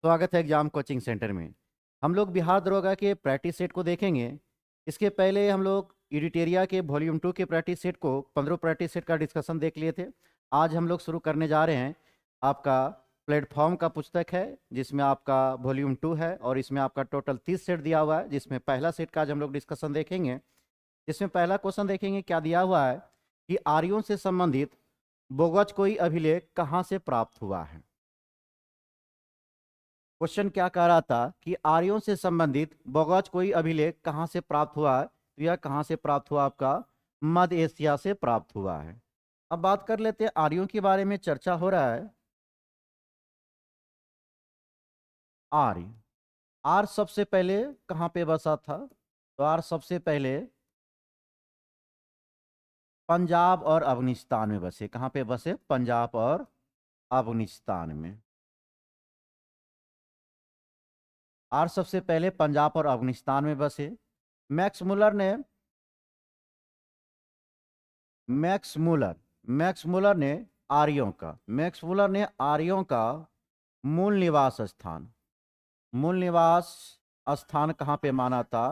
स्वागत है exam coaching centre में। हम लोग बिहार दरोगा के प्रैक्टिस सेट को देखेंगे। इसके पहले हम लोग एडिटेरिया के वॉल्यूम 2 के प्रैक्टिस सेट को 15 प्रैक्टिस सेट का डिस्कशन देख लिए थे। आज हम लोग शुरू करने जा रहे हैं। आपका प्लेटफॉर्म का पुस्तक है जिसमें आपका वॉल्यूम 2 है और इसमें आपका टोटल 30 सेट दिया हुआ है, जिसमें पहला सेट का आज हम लोग डिस्कशन देखेंगे। जिसमें पहला क्वेश्चन देखेंगे क्या दिया हुआ है कि आर्यों से संबंधित बोगज कोई अभिलेख कहाँ से प्राप्त हुआ है। क्वेश्चन क्या कह रहा था कि आर्यों से संबंधित बोगज कोई अभिलेख कहाँ से प्राप्त हुआ है, तो यह कहाँ से प्राप्त हुआ, आपका मध्य एशिया से प्राप्त हुआ है। अब बात कर लेते हैं, आर्यों के बारे में चर्चा हो रहा है। आर्य आर्य सबसे पहले कहाँ पे बसा था, तो आर्य सबसे पहले पंजाब और अफगानिस्तान में बसे। कहाँ पे बसे, पंजाब और अफगानिस्तान में। आर्य सबसे पहले पंजाब और अफगानिस्तान में बसे। मैक्स मुलर ने मैक्स मुलर ने आर्यों का मूल निवास स्थान कहाँ पे माना था,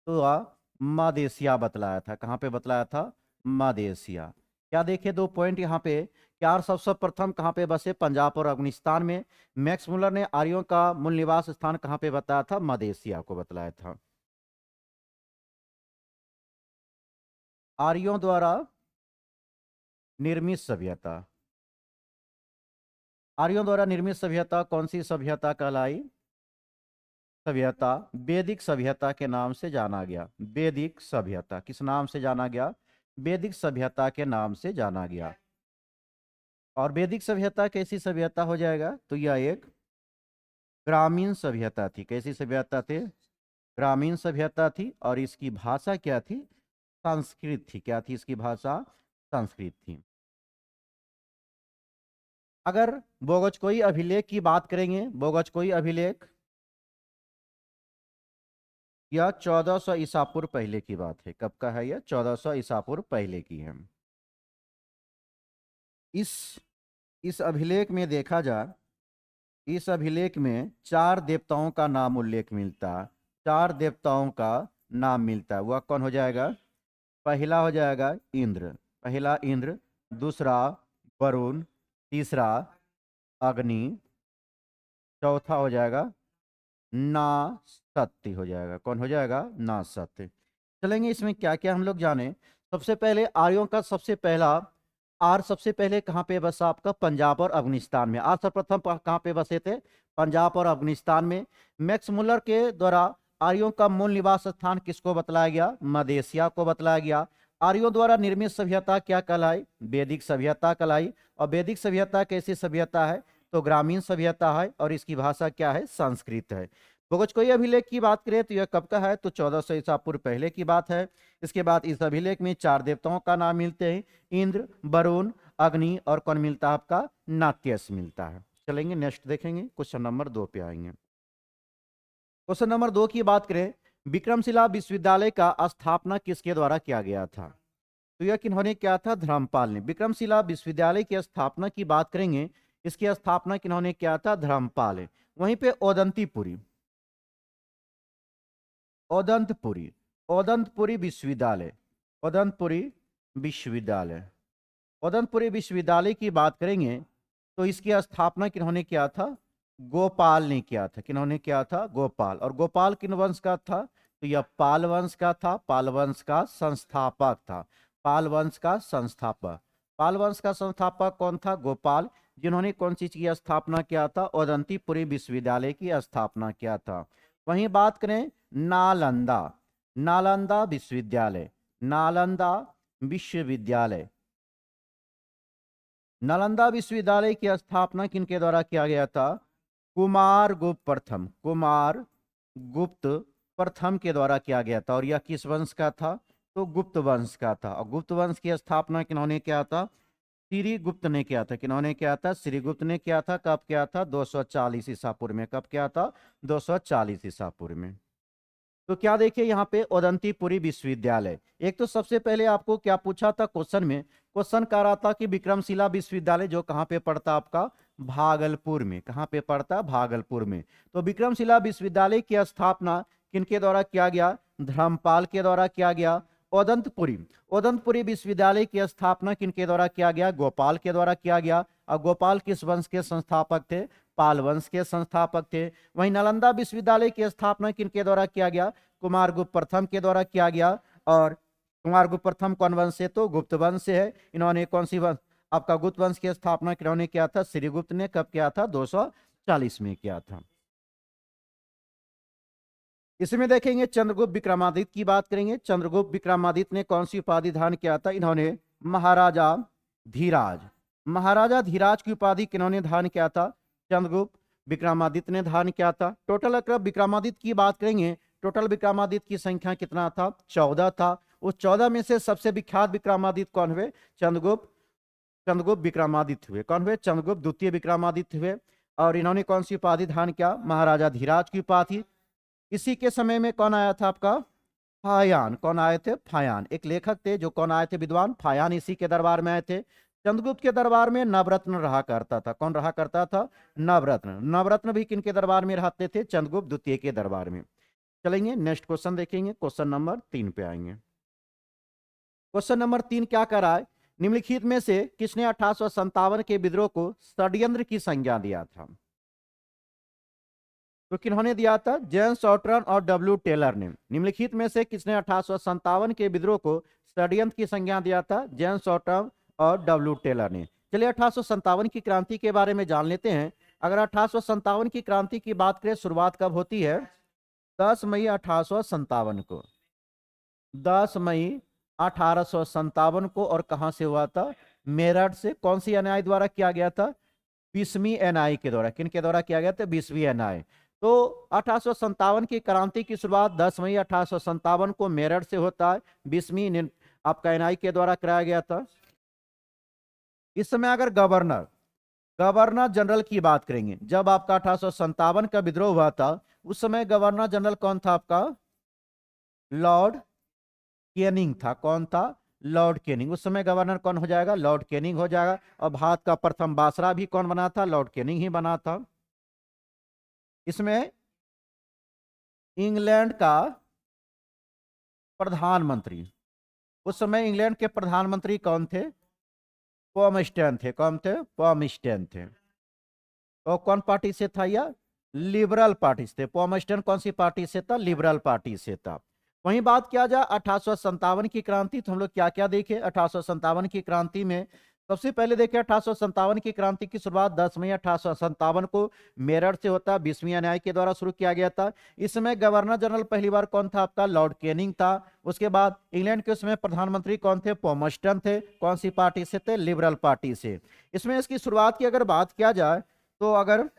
तो वह मध्य एशिया बतलाया था। कहाँ पे बतलाया था, मध्य एशिया। क्या देखे दो पॉइंट यहाँ पे, क्या सबसे प्रथम कहाँ पे बसे, पंजाब और अफगानिस्तान में। मैक्स मुलर ने आर्यों का मूल निवास स्थान कहाँ पे बताया था, मध्य एशिया को बतलाया था। आर्यों द्वारा निर्मित सभ्यता, आर्यों द्वारा निर्मित सभ्यता कौन सी सभ्यता कहलाई, सभ्यता वैदिक सभ्यता के नाम से जाना गया। वैदिक सभ्यता किस नाम से जाना गया, वैदिक सभ्यता के नाम से जाना गया। और वैदिक सभ्यता कैसी सभ्यता हो जाएगा, तो यह एक ग्रामीण सभ्यता थी। कैसी सभ्यता थी, ग्रामीण सभ्यता थी। और इसकी भाषा क्या थी, संस्कृत थी। क्या थी इसकी भाषा, संस्कृत थी। अगर बोगज कोई अभिलेख की बात करेंगे, बोगज कोई अभिलेख, यह 1400 ईसा पूर्व पहले की बात है। कब का है यह, 1400 ईसा पूर्व पहले की है। इस इस अभिलेख में देखा जाए, इस अभिलेख में 4 देवताओं का नाम उल्लेख मिलता है। 4 देवताओं का नाम मिलता है। वह कौन हो जाएगा, पहला हो जाएगा इंद्र, पहला इंद्र, दूसरा वरुण, तीसरा अग्नि, चौथा हो जाएगा ना सत्य हो जाएगा। कौन हो जाएगा, ना सत्य। चलेंगे इसमें क्या क्या हम लोग जाने। सबसे पहले आर्यों का सबसे पहला आर्य सबसे पहले कहाँ पे बसा, आपका पंजाब और अफगानिस्तान में। आर्य सर्वप्रथम कहाँ पे बसे थे, पंजाब और अफगानिस्तान में। मैक्स मुलर के द्वारा आर्यों का मूल निवास स्थान किसको बतलाया गया, मध्य एशिया को बतलाया गया। आर्यों द्वारा निर्मित सभ्यता क्या कहलाई, वैदिक सभ्यता कहलाई। और वैदिक सभ्यता कैसी सभ्यता है, तो ग्रामीण सभ्यता है। और इसकी भाषा क्या है, संस्कृत है। बोगज अभिलेख की बात करें तो यह कब का है, तो 1400 ईसा पूर्व पहले की बात है। इसके बाद इस अभिलेख में 4 देवताओं का नाम मिलते हैं, इंद्र, वरुण, अग्नि और कौन मिलता है, आपका नाट्यस मिलता है। चलेंगे नेक्स्ट देखेंगे, क्वेश्चन नंबर 2 पे आएंगे। क्वेश्चन नंबर 2 की बात करें, विक्रमशिला विश्वविद्यालय का स्थापना किसके द्वारा किया गया था, तो यह किन्होंने किया था, धर्मपाल ने। विक्रमशिला विश्वविद्यालय की स्थापना की बात करेंगे, इसकी स्थापना किन्होंने किया था, धर्मपाल है। वहीं पे ओदंतपुरी ओदंतपुरी विश्वविद्यालय ओदंतपुरी विश्वविद्यालय ओदंतपुरी विश्वविद्यालय की बात करेंगे तो इसकी स्थापना किन्होंने किया था, गोपाल ने किया था। किन्होंने किया था, गोपाल। और गोपाल किन वंश का था, तो यह पाल वंश का था। पाल वंश का संस्थापक था। पाल वंश का संस्थापक, पाल वंश का संस्थापक कौन था, गोपाल। जिन्होंने कौन सी चीज की स्थापना किया था, ओदंतीपुरी विश्वविद्यालय की स्थापना किया था। वहीं बात करें नालंदा, नालंदा विश्वविद्यालय, नालंदा विश्वविद्यालय, नालंदा विश्वविद्यालय की स्थापना किनके द्वारा किया गया था, कुमार गुप्त प्रथम के द्वारा किया गया था। और यह किस वंश का था, तो गुप्त वंश का था। और गुप्त वंश की स्थापना किन्होंने किया था, श्रीगुप्त ने किया था। किन्होंने किया था, श्रीगुप्त ने किया था। कब किया था, 240 ईसा पूर्व में। कब किया था, 240 ईसा पूर्व में। तो क्या देखिए यहाँ पे ओदंतीपुरी विश्वविद्यालय, एक तो सबसे पहले आपको क्या पूछा था क्वेश्चन में क्वेश्चन कह रहा था कि विक्रमशिला विश्वविद्यालय जो कहाँ पे पड़ता आपका, भागलपुर में। कहाँ पे पड़ता, भागलपुर में। तो विक्रमशिला विश्वविद्यालय की स्थापना किनके द्वारा किया गया, धर्मपाल के द्वारा किया गया। ओदंतपुरी ओदंतपुरी विश्वविद्यालय की स्थापना किनके द्वारा किया गया, गोपाल के द्वारा किया गया। और गोपाल किस वंश के संस्थापक थे, पाल वंश के संस्थापक थे। वहीं नालंदा विश्वविद्यालय की स्थापना किनके द्वारा किया गया, कुमारगुप्त प्रथम के द्वारा किया गया। और कुमारगुप्त प्रथम कौन वंश से, तो गुप्त वंश से है। इन्होंने कौन सी वंश, आपका गुप्त वंश की स्थापना किन्होंने किया था, श्रीगुप्त ने। कब किया था, 240 में किया था। इसमें देखेंगे चंद्रगुप्त विक्रमादित्य की बात करेंगे। चंद्रगुप्त विक्रमादित्य ने कौन सी उपाधि धारण किया था, इन्होंने महाराजा धीराज, महाराजा धीराज की उपाधि किन्होंने धारण किया था, चंद्रगुप्त विक्रमादित्य ने धारण किया था। टोटल अगर विक्रमादित्य की बात करेंगे, टोटल विक्रमादित्य की संख्या कितना था, 14 था। उस 14 में से सबसे विख्यात विक्रमादित्य कौन हुए, चंद्रगुप्त विक्रमादित्य हुए। कौन हुए, चंद्रगुप्त द्वितीय विक्रमादित्य हुए। और इन्होंने कौन सी उपाधि धारण किया, महाराजा धीराज की उपाधि। इसी के समय में कौन आया था आपका, फायान। कौन आए थे, फायान, एक लेखक थे जो कौन आए थे, विद्वान फायान, इसी के दरबार में आए थे। चंद्रगुप्त के दरबार में नवरत्न रहा करता था। कौन रहा करता था, नवरत्न। नवरत्न भी किनके दरबार में रहते थे, चंद्रगुप्त द्वितीय के दरबार में। चलेंगे नेक्स्ट क्वेश्चन देखेंगे, क्वेश्चन नंबर 3 पे आएंगे। क्वेश्चन नंबर 3 क्या कर रहा है, निम्नलिखित में से किसने 1857 के विद्रोह को षड्यंत्र की संज्ञा दिया था। तो किन्होंने दिया था, जेम्स ऑटरन और डब्ल्यू टेलर ने। निम्नलिखित में से किसने 1857 के विद्रोह को षड्यंत्र की संज्ञा दिया था, जेम्स ऑटरन और डब्ल्यू टेलर ने। चलिए 1857 की क्रांति के बारे में जान लेते हैं। अगर 1857 की क्रांति की बात करें, शुरुआत कब होती है, 10 मई 1857 को। 10 मई 1857 को। और कहां से हुआ था, मेरठ से। कौन सी एनआई द्वारा किया गया था, 20वीं एनआई के द्वारा। किन के द्वारा किया गया था, 20वीं एनआई। तो 1857 की क्रांति की शुरुआत 10 मई 1857 को मेरठ से होता है। 20वीं आपका एनआई के द्वारा कराया गया था। इस समय अगर गवर्नर जनरल की बात करेंगे, जब आपका 1857 का विद्रोह हुआ था, उस समय गवर्नर जनरल कौन था आपका, लॉर्ड कैनिंग था। कौन था, लॉर्ड कैनिंग। उस समय गवर्नर कौन हो जाएगा, लॉर्ड कैनिंग हो जाएगा। और भारत का प्रथम बासरा भी कौन बना था, लॉर्ड कैनिंग ही बना था। इसमें इंग्लैंड का प्रधानमंत्री, उस समय इंग्लैंड के प्रधानमंत्री कौन थे, पॉमस्टन थे। कौन थे, पॉमस्टन थे। तो कौन पार्टी से था यह, लिबरल पार्टी से थे। पॉमस्टन कौन सी पार्टी से था, लिबरल पार्टी से था। वहीं बात किया जाए 1857 की क्रांति, तो हम लोग क्या क्या देखे 1857 की क्रांति में। सबसे पहले देखें 1857 की क्रांति की शुरुआत 10 मई 1857 को मेरठ से होता, 20वीं एनआई के द्वारा शुरू किया गया था। इस समय गवर्नर जनरल पहली बार कौन था आपका, लॉर्ड कैनिंग था। उसके बाद इंग्लैंड के उसमें प्रधानमंत्री कौन थे, पॉमस्टन थे। कौन सी पार्टी से थे, लिबरल पार्टी से। इसमें इसकी शुरुआत की अगर बात किया जाए, तो अगर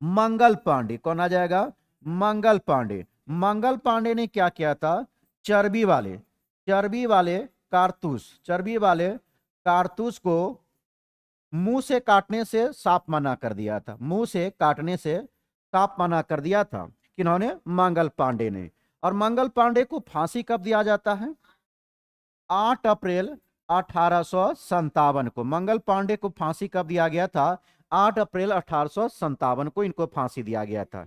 मंगल पांडे, कौन आ जाएगा, मंगल पांडे। मंगल पांडे ने क्या किया था, चर्बी वाले कारतूस को मुंह से काटने से साफ मना कर दिया था। मुंह से काटने से साफ मना कर दिया था किन्होंने, मंगल पांडे ने। और मंगल पांडे को फांसी कब दिया जाता है, 8 अप्रैल 1857 को। मंगल पांडे को फांसी कब दिया गया था, 8 अप्रैल 1857 को इनको फांसी दिया गया था।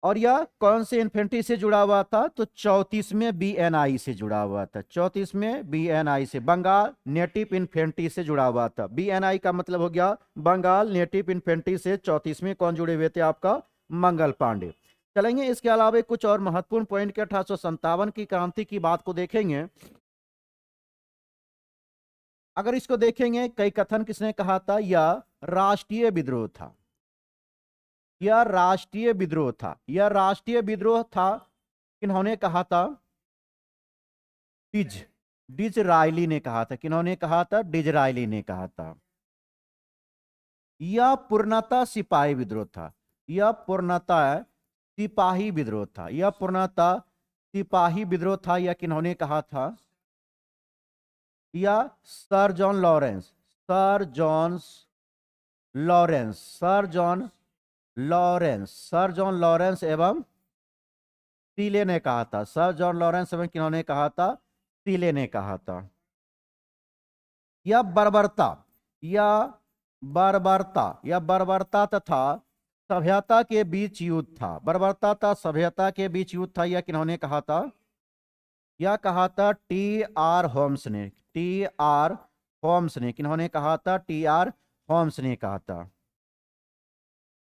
और यह कौन से इन्फेंट्री से जुड़ा हुआ था, तो 34वें बीएनआई से जुड़ा हुआ था। 34वें बीएनआई से, बंगाल नेटिव इन्फेंट्री से जुड़ा हुआ था। बीएनआई का मतलब हो गया बंगाल नेटिव इन्फेंट्री से 34वें कौन जुड़े हुए थे, आपका मंगल पांडे। चलेंगे इसके अलावा कुछ और महत्वपूर्ण पॉइंट के 1857 की क्रांति की बात को देखेंगे। अगर इसको देखेंगे, कई कथन किसने कहा था, यह राष्ट्रीय विद्रोह था। यह राष्ट्रीय विद्रोह था। यह राष्ट्रीय विद्रोह था, किन्होंने कहा था, डिजरायली ने कहा था। किन्होंने कहा था, डिजरायली ने कहा था। यह पूर्णतः सिपाही विद्रोह था। यह पूर्णतः सिपाही विद्रोह था। यह पूर्णतः सिपाही विद्रोह था। यह किन्होंने कहा था, यह सर जॉन लॉरेंस एवं सीले ने कहा था। सर जॉन लॉरेंस एवं किन्होंने कहा था, सीले ने कहा था। या बर्बरता, या बर्बरता तथा सभ्यता के बीच युद्ध था। बर्बरता तथा सभ्यता के बीच युद्ध था, यह किन्होंने कहा था? यह कहा था टी आर होम्स ने। टी आर होम्स ने किन्होंने कहा था? टी आर होम्स ने कहा था।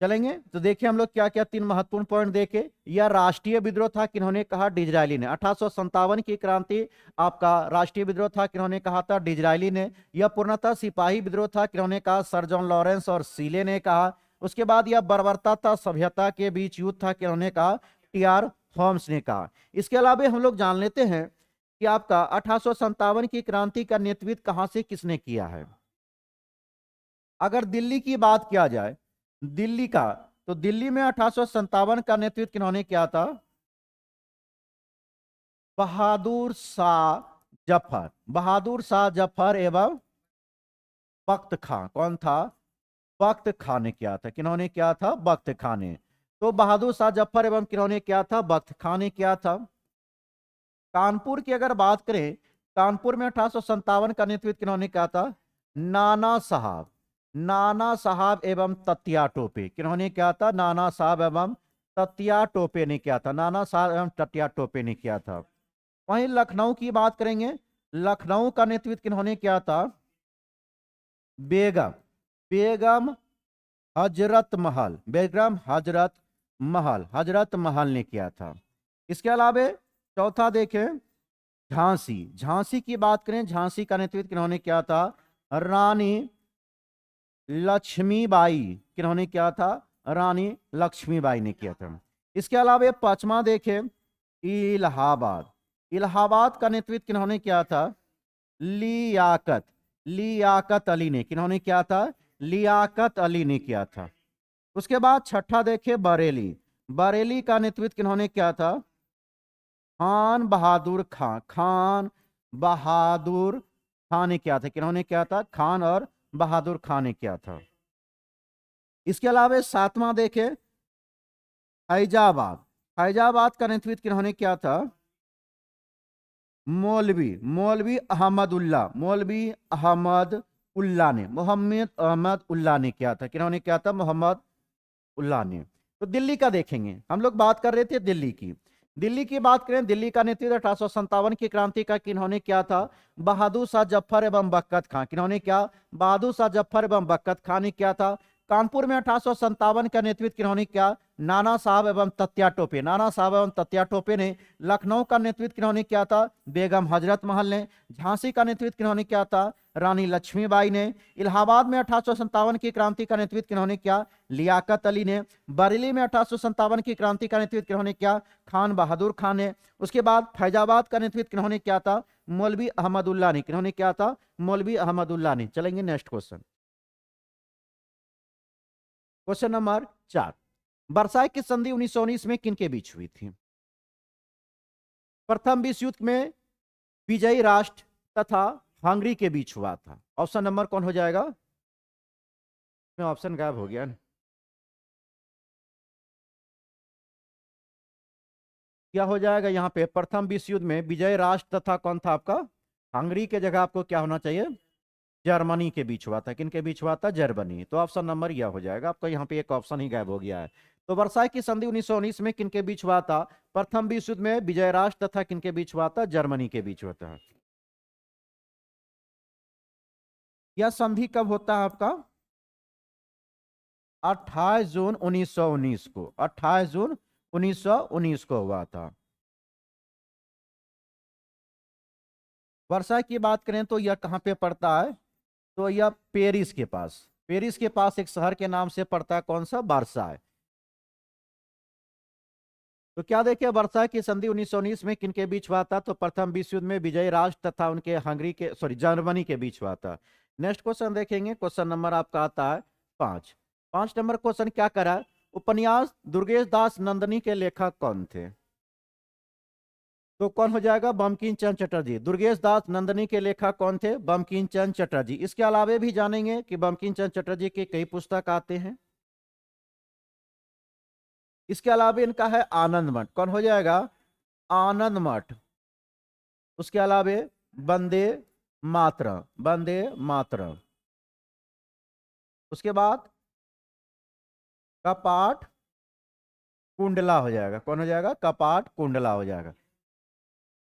चलेंगे तो देखिए हम लोग क्या क्या तीन महत्वपूर्ण पॉइंट देखे। यह राष्ट्रीय विद्रोह था, किन्होंने कहा? डिजरायली ने। 1857 की क्रांति आपका राष्ट्रीय विद्रोह था, किन्होंने कहा था? डिजरायली ने। यह पूर्णतः सिपाही विद्रोह था, किन्होंने कहा? सर जॉन लॉरेंस और सीले ने कहा। उसके बाद यह बर्बरता था सभ्यता के बीच युद्ध था, किन्होंने कहा? टी आर होम्स ने कहा। इसके अलावा हम लोग जान लेते हैं कि आपका 1857 की क्रांति का नेतृत्व कहां से किसने किया है। अगर दिल्ली की बात किया जाए, दिल्ली का, तो दिल्ली में 1857 का नेतृत्व किन्होंने किया था? बहादुर शाह जफर। बहादुर शाह जफर एवं बख्त खां। कौन था? बख्त खां ने किया था। किन्होंने किया था? बख्त खां ने। तो बहादुर शाह जफर एवं किन्होंने किया था? बख्त खां ने किया था। कानपुर की अगर बात करें, कानपुर में 1857 का नेतृत्व किन्होंने किया था? नाना साहब। नाना साहब एवं तत्या टोपे। किन्होंने किया था? नाना साहब एवं तत्या टोपे ने किया था। नाना साहब एवं तत्या टोपे ने किया था। वहीं लखनऊ की बात करेंगे, लखनऊ का नेतृत्व किन्होंने किया था? बेगम, बेगम हजरत महल। बेगम हजरत महल, हजरत महल ने किया था। इसके अलावा चौथा देखें, झांसी। झांसी की बात करें, झांसी का नेतृत्व किन्होंने किया था? रानी लक्ष्मीबाई। किन्होंने किया था? रानी लक्ष्मीबाई ने किया था। इसके अलावा पांचवा देखें, इलाहाबाद। इलाहाबाद का नेतृत्व किन्होंने किया था? लियाकत, लियाकत अली ने। किन्होंने किया था? लियाकत अली ने किया था। उसके बाद छठा देखे, बरेली। बरेली का नेतृत्व किन्होंने किया था? खान बहादुर खां। खान बहादुर खां ने किया था। किन्होंने किया था? खान और बहादुर खां ने किया था। इसके अलावा सातवां देखे, फैजाबाद। फैजाबाद का नेतृत्व किन्होंने किया था? मौलवी, मौलवी अहमद उल्ला। मौलवी अहमद उल्ला ने, मोहम्मद अहमद उल्ला ने किया था। किन्होंने किया था? मोहम्मद उल्ला ने। तो दिल्ली का देखेंगे, हम लोग बात कर रहे थे दिल्ली की। दिल्ली की बात करें, दिल्ली का नेतृत्व 1857 की क्रांति का किन्होंने किया था? बहादुर शाह जफर एवं बरकत खां। किन्होंने क्या? बहादुर शाह जफर एवं बरकत खां ने किया था। कानपुर में 1857 का नेतृत्व किन्होंने किया? नाना साहब एवं तत्या टोपे। नाना साहब एवं तत्या टोपे ने। लखनऊ का नेतृत्व किन्होंने किया था? बेगम हजरत महल ने। झांसी का नेतृत्व किन्होंने किया था? रानी लक्ष्मीबाई ने। इलाहाबाद में 1857 की क्रांति का नेतृत्व किन्होंने किया? लियाकत अली ने। बरेली में 1857 की क्रांति का नेतृत्व किन्होंने किया? खान बहादुर खान ने। उसके बाद फैजाबाद का नेतृत्व किन्होंने किया था? मौलवी अहमदुल्ला ने। किन्होंने किया था? मौलवी अहमदुल्ला ने। चलेंगे next question. Question number 4, Versailles की संधि 1919 में किनके बीच हुई थी? प्रथम विश्व युद्ध में विजयी राष्ट्र तथा हंगरी के बीच हुआ था। ऑप्शन नंबर कौन हो जाएगा? में ऑप्शन गायब हो गया। क्या हो जाएगा यहाँ पे? प्रथम विश्व युद्ध में विजय राष्ट्र तथा कौन था आपका? हंगरी के जगह आपको क्या होना चाहिए? जर्मनी के बीच हुआ था। किनके बीच हुआ था? जर्मनी। तो ऑप्शन नंबर यह हो जाएगा आपका। यहाँ पे एक ऑप्शन ही गायब हो गया है। तो वर्साई की संधि 1919 में किनके बीच हुआ था? प्रथम विश्व युद्ध में विजय राष्ट्र तथा किनके बीच हुआ था? जर्मनी के बीच होता है। यह संधि कब होता है आपका? 28 जून 1919 को। 28 जून 1919 को हुआ था। वर्षा की बात करें तो यह कहां पे पड़ता है? तो यह पेरिस के पास, पेरिस के पास एक शहर के नाम से पड़ता है। कौन सा? वर्साई। तो क्या देखिए, वर्साई की संधि 1919 में किनके बीच हुआ था? तो प्रथम विश्व युद्ध में विजयी राष्ट्र तथा उनके हंगरी के, सॉरी, जर्मनी के बीच हुआ था। नेक्स्ट क्वेश्चन देखेंगे। क्वेश्चन नंबर आपका आता है 5। 5 नंबर क्वेश्चन क्या करा? उपन्यास दुर्गेश दास नंदनी के लेखक कौन थे? तो कौन हो जाएगा? बंकिम चंद्र चटर्जी। दुर्गेश दास नंदनी के लेखक कौन थे? बंकिम चंद्र चटर्जी। इसके अलावे भी जानेंगे कि बंकिम चंद्र चटर्जी के कई पुस्तक आते हैं। इसके अलावा इनका है आनंद मठ। कौन हो जाएगा? आनंद मठ। उसके अलावा वंदे मातरम, वंदे मातरम। उसके बाद कपाट कुंडला हो जाएगा, कौन हो जाएगा? कपाट कुंडला हो जाएगा।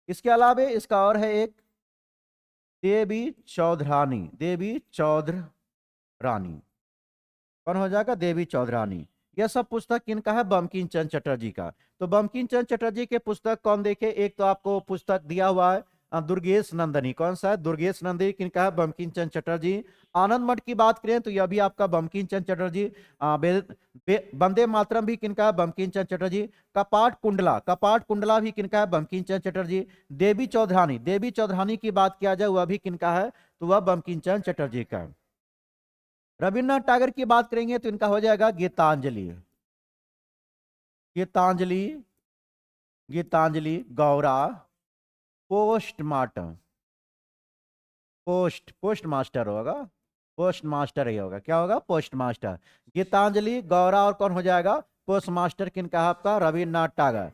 इसके अलावा इसका और है एक, देवी चौधरानी, देवी चौधरानी, कौन हो जाएगा? देवी चौधरानी। यह सब पुस्तक किनका है? बंकिम चंद्र चटर्जी का। तो बंकिम चंद्र चटर्जी के पुस्तक कौन देखे? एक तो आपको पुस्तक दिया हुआ है दुर्गेश नंदनी, कौन सा है? दुर्गेश नंदनी किनका है? बंकिम चंद्र चटर्जी। आनंद मठ की बात करें तो यह भी आपका बंकिम चंद्र चटर्जी। वंदे मातरम भी किनका है? बंकिम चंद्र चटर्जी। कपाट कुंडला, कपाट कुंडला भी किनका है? बंकिम चंद्र चटर्जी। देवी चौधरानी, देवी चौधरानी की बात किया जाए वह भी किनका है? तो वह बंकिम चंद्र चटर्जी का है। रविन्द्रनाथ टैगोर की बात करेंगे तो इनका हो जाएगा गीतांजलि, गीतांजलि, गीतांजलि गौरा पोस्टमार्टम, पोस्ट मास्टर होगा, पोस्ट मास्टर ही होगा, क्या होगा? Post master. गीतांजलि गौरा और कौन हो जाएगा? पोस्ट मास्टर किनका है? आपका रविन्द्रनाथ टैगोर।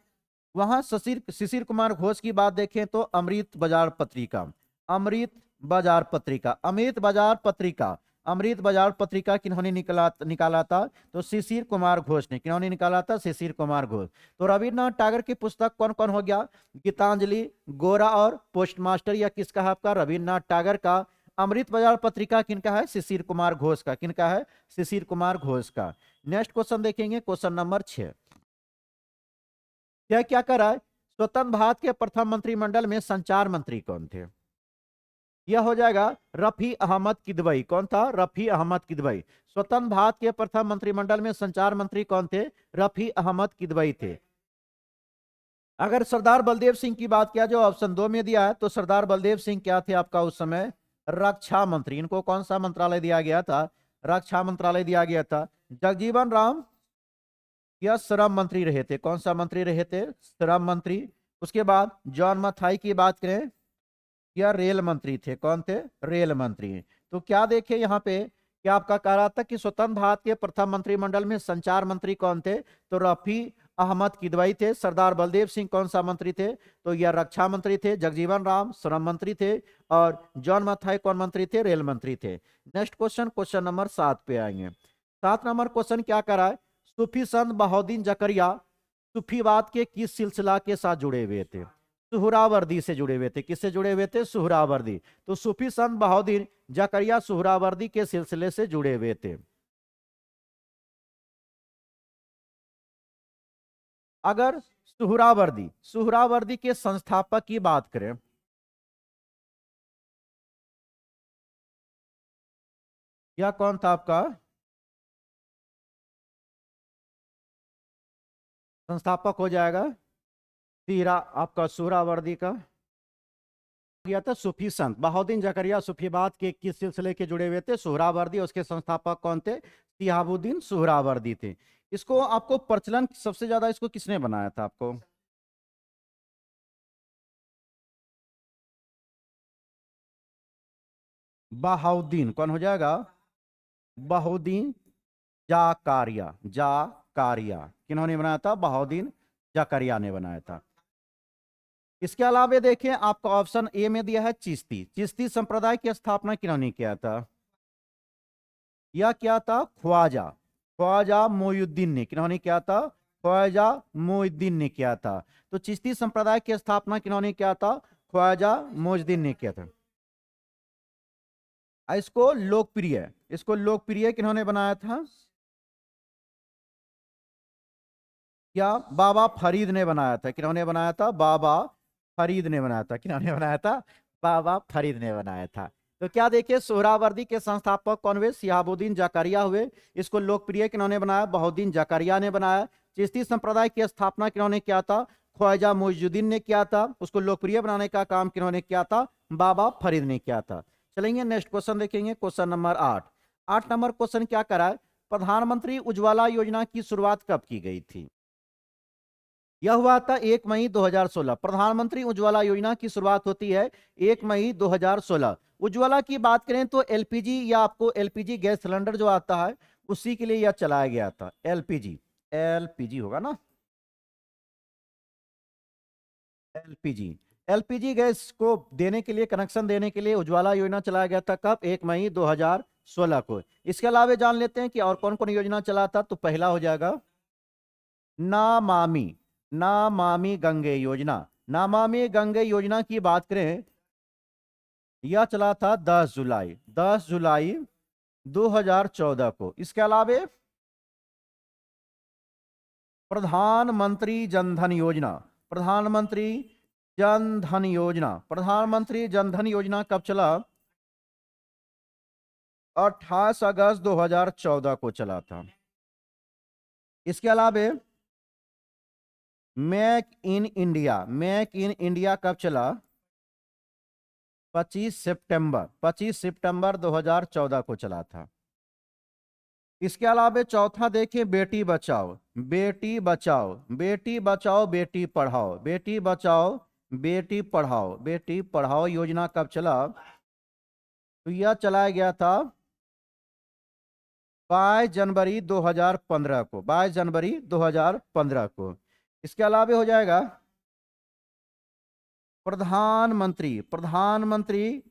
वहां शिशिर शिशिर कुमार घोष की बात देखें तो अमृत बाजार पत्रिका, अमृत बाजार पत्रिका, अमृत बाजार पत्रिका, अमृत बाजार पत्रिका किन्होंने निकाला था? तो शिशिर कुमार घोष ने। किन्होंने निकाला था? शिशिर कुमार घोष। तो रविन्द्रनाथ टैगोर की पुस्तक कौन कौन हो गया? गीतांजलि, गोरा और पोस्टमास्टर, या किसका है? आपका रविन्द्रनाथ टैगोर का। अमृत बाजार पत्रिका किनका है? शिशिर कुमार घोष का। किनका है? शिशिर कुमार घोष का। नेक्स्ट क्वेश्चन देखेंगे, क्वेश्चन नंबर 6। क्या क्या करा है? स्वतंत्र भारत के प्रथम मंत्रिमंडल में संचार मंत्री कौन थे? यह हो जाएगा रफी अहमद किदवई। कौन था? रफी अहमद किदवई। स्वतंत्र भारत के प्रथम मंत्रिमंडल में संचार मंत्री कौन थे? रफी अहमद किदवई थे। अगर सरदार बलदेव सिंह की बात किया जो ऑप्शन 2 में दिया है, तो सरदार बलदेव सिंह क्या थे आपका उस समय? रक्षा मंत्री। इनको कौन सा मंत्रालय दिया गया था? रक्षा मंत्रालय दिया गया था। जगजीवन राम या श्रम मंत्री रहे थे। कौन सा मंत्री रहे थे? श्रम मंत्री। उसके बाद जॉन मथाई की बात करें, या रेल मंत्री थे। कौन थे? रेल मंत्री। तो क्या देखे यहाँ पे, क्या आपका कह रहा था कि स्वतंत्र भारत के प्रथम मंत्रिमंडल में संचार मंत्री कौन थे? तो रफी अहमद किदवई थे। सरदार बलदेव सिंह कौन सा मंत्री थे? तो यह रक्षा मंत्री थे। जगजीवन राम श्रम मंत्री थे। और जॉन मथाई कौन मंत्री थे? रेल मंत्री थे। नेक्स्ट क्वेश्चन, क्वेश्चन नंबर 7 पे आएंगे। 7 नंबर क्वेश्चन क्या करा है? सूफी संत बहाउद्दीन जकरिया सूफीवाद के किस सिलसिला के साथ जुड़े हुए थे? सुहरावर्दी से जुड़े हुए थे। किससे जुड़े हुए थे? सुहरावर्दी। तो सूफी संत बहाउद्दीन जकरिया सुहरावर्दी के सिलसिले से जुड़े हुए थे। अगर सुहरावर्दी, सुहरावर्दी के संस्थापक की बात करें, यह कौन था आपका संस्थापक? हो जाएगा तीरा आपका सुहरावर्दी का। गया था सूफी संत बहाउद्दीन जकरिया सूफीवाद के किस सिलसिले के जुड़े हुए थे? सुहरावर्दी। उसके संस्थापक कौन थे? सिहाबुद्दीन सुहरावर्दी थे। इसको आपको प्रचलन सबसे ज्यादा इसको किसने बनाया था आपको? बहाउद्दीन, कौन हो जाएगा? बहाउद्दीन जाकारिया, जाकारिया किन्होंने बनाया था? बहाउद्दीन जकरिया ने बनाया था। इसके अलावा देखें आपका ऑप्शन ए में दिया है चिश्ती। चिश्ती संप्रदाय की स्थापना किन्होंने किया था? यह क्या था? ख्वाजा, ख्वाजा मोइनुद्दीन ने। किन्होंने किया था? ख्वाजा मोइनुद्दीन ने किया था। तो चिश्ती संप्रदाय की स्थापना किन्होंने किया था? ख्वाजा मोइनुद्दीन ने किया था। इसको लोकप्रिय, इसको लोकप्रिय किन्होंने बनाया था? क्या बाबा फरीद ने बनाया था? किन्होंने बनाया था? बाबा फरीद ने बनाया था। किन्होंने बनाया था? बाबा फरीद ने बनाया था। तो क्या देखिए, सोहरावर्दी के संस्थापक कौन हुए? सिहाबुद्दीन जकरिया हुए। इसको लोकप्रिय किन्होंने बनाया? बहाउद्दीन जकरिया ने बनाया। चिश्ती संप्रदाय की स्थापना किन्होंने किया था? ख्वाजा मोइनुद्दीन ने किया था। उसको लोकप्रिय बनाने का काम किन्होंने किया था? बाबा फरीद ने किया था। चलेंगे नेक्स्ट क्वेश्चन देखेंगे, क्वेश्चन नंबर 8। 8 नंबर क्वेश्चन क्या करा है? प्रधानमंत्री उज्ज्वला योजना की शुरुआत कब की गई थी? यह हुआ था 1 मई 2016। प्रधानमंत्री उज्ज्वला योजना की शुरुआत होती है 1 मई 2016। उज्ज्वला की बात करें तो एलपीजी, या आपको एलपीजी गैस सिलेंडर जो आता है उसी के लिए यह चलाया गया था। एलपीजी, एलपीजी होगा ना, एलपीजी। एलपीजी गैस को देने के लिए, कनेक्शन देने के लिए उज्ज्वला योजना चलाया गया था कब? 1 मई 2016 को। इसके अलावा जान लेते हैं कि और कौन कौन योजना चला था। तो पहला हो जाएगा नमामि, नमामि गंगे योजना। नमामि गंगे योजना की बात करें, यह चला था 10 जुलाई, 10 जुलाई 2014 को। इसके अलावा प्रधानमंत्री जनधन योजना, प्रधानमंत्री जनधन योजना, प्रधानमंत्री जनधन योजना कब चला? 28 अगस्त 2014 को चला था। इसके अलावा make in India, make in India कब चला? 25 सितंबर, 25 सितंबर 2014 को चला था। इसके अलावा चौथा देखिए, बेटी बचाओ, बेटी बचाओ, बेटी बचाओ बेटी पढ़ाओ, बेटी बचाओ बेटी पढ़ाओ, बेटी पढ़ाओ योजना कब चला? तो यह चलाया गया था 22 जनवरी 2015 को, 22 जनवरी 2015 को। इसके अलावा हो जाएगा प्रधानमंत्री, प्रधानमंत्री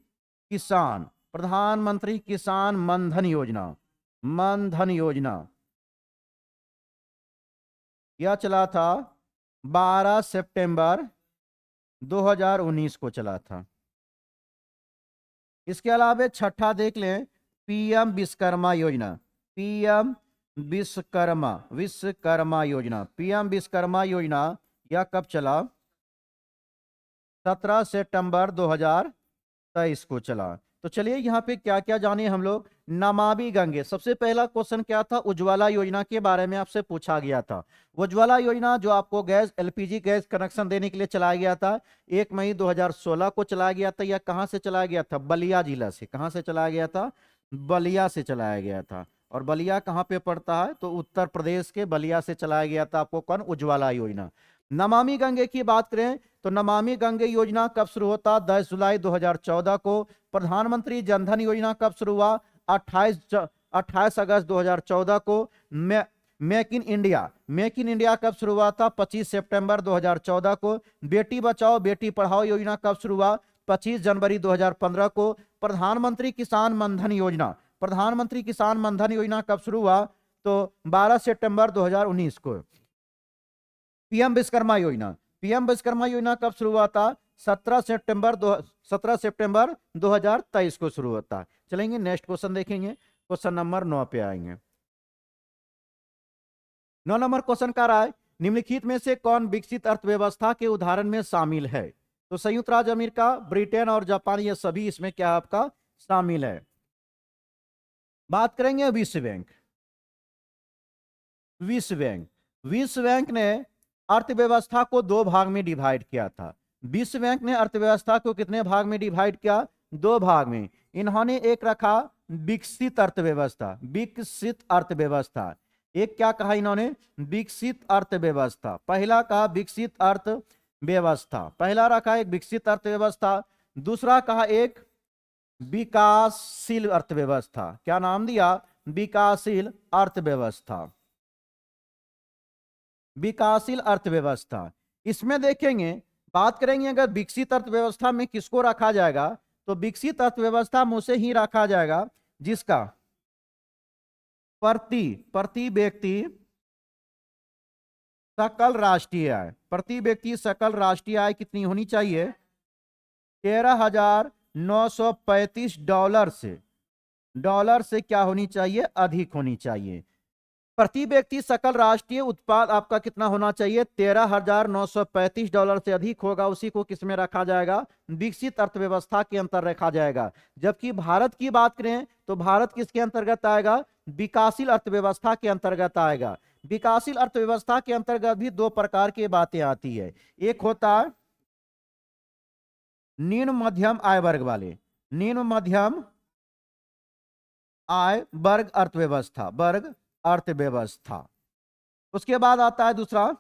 किसान, प्रधानमंत्री किसान मनधन योजना, मनधन योजना यह चला था 12 सितंबर 2019 को चला था। इसके अलावा छठा देख लें, पीएम विश्वकर्मा योजना, पीएम विश्वकर्मा, विश्वकर्मा योजना, पीएम विश्वकर्मा योजना यह कब चला? 17 सितंबर 2023 को चला। तो चलिए यहाँ पे क्या क्या जाने हम लोग। नमामि गंगे, सबसे पहला क्वेश्चन क्या था? उज्ज्वला योजना के बारे में आपसे पूछा गया था। उज्ज्वला योजना जो आपको गैस, एलपीजी गैस कनेक्शन देने के लिए चलाया गया था, 1 मई 2016 को चलाया गया था। यह कहाँ से चलाया गया था? बलिया जिला से। कहाँ से चलाया गया था? बलिया से चलाया गया था। और बलिया कहाँ पे पड़ता है? तो उत्तर प्रदेश के बलिया से चलाया गया था आपको कौन? उज्ज्वला योजना। नमामि गंगे की बात करें तो नमामि गंगे योजना कब शुरू होता? 10 जुलाई 2014 को। प्रधानमंत्री जनधन योजना कब शुरू हुआ? 28 अगस्त 2014 को। Make in India, make in India कब शुरू हुआ था? 25 सितंबर 2014 को। बेटी बचाओ बेटी पढ़ाओ योजना कब शुरू हुआ? 25 जनवरी 2015 को। प्रधानमंत्री किसान मनधन योजना, प्रधानमंत्री किसान मनधन योजना कब शुरू हुआ? तो 12 सितंबर 2019 को। पीएम विश्वकर्मा योजना, पीएम विश्वकर्मा योजना कब शुरू हुआ था? 17 सितंबर 2023 को शुरू होता है। चलेंगे नेक्स्ट क्वेश्चन देखेंगे, क्वेश्चन नंबर 9 पे आएंगे। 9 नंबर क्वेश्चन का रहा है, निम्नलिखित में से कौन विकसित अर्थव्यवस्था के उदाहरण में शामिल है? तो संयुक्त राज्य अमेरिका, ब्रिटेन और जापान, ये सभी इसमें क्या आपका शामिल है। बात करेंगे विश्व बैंक। विश्व बैंक, विश्व बैंक ने अर्थव्यवस्था को 2 भाग में डिवाइड किया था। विश्व बैंक ने अर्थव्यवस्था को कितने भाग में डिवाइड किया? 2 भाग में। इन्होंने एक रखा विकसित अर्थव्यवस्था, विकसित अर्थव्यवस्था। एक क्या कहा इन्होंने? विकसित अर्थव्यवस्था। पहला कहा विकसित अर्थव्यवस्था, पहला रखा एक विकसित अर्थव्यवस्था। दूसरा कहा एक विकासशील अर्थव्यवस्था। क्या नाम दिया? विकासशील अर्थव्यवस्था, विकासशील अर्थव्यवस्था। इसमें देखेंगे, बात करेंगे अगर विकसित अर्थव्यवस्था में किसको रखा जाएगा, तो विकसित अर्थव्यवस्था में उसे ही रखा जाएगा जिसका प्रति व्यक्ति सकल राष्ट्रीय आय, प्रति व्यक्ति सकल राष्ट्रीय आय कितनी होनी चाहिए? 13,935 डॉलर से क्या होनी चाहिए? अधिक होनी चाहिए। प्रति व्यक्ति सकल राष्ट्रीय उत्पाद आपका कितना होना चाहिए? 13,935 डॉलर से अधिक होगा, उसी को किसमें रखा जाएगा? विकसित अर्थव्यवस्था के अंतर रखा जाएगा। जबकि भारत की बात करें तो भारत किसके अंतर्गत आएगा? विकासशील अर्थव्यवस्था के अंतर्गत आएगा। विकासशील अर्थव्यवस्था के अंतर्गत भी 2 प्रकार की बातें आती है। एक होता है निम्न मध्यम आय वर्ग वाले, निम्न मध्यम आय वर्ग अर्थव्यवस्था, वर्ग अर्थव्यवस्था। उसके बाद आता है दूसरा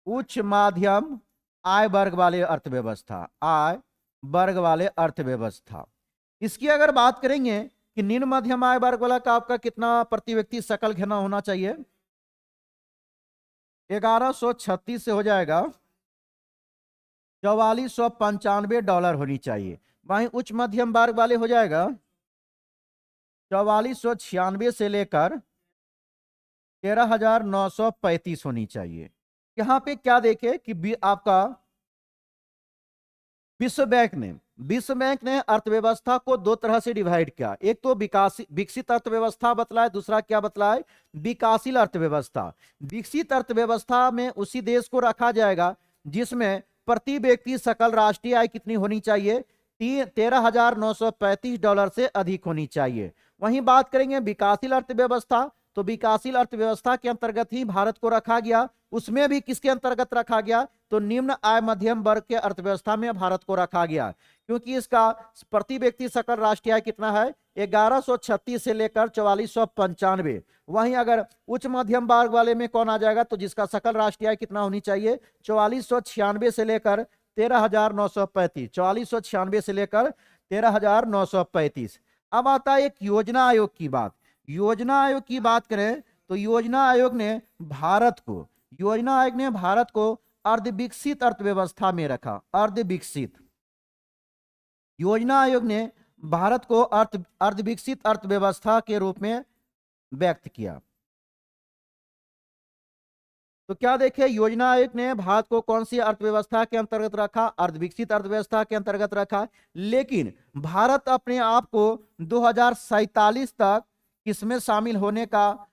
उच्च माध्यम आय वर्ग वाले अर्थव्यवस्था, आय वर्ग वाले अर्थव्यवस्था। इसकी अगर बात करेंगे कि निम्न मध्यम आय वर्ग वाला का आपका कितना प्रति व्यक्ति सकल घना होना चाहिए? 1136 से हो जाएगा $4495 होनी चाहिए। वहीं उच्च मध्यम वर्ग वाले हो जाएगा 4496 से लेकर 13,935 होनी चाहिए। यहां पे क्या देखे कि आपका विश्व बैंक ने अर्थव्यवस्था को दो तरह से डिवाइड किया। एक तो विकसित अर्थव्यवस्था बतलाए, दूसरा क्या बतलाए, विकासशील अर्थव्यवस्था। विकसित अर्थव्यवस्था में उसी देश को रखा जाएगा जिसमें प्रति व्यक्ति सकल राष्ट्रीय आय कितनी होनी चाहिए, $13,935 से अधिक होनी चाहिए। वहीं बात करेंगे विकासशील अर्थव्यवस्था, तो विकासशील अर्थव्यवस्था के अंतर्गत ही भारत को रखा गया। उसमें भी किसके अंतर्गत रखा गया, तो निम्न आय मध्यम वर्ग के अर्थव्यवस्था में भारत को रखा गया, क्योंकि इसका प्रति व्यक्ति सकल राष्ट्रीय आय कितना है, 1136 से लेकर 4495। वहीं अगर उच्च मध्यम वर्ग वाले में कौन आ जाएगा, तो जिसका सकल राष्ट्रीय आय कितना होनी चाहिए, 4496 से लेकर 13,935, 4496 से लेकर 13,935। अब आता है एक योजना आयोग की बात। योजना आयोग की बात करें तो योजना आयोग ने भारत को अर्धविकसित अर्थव्यवस्था में रखा। अर्धविकसित, योजना आयोग ने भारत को अर्धविकसित अर्थव्यवस्था के रूप में व्यक्त किया। तो क्या देखे, योजना आयोग ने भारत को कौन सी अर्थव्यवस्था के अंतर्गत रखा, अर्धविकसित अर्थव्यवस्था के अंतर्गत रखा। लेकिन भारत अपने आप को 2047 तक किसमें शामिल होने का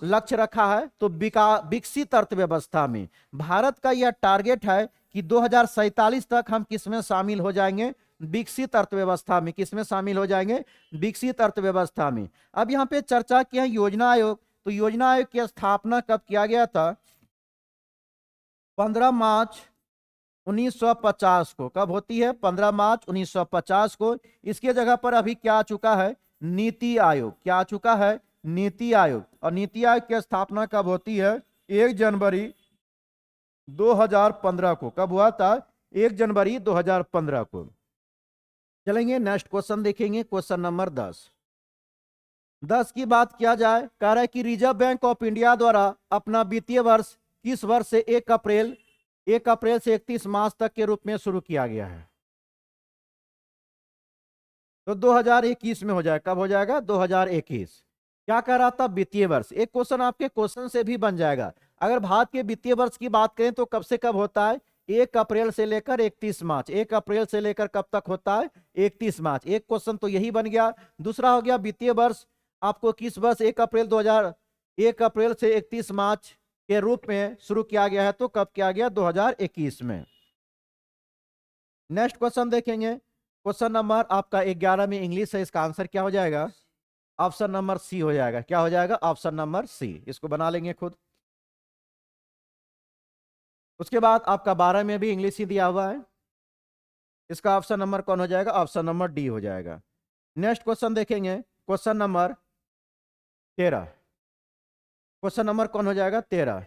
लक्ष्य रखा है, तो विकसित अर्थव्यवस्था में। भारत का यह टारगेट है कि 2047 तक हम किसमें शामिल हो जाएंगे, विकसित अर्थव्यवस्था में। किसमें शामिल हो जाएंगे, विकसित अर्थव्यवस्था में। अब यहाँ पे चर्चा की है योजना आयोग। तो योजना आयोग की स्थापना कब किया गया था, 15 मार्च 1950 को। कब होती है, 15 मार्च 1950 को। इसके जगह पर अभी क्या आ चुका है, नीति आयोग। क्या आ चुका है, नीति आयोग। और नीति आयोग की स्थापना कब होती है, 1 जनवरी 2015 को। कब हुआ था, 1 जनवरी 2015 को। चलेंगे नेक्स्ट क्वेश्चन देखेंगे, क्वेश्चन नंबर 10 की बात किया जाए। कह रहा है कि रिजर्व बैंक ऑफ इंडिया द्वारा अपना वित्तीय वर्ष किस वर्ष से 1 अप्रैल से 31 मार्च तक के रूप में शुरू किया गया है, तो 2021 में हो जाएगा। कब हो जाएगा, 2021। क्या कह रहा था, वित्तीय वर्ष। एक क्वेश्चन आपके क्वेश्चन से भी बन जाएगा। अगर भारत के वित्तीय वर्ष की बात करें तो कब से कब होता है, 1 अप्रैल से लेकर 31 मार्च। 1 अप्रैल से लेकर कब तक होता है, 31 मार्च। एक क्वेश्चन तो यही बन गया। दूसरा हो गया वित्तीय वर्ष आपको किस वर्ष 1 अप्रैल से 31 मार्च के रूप में शुरू किया गया है, तो कब किया गया, 2021 में। नेक्स्ट क्वेश्चन देखेंगे, क्वेश्चन नंबर आपका 11 में इंग्लिश है। इसका आंसर क्या हो जाएगा, ऑप्शन नंबर सी हो जाएगा। क्या हो जाएगा, ऑप्शन नंबर सी। इसको बना लेंगे खुद। उसके बाद आपका 12 में भी इंग्लिश ही दिया हुआ है। इसका ऑप्शन नंबर कौन हो जाएगा, ऑप्शन नंबर डी हो जाएगा। नेक्स्ट क्वेश्चन देखेंगे, क्वेश्चन नंबर 13। क्वेश्चन नंबर कौन हो जाएगा, 13।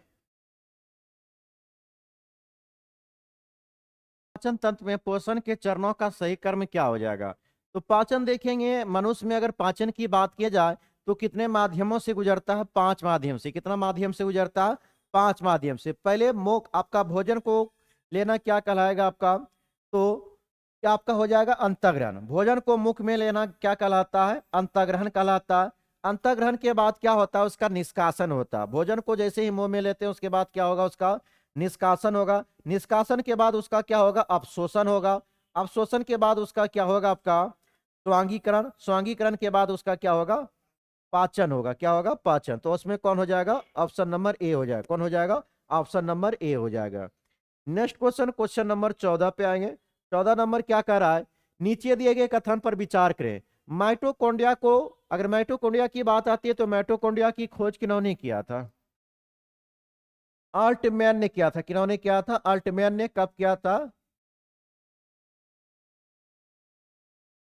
पाचन तंत्र में पोषण के चरणों का सही क्रम क्या हो जाएगा। तो पाचन देखेंगे, मनुष्य में अगर पाचन की बात की जाए तो कितने माध्यमों से गुजरता है, 5 माध्यम से। कितना माध्यम से गुजरता है, 5 माध्यम से। पहले मुख, आपका भोजन को लेना क्या कहलाएगा आपका, तो क्या आपका हो जाएगा अंतःग्रहण। भोजन को मुख में लेना क्या कहलाता है, अंतःग्रहण कहलाता है। अंतःग्रहण के बाद क्या होता है, उसका निष्कासन होता है। भोजन को जैसे ही मुंह में लेते हैं उसके बाद क्या होगा, उसका निष्कासन होगा। निष्कासन के बाद उसका क्या होगा, अवशोषण होगा। अवशोषण के बाद उसका क्या होगा, आपका स्वांगीकरण। स्वांगीकरण के बाद उसका क्या होगा, पाचन होगा। क्या होगा, पाचन। तो उसमें कौन हो जाएगा, ऑप्शन नंबर ए हो जाएगा। कौन हो जाएगा, ऑप्शन नंबर ए हो जाएगा। नेक्स्ट क्वेश्चन, क्वेश्चन नंबर 14 पे आएंगे। 14 नंबर क्या कह रहा है, नीचे दिए गए कथन पर विचार करें। माइटोकॉन्ड्रिया को, अगर माइटोकॉन्ड्रिया की बात आती है तो माइटोकॉन्ड्रिया की खोज किन्होंने किया था, अल्टमैन ने किया था। किन्होंने किया था, अल्टमैन ने। कब किया था,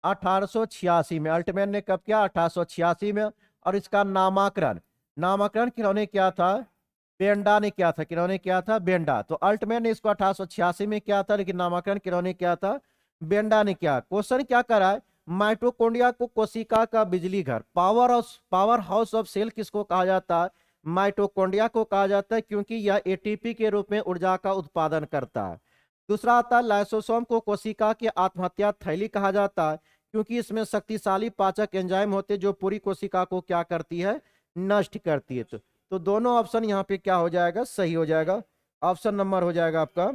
1886 में। अल्टमैन ने कब किया, 1886 में। और इसका नामकरण किन्होंने किया था, बेंडा ने किया था। किन्होंने किया था, बेंडा। तो अल्टमैन ने इसको 1886 में किया था, लेकिन नामकरण किन्होंने किया था, बेंडा ने किया। क्वेश्चन क्या कर रहा है, माइटोकॉन्ड्रिया को कोशिका का बिजली घर, पावर हाउस ऑफ सेल किसको कहा जाता है, माइटोकॉन्ड्रिया को कहा जाता है, क्योंकि यह एटीपी के रूप में ऊर्जा का उत्पादन करता है। दूसरा आता है लाइसोसोम को कोशिका की आत्महत्या थैली कहा जाता है, क्योंकि इसमें शक्तिशाली पाचक एंजाइम होते हैं जो पूरी कोशिका को क्या करती है, नष्ट करती है। तो दोनों ऑप्शन यहाँ पे क्या हो जाएगा, सही हो जाएगा। ऑप्शन नंबर हो जाएगा आपका,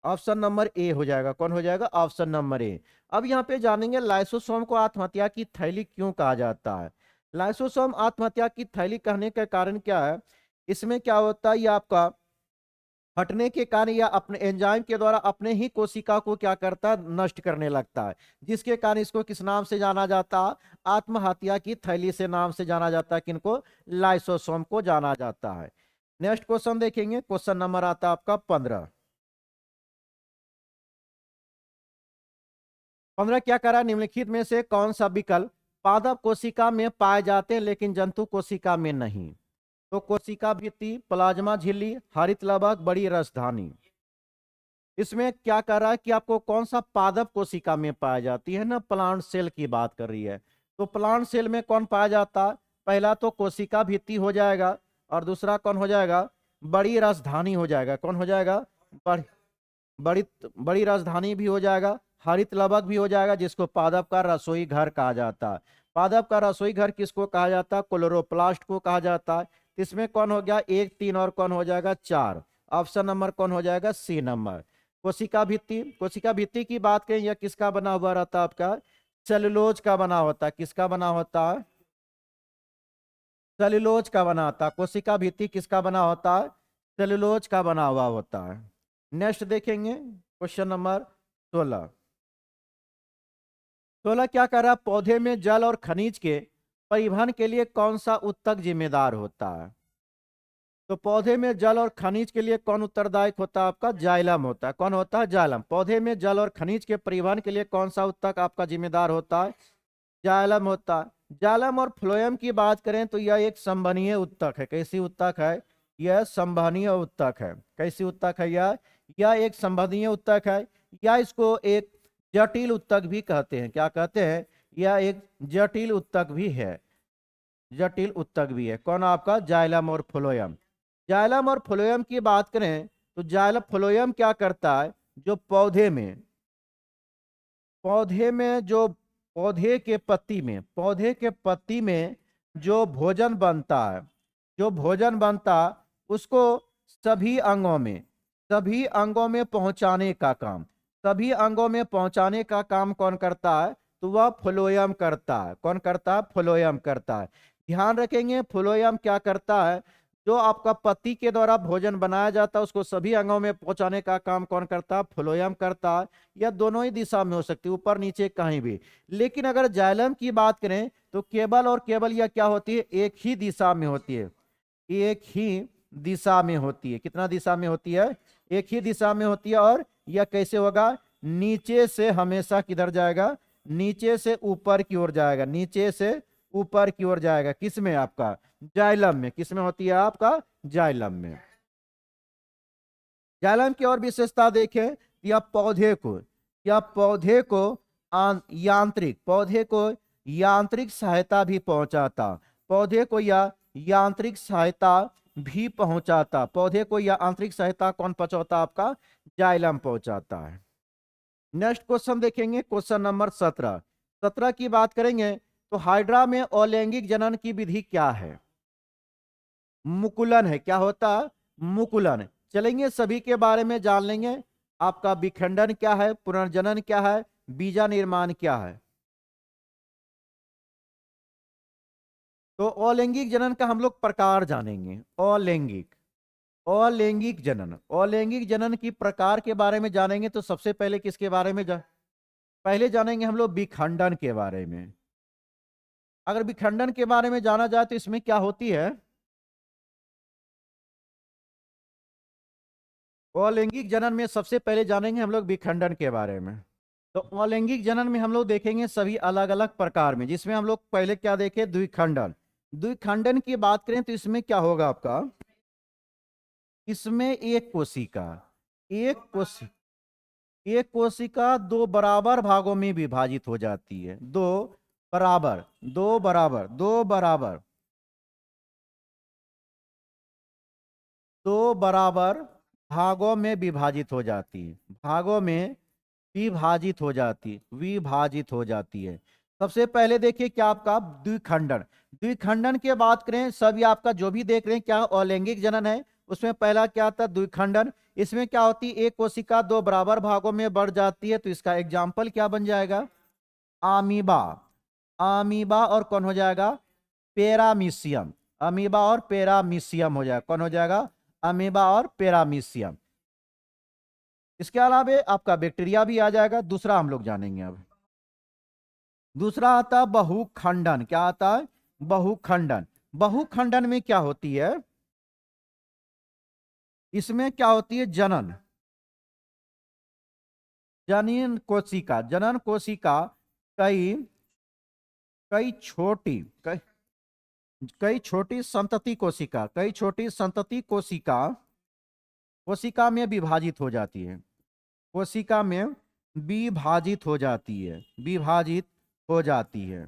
ऑप्शन नंबर ए हो जाएगा। कौन हो जाएगा, ऑप्शन नंबर ए। अब यहाँ पे जानेंगे लाइसोसोम को आत्महत्या की थैली क्यों कहा जाता है। लाइसोसोम आत्महत्या की थैली कहने का कारण क्या है, इसमें क्या होता है, ये आपका फटने के कारण या अपने एंजाइम के द्वारा अपने ही कोशिका को क्या करता है, नष्ट करने लगता है, जिसके कारण इसको किस नाम से जाना जाता है, आत्महत्या की थैली से नाम से जाना जाता है। किनको, लाइसोसोम को जाना जाता है। नेक्स्ट क्वेश्चन देखेंगे, क्वेश्चन नंबर आता है आपका 15। 15 क्या करा, निम्नलिखित में से कौन सा विकल्प पादप कोशिका में पाए जाते हैं लेकिन जंतु कोशिका में नहीं। तो कोशिका भित्ति, प्लाज्मा झिल्ली, हरित लवक, बड़ी रसधानी। इसमें क्या कर रहा है कि आपको कौन सा पादप कोशिका में पाया जाती है ना, प्लांट सेल की बात कर रही है। तो प्लांट सेल में कौन पाया जाता है, पहला तो कोशिका भित्ति हो जाएगा, और दूसरा कौन हो जाएगा, बड़ी राजधानी हो जाएगा। कौन हो जाएगा, बड़ी बड़ी बड़ी राजधानी भी हो जाएगा, हरित लवक भी हो जाएगा, जिसको पादप का रसोई घर कहा जाता है। पादप का रसोई घर किसको कहा जाता है, क्लोरोप्लास्ट को कहा जाता है। इसमें कौन हो गया, 1, 3 और कौन हो जाएगा, 4। ऑप्शन नंबर कौन हो जाएगा, सी नंबर। कोशिका भित्ति, कोशिका भित्ति की बात करें, यह किसका बना हुआ रहता है, आपका सेलुलोज का बना होता है। किसका बना होता है, सेलुलोज का बना होता है। कोशिका भित्ति किसका बना होता है, सेलुलोज का बना हुआ होता है। नेक्स्ट देखेंगे क्वेश्चन नंबर 16। 16 क्या कर रहा है, पौधे में जल और खनिज के परिवहन के लिए कौन सा उत्तक जिम्मेदार होता है। तो पौधे में जल और खनिज के लिए कौन उत्तरदायक होता है, आपका जाइलम होता है। कौन होता है, जाइलम। पौधे में जल और खनिज के परिवहन के लिए कौन सा उत्तक आपका जिम्मेदार होता है, जाइलम होता है। जाइलम और फ्लोएम की बात करें तो यह एक संवहनीय उत्तक है। कैसी उत्तक है, यह संवहनीय उत्तक है। कैसी उत्तक है यह एक संवहनीय उत्तक है, या इसको एक जटिल उत्तक भी कहते हैं। क्या कहते हैं, यह एक जटिल उत्तक भी है, जटिल उत्तक भी है। कौन आपका, जाइलम और फ्लोएम। जाइलम और फ्लोएम की बात करें तो जाइलम फ्लोएम क्या करता है, जो पौधे में जो पौधे के पत्ती में जो भोजन बनता है, जो भोजन बनता उसको सभी अंगों में पहुंचाने का काम, सभी अंगों में पहुंचाने का काम कौन करता है, तो वह फ्लोएम करता है। कौन करता है, फ्लोएम करता है। ध्यान रखेंगे, फ्लोएम क्या करता है, जो आपका पत्ती के द्वारा भोजन बनाया जाता है उसको सभी अंगों में पहुंचाने का काम कौन करता है, फ्लोएम करता है। या दोनों ही दिशा में हो सकती है, ऊपर नीचे कहीं भी। लेकिन अगर जाइलम की बात करें तो केवल और केवल यह क्या होती है, एक ही दिशा में होती है, एक ही दिशा में होती है। कितना दिशा में होती है, एक ही दिशा में होती है। और यह कैसे होगा, नीचे से हमेशा किधर जाएगा, नीचे से ऊपर की ओर जाएगा, नीचे से ऊपर की ओर जाएगा। किस में, आपका जाइलम में। किस में होती है, आपका जाइलम में। जाइलम की और विशेषता देखें, या पौधे को यांत्रिक सहायता भी पहुंचाता, पौधे को या यांत्रिक सहायता भी पहुंचाता, पौधे को या आंतरिक सहायता कौन पहुंचाता, आपका जाइलम पहुंचाता है। नेक्स्ट क्वेश्चन देखेंगे, क्वेश्चन नंबर 17। 17 की बात करेंगे तो हाइड्रा में अलैंगिक जनन की विधि क्या है, मुकुलन है। क्या होता है, मुकुलन। चलेंगे सभी के बारे में जान लेंगे। आपका विखंडन क्या है, पुनर्जनन क्या है, बीजा निर्माण क्या है। तो अलैंगिक जनन का हम लोग प्रकार जानेंगे। अलैंगिक जनन की प्रकार के बारे में जानेंगे तो सबसे पहले किसके बारे में पहले जानेंगे हम लोग विखंडन के बारे में। अगर विखंडन के बारे में जाना जाए तो इसमें क्या होती है, अलैंगिक जनन में सबसे पहले जानेंगे हम लोग विखंडन के बारे में। तो अलैंगिक जनन में हम लोग देखेंगे सभी अलग अलग प्रकार में, जिसमें हम लोग पहले क्या देखे, द्विखंडन। द्विखंडन की बात करें तो इसमें क्या होगा आपका, इसमें एक कोशिका दो बराबर भागों में विभाजित हो जाती है। बराबर दो बराबर भागों में विभाजित हो जाती है, भागों में विभाजित हो जाती, विभाजित हो जाती है। सबसे पहले देखिए क्या आपका द्विखंडन। द्विखंडन की बात करें, सभी आपका जो भी देख रहे हैं क्या अलैंगिक जनन है, उसमें पहला क्या आता है द्विखंडन। इसमें क्या होती है, एक कोशिका दो बराबर भागों में बढ़ जाती है, तो इसका एग्जाम्पल क्या बन जाएगा, आमीबा। अमीबा और कौन हो जाएगा, पेरामीशियम। अमीबा और पेरामीशियम हो जाएगा, कौन हो जाएगा, अमीबा और पेरामीशियम। इसके अलावा आपका बैक्टीरिया भी आ जाएगा। दूसरा हम लोग जानेंगे अब। दूसरा आता है बहुखंडन। क्या आता है, बहुखंडन। बहुखंडन में क्या होती है, इसमें क्या होती है, जनन, जनन कोशिका, जनन कोशिका कई कई छोटी कई कई छोटी संतति कोशिका, कई छोटी संतति कोशिका कोशिका में विभाजित हो जाती है, कोशिका में विभाजित हो जाती है, विभाजित हो जाती है,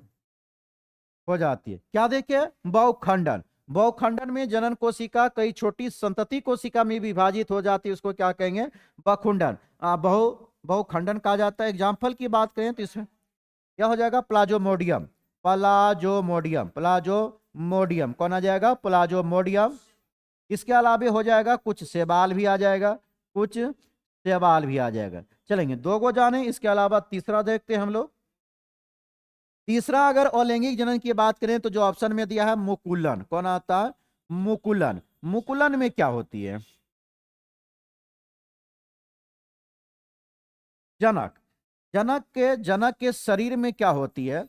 हो जाती है। क्या देखे, बहुखंडन। बहुखंडन में जनन कोशिका कई छोटी संतति कोशिका में विभाजित हो जाती है, उसको क्या कहेंगे, बहुखंडन। बहुखंडन कहा जाता है। एग्जाम्पल की बात करें तो इसमें क्या हो जाएगा, प्लाज्मोडियम, प्लाज्मोडियम, प्लाज्मोडियम कौन आ जाएगा, प्लाज्मोडियम। इसके अलावा हो जाएगा कुछ शैवाल भी आ जाएगा, कुछ शैवाल भी आ जाएगा। चलेंगे दो गो जाने, इसके अलावा तीसरा देखते हैं हम लोग। तीसरा अगर अलैंगिक जनन की बात करें तो जो ऑप्शन में दिया है मुकुलन, कौन आता है, मुकुलन। मुकुलन में क्या होती है, जनक, जनक के शरीर में क्या होती है,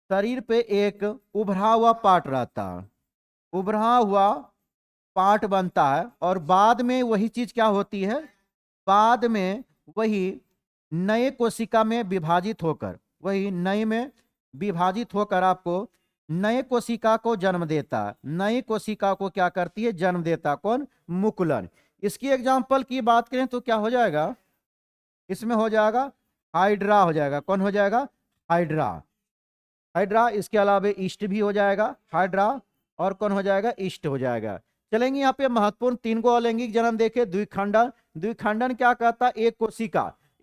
शरीर पे एक उभरा हुआ पार्ट रहता है, उभरा हुआ पार्ट बनता है, और बाद में वही चीज क्या होती है, बाद में वही नए कोशिका में विभाजित होकर, वही नए में विभाजित होकर आपको नए कोशिका को जन्म देता है, नई कोशिका को क्या करती है, जन्म देता, कौन, मुकुलन। इसकी एग्जांपल की बात करें तो क्या हो जाएगा, इसमें हो जाएगा हाइड्रा, हो जाएगा, कौन हो जाएगा, हाइड्रा, हाइड्रा। इसके अलावा ईस्ट भी हो जाएगा, हाइड्रा और कौन हो जाएगा, ईस्ट हो जाएगा। चलेंगे यहाँ पे महत्वपूर्ण तीन को अलैंगिक जन्म देखे। द्विखंडन, द्विखंडन क्या कहता है,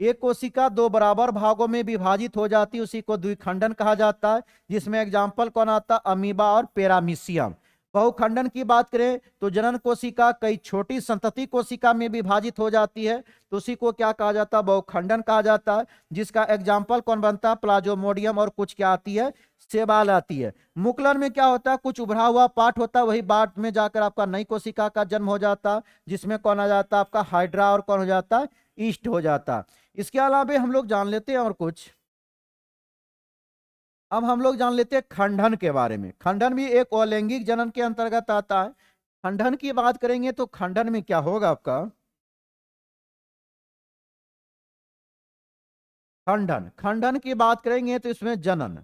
एक कोशिका दो बराबर भागों में विभाजित हो जाती है, उसी को द्विखंडन कहा जाता है, जिसमें एग्जाम्पल कौन आता है, अमीबा और पेरामीशियम। बहुखंडन की बात करें तो जनन कोशिका कई छोटी संतति कोशिका में विभाजित हो जाती है, तो उसी को क्या कहा जाता है, बहुखंडन कहा जाता है, जिसका एग्जाम्पल कौन बनता है, प्लाज्मोडियम और कुछ क्या आती है, शैवाल आती है। मुकुलन में क्या होता है, कुछ उभरा हुआ पार्ट होता है, वही पार्ट में जाकर आपका नई कोशिका का जन्म हो जाता है, जिसमें कौन आ जाता है, आपका हाइड्रा और कौन हो जाता है, ईस्ट हो जाता है। इसके अलावा हम लोग जान लेते हैं और कुछ। अब हम लोग जान लेते हैं खंडन के बारे में। खंडन भी एक अलैंगिक जनन के अंतर्गत आता है। खंडन की बात करेंगे तो खंडन में क्या होगा आपका, खंडन, खंडन की बात करेंगे तो इसमें जनन,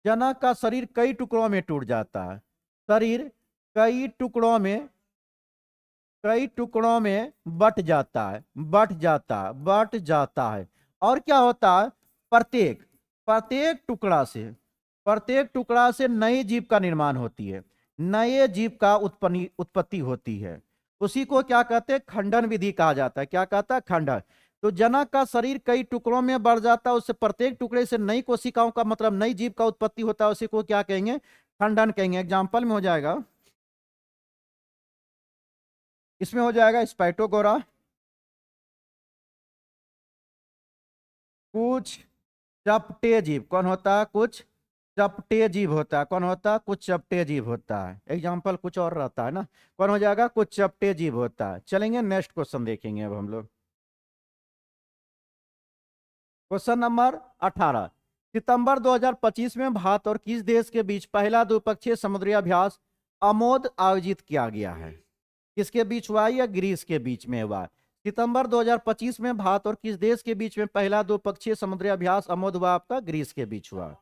जनक का शरीर कई टुकड़ों में टूट जाता है, शरीर कई टुकड़ों में, कई टुकड़ों में बट जाता है, बट जाता है, बट जाता है। और क्या होता है, प्रत्येक प्रत्येक टुकड़ा से, प्रत्येक टुकड़ा से नई जीव का निर्माण होती है, नए जीव का उत्पत्ति होती है। उसी को क्या कहते हैं, खंडन विधि कहा जाता है। क्या कहता है, खंडन। तो जनक का शरीर कई टुकड़ों में बढ़ जाता है, उससे प्रत्येक टुकड़े से नई कोशिकाओं का मतलब नई जीव का उत्पत्ति होता है, उसी को क्या कहेंगे, खंडन कहेंगे। एग्जाम्पल में हो जाएगा, इसमें हो जाएगा स्पाइटोगोरा, कुछ चपटे जीव, कौन होता है, कुछ चपटे जीव होता है, कौन होता है, कुछ चपटे जीव होता है। एग्जाम्पल कुछ और रहता है ना, कौन हो जाएगा, कुछ चपटे जीव होता है। चलेंगे नेक्स्ट क्वेश्चन देखेंगे अब हम लोग। Question number 18। सितंबर 2025 में भारत और किस देश के बीच पहला द्विपक्षीय समुद्री अभ्यास अमोद आयोजित किया गया है, किसके बीच हुआ या ग्रीस के बीच में हुआ। सितंबर 2025 में भारत और किस देश के बीच में पहला द्विपक्षीय समुद्री अभ्यास अमोद हुआ, आपका ग्रीस के बीच हुआ।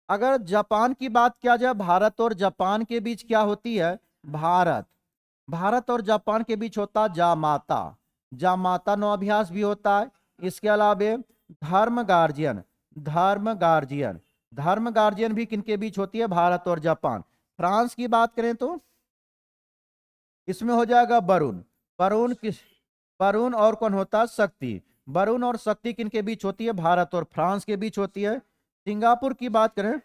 अगर जापान की बात किया जाए, भारत और जापान के बीच क्या होती है, भारत, भारत और जापान के बीच होता है जामाता, जामाता नौ अभ्यास भी होता है। इसके अलावा धर्म गार्जियन, धर्म गार्जियन, धर्म गार्जियन भी किनके बीच होती है, भारत और जापान। फ्रांस की बात करें तो इसमें हो जाएगा वरुण, वरुण किस, वरुण और कौन होता है, शक्ति। वरुण और शक्ति किनके बीच होती है, भारत और फ्रांस के बीच होती है। सिंगापुर की बात करें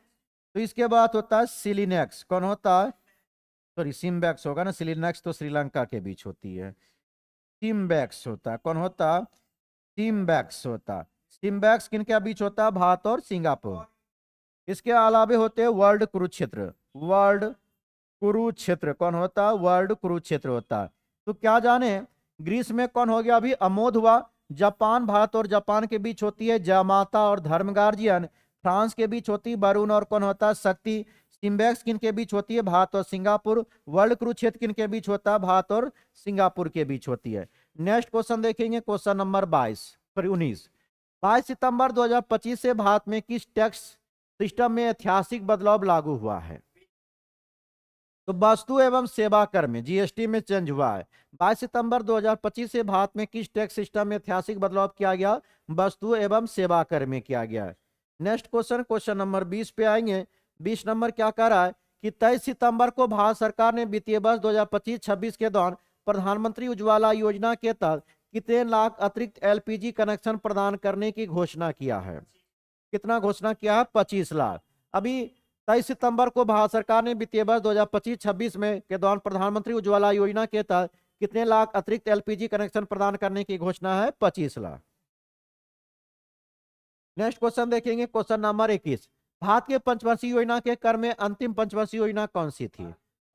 तो इसके बाद होता है सिलिनेक्स, कौन होता है, सॉरी सिम्बैक्स होगा ना, सिलिनेक्स तो श्रीलंका के बीच होती है। सिम्बैक्स होता है, कौन होता है, सिम्बैक्स होता है। सिम्बैक्स किनके बीच होता है, भारत और सिंगापुर। इसके अलावे होते हैं वर्ल्ड कुरुक्षेत्र, वर्ल्ड कुरुक्षेत्र कौन होता है, वर्ल्ड कुरुक्षेत्र होता है। तो क्या जाने ग्रीस में कौन हो गया, अभी अमोद हुआ। जापान, भारत और जापान के बीच होती है जामाता और धर्म गार्जियन। फ्रांस के बीच होती है वरुण और कौन होता है, शक्ति। सिम्बैक्स किन के बीच होती है, भारत और सिंगापुर। वर्ल्ड कुरुक्षेत्र किन के बीच होता है, भारत और सिंगापुर के बीच होती है। नेक्स्ट क्वेश्चन देखेंगे, क्वेश्चन नंबर 22 सॉरी 19। 22 सितंबर 2025 से भारत में किस टैक्स सिस्टम में ऐतिहासिक बदलाव लागू हुआ है। तो वस्तु एवं सेवा कर में, जीएसटी में चेंज हुआ है। 22 सितंबर 2025 से भारत में किस टैक्स सिस्टम में ऐतिहासिक बदलाव किया गया, वस्तु एवं सेवा कर में किया गया है। नेक्स्ट क्वेश्चन, क्वेश्चन नंबर 20 पे आएंगे। 20 नंबर क्या कह रहा है कि 23 सितंबर को भारत सरकार ने वित्तीय वर्ष 2025-26 के दौरान प्रधानमंत्री उज्ज्वला योजना के तहत कितने लाख अतिरिक्त एलपीजी कनेक्शन प्रदान करने की घोषणा किया है। कितना घोषणा किया है, 25 लाख। अभी 23 सितंबर को भारत सरकार ने वित्तीय वर्ष 2025-26 में के दौरान प्रधानमंत्री उज्ज्वला योजना के तहत कितने लाख अतिरिक्त एलपीजी कनेक्शन प्रदान करने की घोषणा है, 25 लाख। नेक्स्ट क्वेश्चन देखेंगे, क्वेश्चन नंबर 21। भारत के पंचवर्षीय योजना के क्रम में अंतिम पंचवर्षीय योजना कौन सी थी।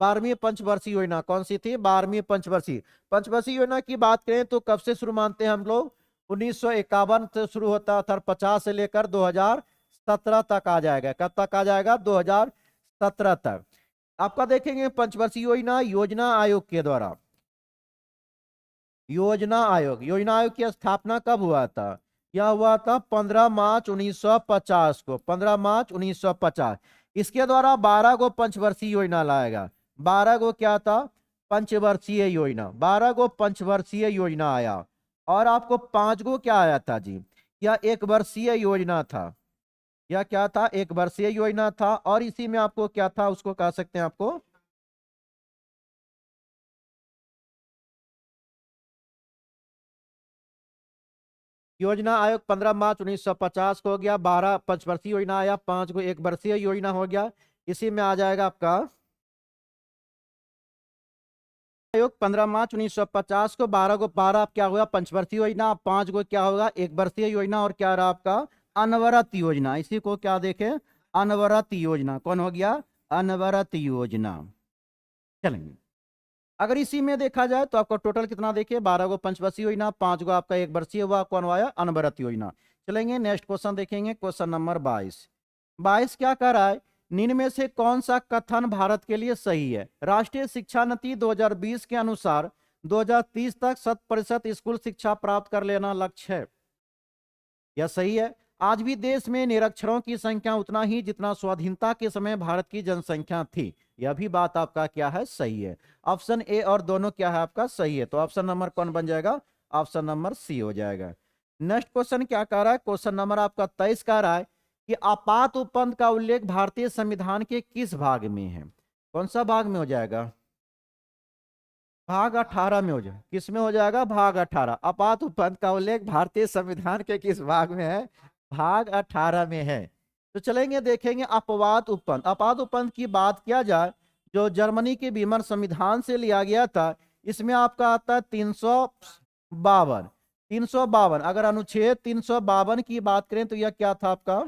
12वीं पंचवर्षीय योजना कौन सी थी, 12वीं पंचवर्षीय। पंचवर्षीय योजना की बात करें तो कब से शुरू मानते हैं हम लोग, 1951 से शुरू होता था, 50 से लेकर 2017 तक आ जाएगा। कब तक आ जाएगा, 2017 तक। आपका देखेंगे पंचवर्षीय योजना योजना आयोग के द्वारा, योजना आयोग की स्थापना कब हुआ था, यह हुआ था 15 मार्च 1950 को, 15 मार्च 1950। इसके द्वारा 12 को पंचवर्षीय योजना लाएगा। 12 को क्या था, पंचवर्षीय योजना, 12 को पंचवर्षीय योजना आया। और आपको 5 को क्या आया था जी, यह एक वर्षीय योजना था। यह क्या था, एक वर्षीय योजना था। और इसी में आपको क्या था, उसको कह सकते हैं आपको, योजना आयोग 15 मार्च 1950 को हो गया। 12 पंचवर्षीय योजना आया, 5 को एक वर्षीय योजना हो गया। इसी में आ जाएगा आपका आयोग 15 मार्च 1950 को, 12 को 12 क्या होगा, पंचवर्षीय योजना। 5 को क्या होगा, एक वर्षीय योजना। और क्या रहा आपका, अनवरत योजना। इसी को क्या देखें, अनवरत योजना। कौन हो गया, अनवरत योजना। चलेंगे, अगर इसी में देखा जाए तो आपको टोटल कितना देखिए, 12 को पंचवर्षीय योजना, 5 को आपका एक वर्षीय हुआ, कौन आया, अनवरत योजना। चलेंगे नेक्स्ट क्वेश्चन देखेंगे, क्वेश्चन नंबर 22। 22 क्या कह रहा है, निम्न में से कौन सा कथन भारत के लिए सही है। राष्ट्रीय शिक्षा नीति 2020 के अनुसार 2030 तक 100% स्कूल शिक्षा प्राप्त कर लेना लक्ष्य है, यह सही है। आज भी देश में निरक्षरों की संख्या उतना ही जितना स्वाधीनता के समय भारत की जनसंख्या थी, यह भी बात आपका क्या है, सही है। ऑप्शन ए और दोनों क्या है आपका, सही है। तो ऑप्शन नंबर कौन बन जाएगा, ऑप्शन नंबर सी हो जाएगा। नेक्स्ट क्वेश्चन क्या कह रहा है, क्वेश्चन नंबर आपका 23 कह रहा है कि आपात उपबंध का उल्लेख भारतीय संविधान के किस भाग में है। कौन सा भाग में हो जाएगा, भाग 18 में हो जाएगा। किस में हो जाएगा, भाग 18। आपात उपबंध का उल्लेख भारतीय संविधान के किस भाग में है, भाग 18 में है। तो चलेंगे देखेंगे अपवाद उपबंध। अपवाद उपबंध की बात किया जाए, जो जर्मनी के बीमर संविधान से लिया गया था, इसमें आपका आता है 352। 352, अगर अनुच्छेद 352 की बात करें तो यह क्या था आपका,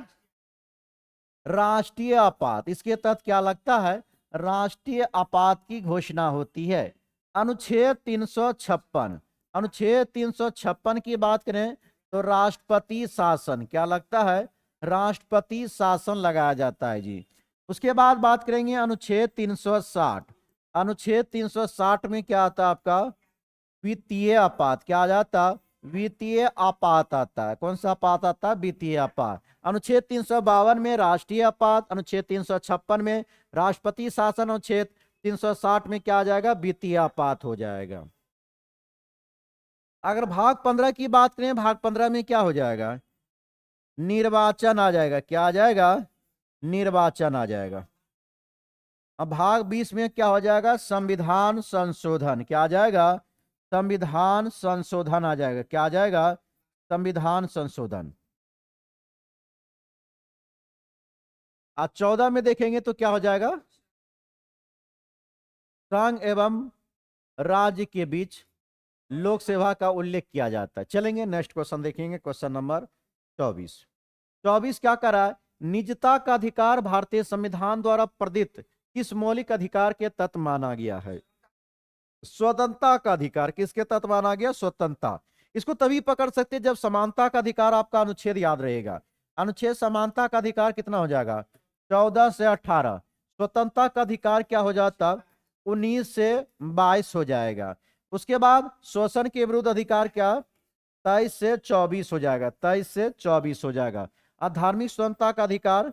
राष्ट्रीय आपात। इसके तहत क्या लगता है, राष्ट्रीय आपात की घोषणा होती है। अनुच्छेद 356, अनुच्छेद 356 की बात करें तो राष्ट्रपति शासन, क्या लगता है, राष्ट्रपति शासन लगाया जाता है जी। उसके बाद बात करेंगे अनुच्छेद 360। अनुच्छेद 360 में क्या आता है आपका, वित्तीय आपात। क्या आ जाता, वित्तीय आपात आता है। कौन सा आपात आता है, वित्तीय आपात। अनुच्छेद 352 में राष्ट्रीय आपात, अनुच्छेद 356 में राष्ट्रपति शासन, अनुच्छेद 360 में क्या आ जाएगा, वित्तीय आपात हो जाएगा। अगर भाग 15 की बात करें, भाग 15 में क्या हो जाएगा, निर्वाचन आ जाएगा। क्या आ जाएगा, निर्वाचन आ जाएगा। अब भाग 20 में क्या हो जाएगा, संविधान संशोधन। क्या आ जाएगा, संविधान संशोधन आ जाएगा। क्या आ जाएगा? संविधान संशोधन। आज 14 में देखेंगे तो क्या हो जाएगा? संघ एवं राज्य के बीच लोक सेवा का उल्लेख किया जाता है। चलेंगे नेक्स्ट क्वेश्चन देखेंगे, क्वेश्चन नंबर 24। 24 क्या कर रहा है? निजता का अधिकार भारतीय संविधान द्वारा प्रदत्त किस मौलिक अधिकार के तत्व माना गया है? स्वतंत्रता का अधिकार किसके तत्व माना गया? स्वतंत्रता। इसको तभी पकड़ सकते हैं जब समानता का अधिकार आपका अनुच्छेद याद रहेगा। अनुच्छेद समानता का अधिकार कितना हो जाएगा? 14 से 18। स्वतंत्रता का अधिकार क्या हो जाता? 19 से 22 हो जाएगा। उसके बाद शोषण के विरुद्ध अधिकार क्या? 23 से 24 हो जाएगा। 23 से 24 हो जाएगा। और धार्मिक स्वतंत्रता का अधिकार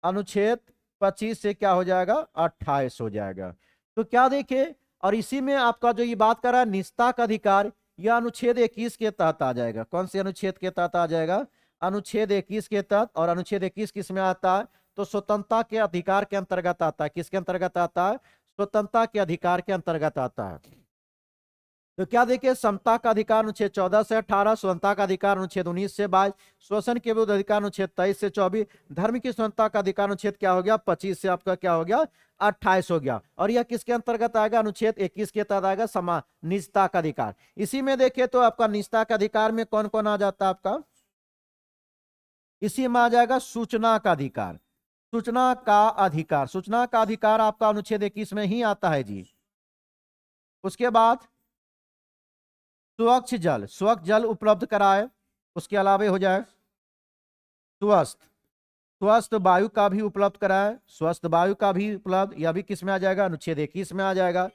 अनुच्छेद 25 से क्या हो जाएगा? 28 हो जाएगा। तो क्या देखे, और इसी में आपका जो ये बात कर रहा है निजता का अधिकार, यह अनुच्छेद 21 के तहत आ जाएगा। कौन से अनुच्छेद के तहत आ जाएगा? अनुच्छेद 21 के तहत। और अनुच्छेद 21 किस में आता है? तो स्वतंत्रता के अधिकार के अंतर्गत आता है। किसके अंतर्गत आता है? स्वतंत्रता के अधिकार के अंतर्गत आता है। तो क्या देखिए, समता का अधिकार अनुच्छेद 14 से 18, स्वतंत्रता का अधिकार अनुच्छेद 19 से 22, शोषण के विरुद्ध अधिकार अनुच्छेद 23 से 24, धर्म की स्वतंत्रता का अधिकार अनुच्छेद क्या हो गया? 25 से आपका क्या हो गया? 28 हो गया। और यह किसके अंतर्गत आएगा? अनुच्छेद 21 के तहत आएगा, समान निजता का अधिकार। इसी में देखिए तो आपका निजता का अधिकार में कौन कौन आ जाता है आपका? इसी में आ जाएगा सूचना का अधिकार। सूचना का अधिकार, सूचना का अधिकार आपका अनुच्छेद 21 में ही आता है जी। उसके बाद स्वच्छ जल उपलब्ध कराए, उसके अलावे हो जाए स्वस्थ स्वस्थ वायु का भी उपलब्ध कराए, स्वस्थ वायु का भी उपलब्ध, यह भी किस में आ जाएगा? अनुच्छेद 21 में आ जाएगा।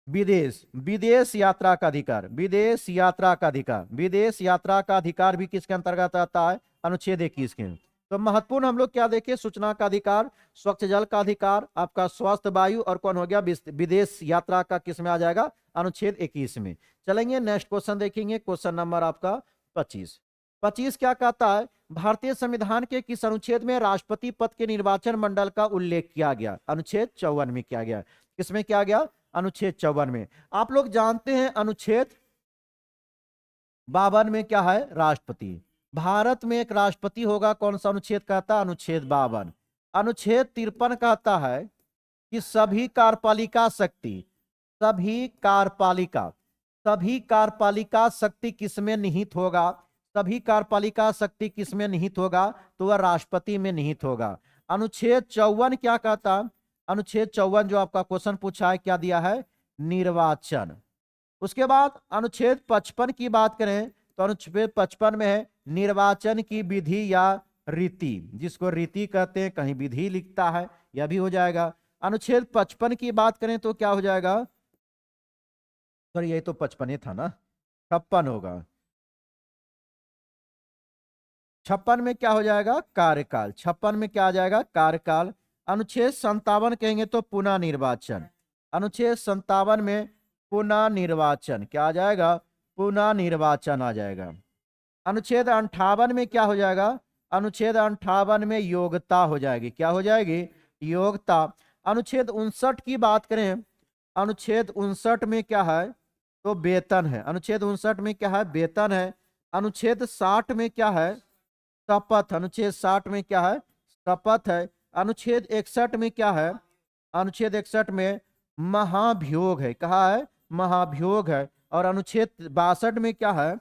विदेश विदेश यात्रा का अधिकार, विदेश यात्रा का अधिकार, विदेश यात्रा का अधिकार भी किसके अंतर्गत आता है? अनुच्छेद 21 के। तो महत्वपूर्ण हम लोग क्या देखें? सूचना का अधिकार, स्वच्छ जल का अधिकार, आपका स्वास्थ्य वायु, और कौन हो गया? विदेश यात्रा का किस में आ जाएगा? अनुच्छेद 21 में। चलेंगे नेक्स्ट क्वेश्चन देखेंगे, क्वेश्चन नंबर आपका 25। 25 क्या कहता है? भारतीय संविधान के किस अनुच्छेद में राष्ट्रपति पद के निर्वाचन मंडल का उल्लेख किया गया? अनुच्छेद 54 में किया गया। किसमें किया गया? अनुच्छेद 54 में। आप लोग जानते हैं अनुच्छेद 52 में क्या है? राष्ट्रपति। भारत में एक राष्ट्रपति होगा, कौन सा अनुच्छेद कहता है? अनुच्छेद 52। अनुच्छेद 53 कहता है कि सभी कार्यपालिका शक्ति, सभी कार्यपालिका सभी कार्यपालिका शक्ति किसमें निहित होगा? सभी कार्यपालिका शक्ति किसमें निहित होगा? तो वह राष्ट्रपति में निहित होगा। अनुच्छेद 54 क्या कहता? अनुच्छेद 54 जो आपका क्वेश्चन पूछा है, क्या दिया है? निर्वाचन। उसके बाद अनुच्छेद 55 की बात करें तो अनुच्छेद 55 में है निर्वाचन की विधि या रीति, जिसको रीति कहते हैं, कहीं विधि लिखता है, यह भी हो जाएगा। अनुच्छेद 55 की बात करें तो क्या हो जाएगा? सर यही तो 55 ही था ना, 56 होगा। 56 में क्या हो जाएगा? कार्यकाल। 56 में क्या आ जाएगा? कार्यकाल। अनुच्छेद 57 कहेंगे तो पुनः निर्वाचन। अनुच्छेद 57 में पुनः निर्वाचन क्या आ जाएगा? पुनः निर्वाचन आ जाएगा। अनुच्छेद 58 में क्या हो जाएगा? अनुच्छेद 58 में योग्यता हो जाएगी। क्या हो जाएगी? योग्यता। अनुच्छेद 59 की बात करें, अनुच्छेद 59 में क्या है? तो वेतन है। अनुच्छेद 59 में क्या है? वेतन है। अनुच्छेद 60 में क्या है? शपथ। अनुच्छेद 60 में क्या है? शपथ है। अनुच्छेद 61 में क्या है? अनुच्छेद 61 में महाभियोग है। कहा है? महाभियोग है। और अनुच्छेद 62 में क्या है?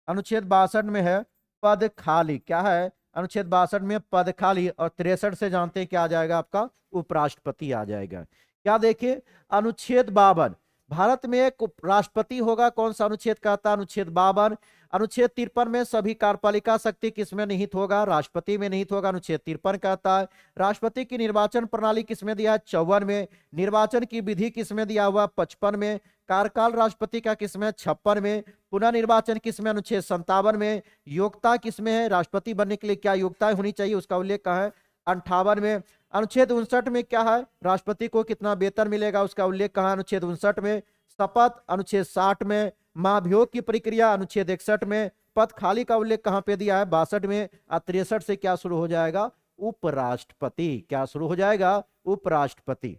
अनुच्छेद 62 में है पद खाली। क्या है? अनुच्छेद 62 में पद खाली। और 63 से जानते हैं क्या आ जाएगा? आपका उपराष्ट्रपति आ जाएगा। क्या देखिए, अनुच्छेद 52 भारत में एक राष्ट्रपति होगा, कौन सा अनुच्छेद कहता है? अनुच्छेद 52। अनुच्छेद 53 में सभी कार्यपालिका शक्ति किसमें निहित होगा? राष्ट्रपति में निहित होगा। अनुच्छेद 53 कहता है। राष्ट्रपति की निर्वाचन प्रणाली किसमें दिया है? 54 में। निर्वाचन की विधि किसमें दिया हुआ? 55 में। कार्यकाल राष्ट्रपति का किसमें? 56 में। पुनः निर्वाचन किसमें? अनुच्छेद 57 में। योग्यता किसमें है? राष्ट्रपति बनने के लिए क्या योग्यताएं होनी चाहिए, उसका उल्लेख कहाँ है? 58 में। अनुच्छेद 59 में क्या है? राष्ट्रपति को कितना वेतन मिलेगा, उसका उल्लेख कहाँ? अनुच्छेद 59 में। शपथ अनुच्छेद 60 में। महाभियोग की प्रक्रिया अनुच्छेद 61 में। पद खाली का उल्लेख कहाँ पे दिया है? 62 में। 63 से क्या शुरू हो जाएगा? उपराष्ट्रपति। क्या शुरू हो जाएगा? उपराष्ट्रपति।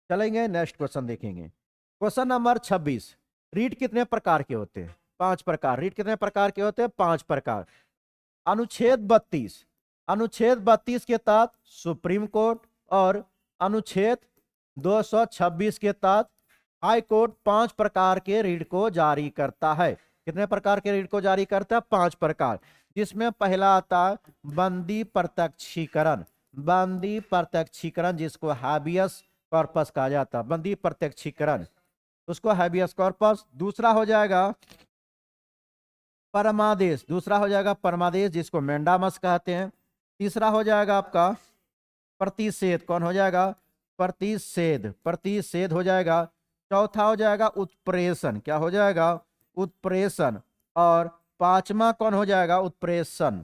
चलेंगे नेक्स्ट क्वेश्चन देखेंगे, क्वेश्चन नंबर 26, रीट कितने प्रकार के होते हैं? 5 प्रकार। रीट कितने प्रकार के होते हैं? 5 प्रकार। अनुच्छेद 32, अनुच्छेद 32 के तहत सुप्रीम कोर्ट और अनुच्छेद 226 के तहत हाई कोर्ट 5 प्रकार के रीट को जारी करता है। कितने प्रकार के रीट को जारी करता है? 5 प्रकार, जिसमें पहला आता है बंदी प्रत्यक्षीकरण। बंदी प्रत्यक्षीकरण जिसको हैबियस कॉर्पस कहा जाता है, बंदी प्रत्यक्षीकरण, उसको हैबियस कॉर्पस। दूसरा हो जाएगा परमादेश, दूसरा हो जाएगा परमादेश जिसको मेंडामस कहते हैं। तीसरा हो जाएगा आपका प्रतिषेध, कौन हो जाएगा? प्रतिषेध, प्रतिषेध हो जाएगा। चौथा हो जाएगा उत्प्रेषण, क्या हो जाएगा? उत्प्रेषण। और पांचवा कौन हो जाएगा? उत्प्रेषण।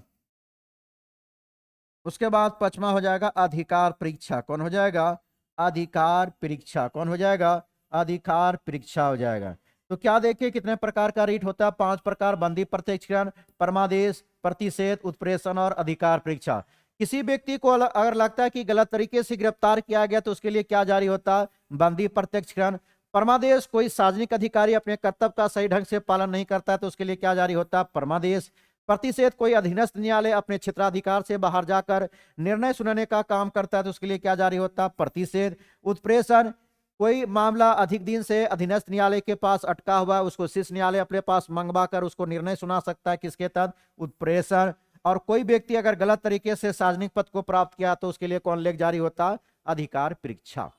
उसके बाद पांचवा हो जाएगा अधिकार परीक्षा, कौन हो जाएगा? अधिकार परीक्षा, कौन हो जाएगा? अधिकार परीक्षा हो जाएगा। तो क्या देखिए कितने प्रकार का रीट होता है? 5 प्रकार, बंदी प्रत्यक्षीकरण, परमादेश, प्रतिषेध, उत्प्रेषण और अधिकार परीक्षा। किसी व्यक्ति को अगर लगता है कि गलत तरीके से गिरफ्तार किया गया तो उसके लिए क्या जारी होता है? बंदी प्रत्यक्षीकरण। परमादेश, कोई सार्वजनिक अधिकारी अपने कर्तव्य का सही ढंग से पालन नहीं करता है तो उसके लिए क्या जारी होता है? परमादेश। प्रतिषेध, कोई अधीनस्थ न्यायालय अपने क्षेत्राधिकार से बाहर जाकर निर्णय सुनाने का काम करता है तो उसके लिए क्या जारी होता है? प्रतिषेध। उत्प्रेषण, कोई मामला अधिक दिन से अधीनस्थ न्यायालय के पास अटका हुआ है, उसको शीर्ष न्यायालय अपने पास मंगवा कर उसको निर्णय सुना सकता है, किसके तहत? उत्प्रेषण। और कोई व्यक्ति अगर गलत तरीके से सार्वजनिक पद को प्राप्त किया तो उसके लिए कौन लेख जारी होता? अधिकार परीक्षा।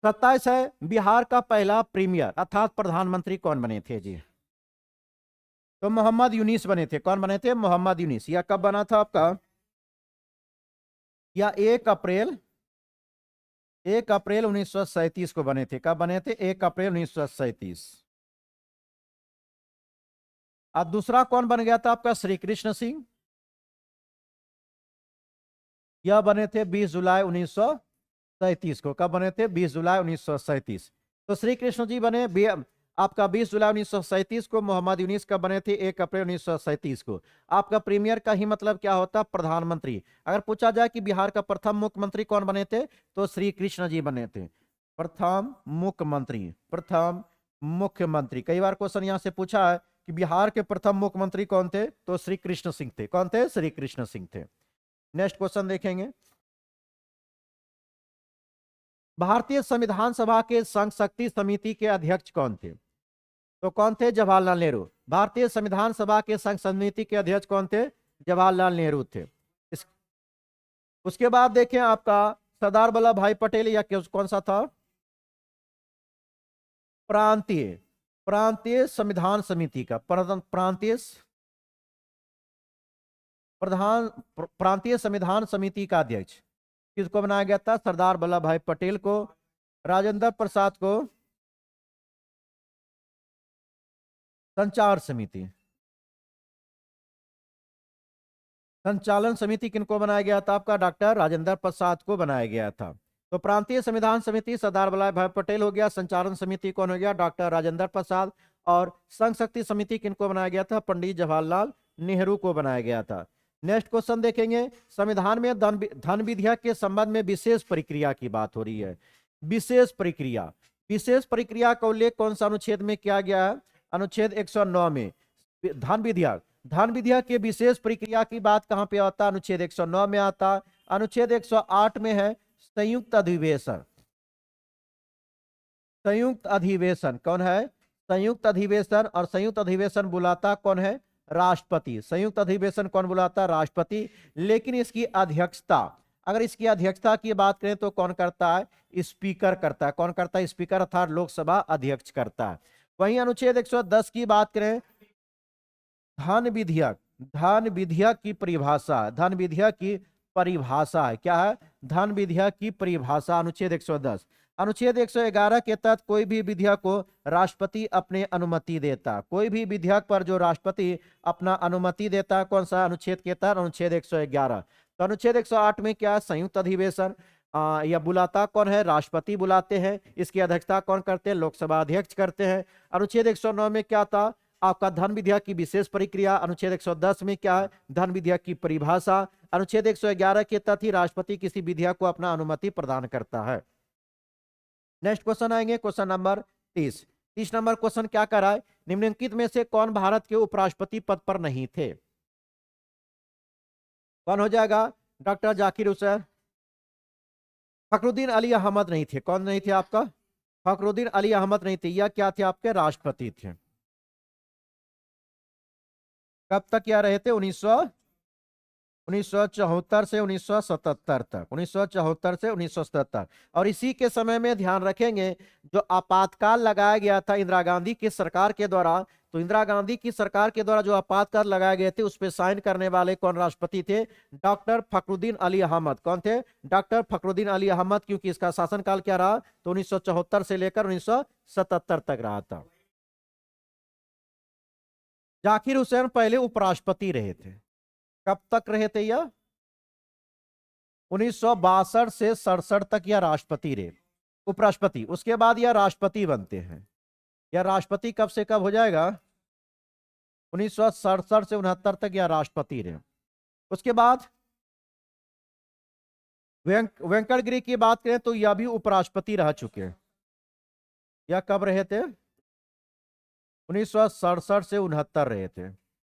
27 है, बिहार का पहला प्रीमियर अर्थात प्रधानमंत्री कौन बने थे जी? तो मोहम्मद यूनिस बने थे। कौन बने थे? मोहम्मद यूनिस। यह कब बना था आपका? या 1 अप्रैल 1937 को बने थे। कब बने थे? 1 अप्रैल 1937। और दूसरा कौन बन गया था आपका? श्री कृष्ण सिंह। यह बने थे 20 जुलाई 1937 को। कब बने थे? 20 जुलाई 1937। तो श्री कृष्ण जी बने आपका 20 जुलाई 1937 को। मोहम्मद यूनिस कब बने थे? 1 अप्रैल 1937 को। आपका प्रीमियर का ही मतलब क्या होता? प्रधानमंत्री। अगर पूछा जाए कि बिहार का प्रथम मुख्यमंत्री कौन बने थे तो श्री कृष्ण जी बने थे। प्रथम मुख्यमंत्री, प्रथम मुख्यमंत्री। कई बार क्वेश्चन यहां से पूछा है कि बिहार के प्रथम मुख्यमंत्री कौन थे तो श्री कृष्ण सिंह थे। कौन थे? श्री कृष्ण सिंह थे। नेक्स्ट क्वेश्चन देखेंगे, भारतीय संविधान सभा के संघ शक्ति समिति के अध्यक्ष कौन थे? तो कौन थे? जवाहरलाल नेहरू। भारतीय संविधान सभा के संघ समिति के अध्यक्ष कौन थे? जवाहरलाल नेहरू थे। उसके बाद देखें आपका सरदार वल्लभ भाई पटेल, या कौन सा था? प्रांतीय प्रांतीय संविधान समिति का प्रांतीय संविधान समिति का अध्यक्ष किसको बनाया गया था? सरदार वल्लभ भाई पटेल को। राजेंद्र प्रसाद को संचालन समिति किनको बनाया गया था? आपका डॉक्टर राजेंद्र प्रसाद को बनाया गया था। तो प्रांतीय संविधान समिति सरदार वल्लभ भाई पटेल हो गया, संचालन समिति कौन हो गया? डॉक्टर राजेंद्र प्रसाद। और संघ शक्ति समिति किनको बनाया गया था? पंडित जवाहरलाल नेहरू को बनाया गया था। नेक्स्ट क्वेश्चन देखेंगे, संविधान में धन विधेयक के संबंध में विशेष प्रक्रिया की बात हो रही है। विशेष प्रक्रिया का उल्लेख कौन सा अनुच्छेद में किया गया है? अनुच्छेद 109 में। धन विधेयक के विशेष प्रक्रिया की बात कहां पे आता है? अनुच्छेद 109 में आता। अनुच्छेद 108 में है संयुक्त अधिवेशन। संयुक्त अधिवेशन कौन है? संयुक्त अधिवेशन। और संयुक्त अधिवेशन बुलाता कौन है? राष्ट्रपति। संयुक्त अधिवेशन कौन बुलाता? राष्ट्रपति। लेकिन इसकी अध्यक्षता, अगर इसकी अध्यक्षता की बात करें तो कौन करता है? स्पीकर करता है। कौन करता है? स्पीकर अर्थात लोकसभा अध्यक्ष करता है। वहीं अनुच्छेद 110 की बात करें, धन विधेयक की परिभाषा, धन विधेयक की परिभाषा है। क्या है? धन विधेयक की परिभाषा, अनुच्छेद 110। अनुच्छेद 111 के तहत कोई भी विधेयक को राष्ट्रपति अपने अनुमति देता। कोई भी विधेयक पर जो राष्ट्रपति अपना अनुमति देता, कौन सा अनुच्छेद के तहत? अनुच्छेद 111। तो अनुच्छेद 108 में क्या? संयुक्त अधिवेशन। यह बुलाता कौन है? राष्ट्रपति बुलाते हैं। इसकी अध्यक्षता कौन करते हैं? लोकसभा अध्यक्ष करते हैं। अनुच्छेद 109 में क्या था? आपका धन विधेयक की विशेष प्रक्रिया, अनुच्छेद 110 में क्या है, धन विधेयक की परिभाषा। अनुच्छेद 111 के तहत ही राष्ट्रपति किसी विधेयक को अपना अनुमति प्रदान करता है। नेक्स्ट क्वेश्चन आएंगे, क्वेश्चन नंबर 30। 30 नंबर क्वेश्चन क्या कर रहा है, निम्नलिखित में से कौन भारत के उपराष्ट्रपति पद पर नहीं थे? कौन हो जाएगा? डॉक्टर जाकिर हुसैन, फखरुद्दीन अली अहमद नहीं थे। कौन नहीं थे आपका? फखरुद्दीन अली अहमद नहीं थे। यह क्या थे? आपके राष्ट्रपति थे। कब तक क्या रहे थे? 1974 से 1977 तक, 1974 से 1977। और इसी के समय में ध्यान रखेंगे, जो आपातकाल लगाया गया था इंदिरा गांधी की सरकार के द्वारा, तो इंदिरा गांधी की सरकार के द्वारा जो आपातकाल लगाए गए थे उस पर साइन करने वाले कौन राष्ट्रपति थे? डॉक्टर फखरुद्दीन अली अहमद। कौन थे? डॉक्टर फखरुद्दीन अली अहमद, क्योंकि इसका शासनकाल क्या रहा? तो 1974 से लेकर 1977 तक रहा था। जाकिर हुसैन पहले उपराष्ट्रपति रहे थे। कब तक रहे थे यह? 1962 से 67 तक यह राष्ट्रपति रहे, उपराष्ट्रपति। उसके बाद यह राष्ट्रपति बनते हैं। यह राष्ट्रपति कब से कब हो जाएगा? 1967 से 69 तक यह राष्ट्रपति रहे। उसके बाद वेंकट गिरी की बात करें तो यह भी उपराष्ट्रपति रह चुके हैं। यह कब रहे थे? 1967 से 69 रहे थे।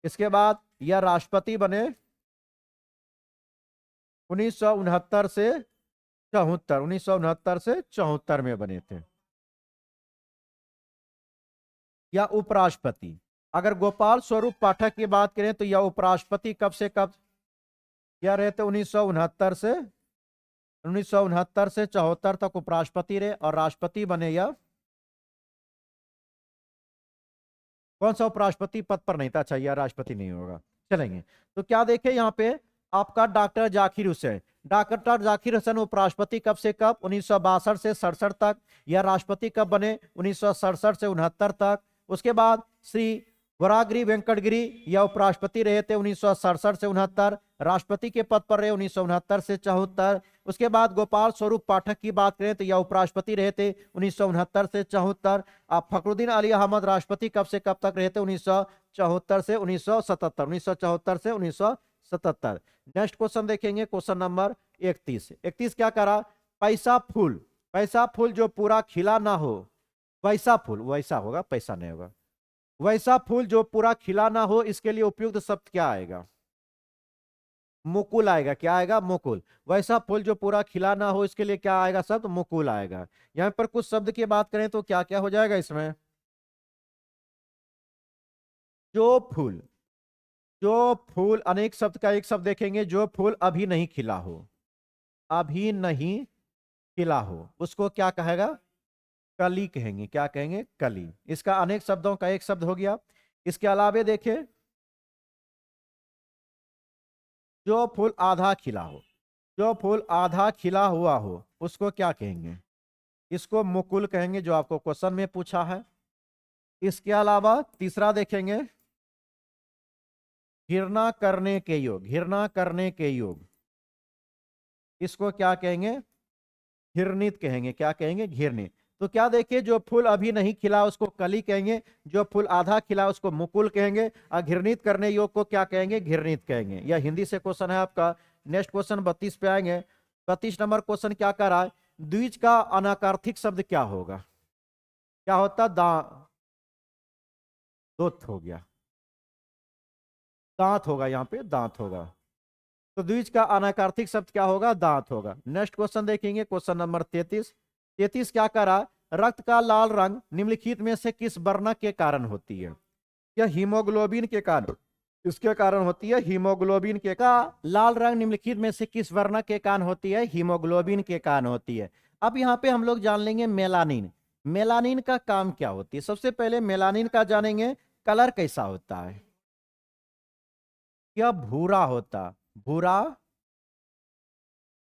इसके बाद यह राष्ट्रपति बने 1969 से 74, 1969 से 74 में बने थे। या उपराष्ट्रपति। अगर गोपाल स्वरूप पाठक की बात करें तो यह उपराष्ट्रपति कब से कब क्या रहे थे? 1969 से 74 तक उपराष्ट्रपति रहे, और राष्ट्रपति बने या कौन सा उपराष्ट्रपति पद पर नहीं था? अच्छा, यह राष्ट्रपति नहीं होगा। चलेंगे तो क्या देखें यहाँ पे आपका डॉक्टर जाकिर हुसैन। डॉक्टर जाकिर हुसैन उपराष्ट्रपति कब से कब? 1962 से 67 तक। यह राष्ट्रपति कब बने? 1967 से 69 तक। उसके बाद श्री वरागिरी वेंकटगिरी यह उपराष्ट्रपति रहे थे 1967 से 69, राष्ट्रपति के पद पर रहे 1969 से 74। उसके बाद गोपाल स्वरूप पाठक की बात करें तो यह उपराष्ट्रपति रहे थे 1969 से 74। आप फखरुद्दीन अली अहमद राष्ट्रपति कब से कब तक रहे थे? 1974 से 1977, 1974 से 1977। नेक्स्ट क्वेश्चन देखेंगे, क्वेश्चन नंबर 31। 31 क्या करा? पैसा फूल, पैसा फूल जो पूरा खिला ना हो, वैसा फूल, वैसा होगा, पैसा नहीं होगा, वैसा फूल जो पूरा खिला ना हो, इसके लिए उपयुक्त शब्द क्या आएगा? मुकुल आएगा। क्या आएगा? मुकुल। वैसा फूल जो पूरा खिला ना हो, इसके लिए क्या आएगा शब्द? मुकुल आएगा। यहां पर कुछ शब्द की बात करें तो क्या क्या हो जाएगा इसमें? जो फूल, जो फूल, अनेक शब्द का एक शब्द देखेंगे, जो फूल अभी नहीं खिला हो, अभी नहीं खिला हो, उसको क्या कहेगा? कली कहेंगे। क्या कहेंगे? कली। इसका अनेक शब्दों का एक शब्द हो गया। इसके अलावे देखें, जो फूल आधा खिला हो, जो फूल आधा खिला हुआ हो, उसको क्या कहेंगे? इसको मुकुल कहेंगे, जो आपको क्वेश्चन में पूछा है। इसके अलावा तीसरा देखेंगे, घृणा करने के योग, घृणा करने के योग, इसको क्या कहेंगे? घृणित कहेंगे। क्या कहेंगे? घृणित। तो क्या देखिए, जो फूल अभी नहीं खिला उसको कली कहेंगे, जो फूल आधा खिला उसको मुकुल कहेंगे, और घृणित करने योग को क्या कहेंगे? घृणित कहेंगे। यह हिंदी से क्वेश्चन है आपका। नेक्स्ट क्वेश्चन 32 पे आएंगे। 32 नंबर क्वेश्चन क्या कर रहा है? द्विज का अनाकार्थिक शब्द क्या होगा? क्या होता? दोत हो गया, दांत होगा, यहाँ पे दांत होगा। तो द्विज का अनाकार्थिक शब्द क्या होगा? दांत होगा। नेक्स्ट क्वेश्चन देखेंगे, क्वेश्चन नंबर 33। 33 क्या करा? रक्त का लाल रंग निम्नलिखित में से किस वर्णक के कारण होती है? यह हीमोग्लोबिन के कारण, इसके कारण होती है हीमोग्लोबिन के का लाल रंग निम्नलिखित में से किस वर्णक के कारण होती है? हीमोग्लोबिन के कारण होती है। अब यहाँ पे हम लोग जान लेंगे मेलानिन। मेलानिन का काम क्या होती है? सबसे पहले मेलानिन का जानेंगे, कलर कैसा होता है? यह भूरा होता, भूरा,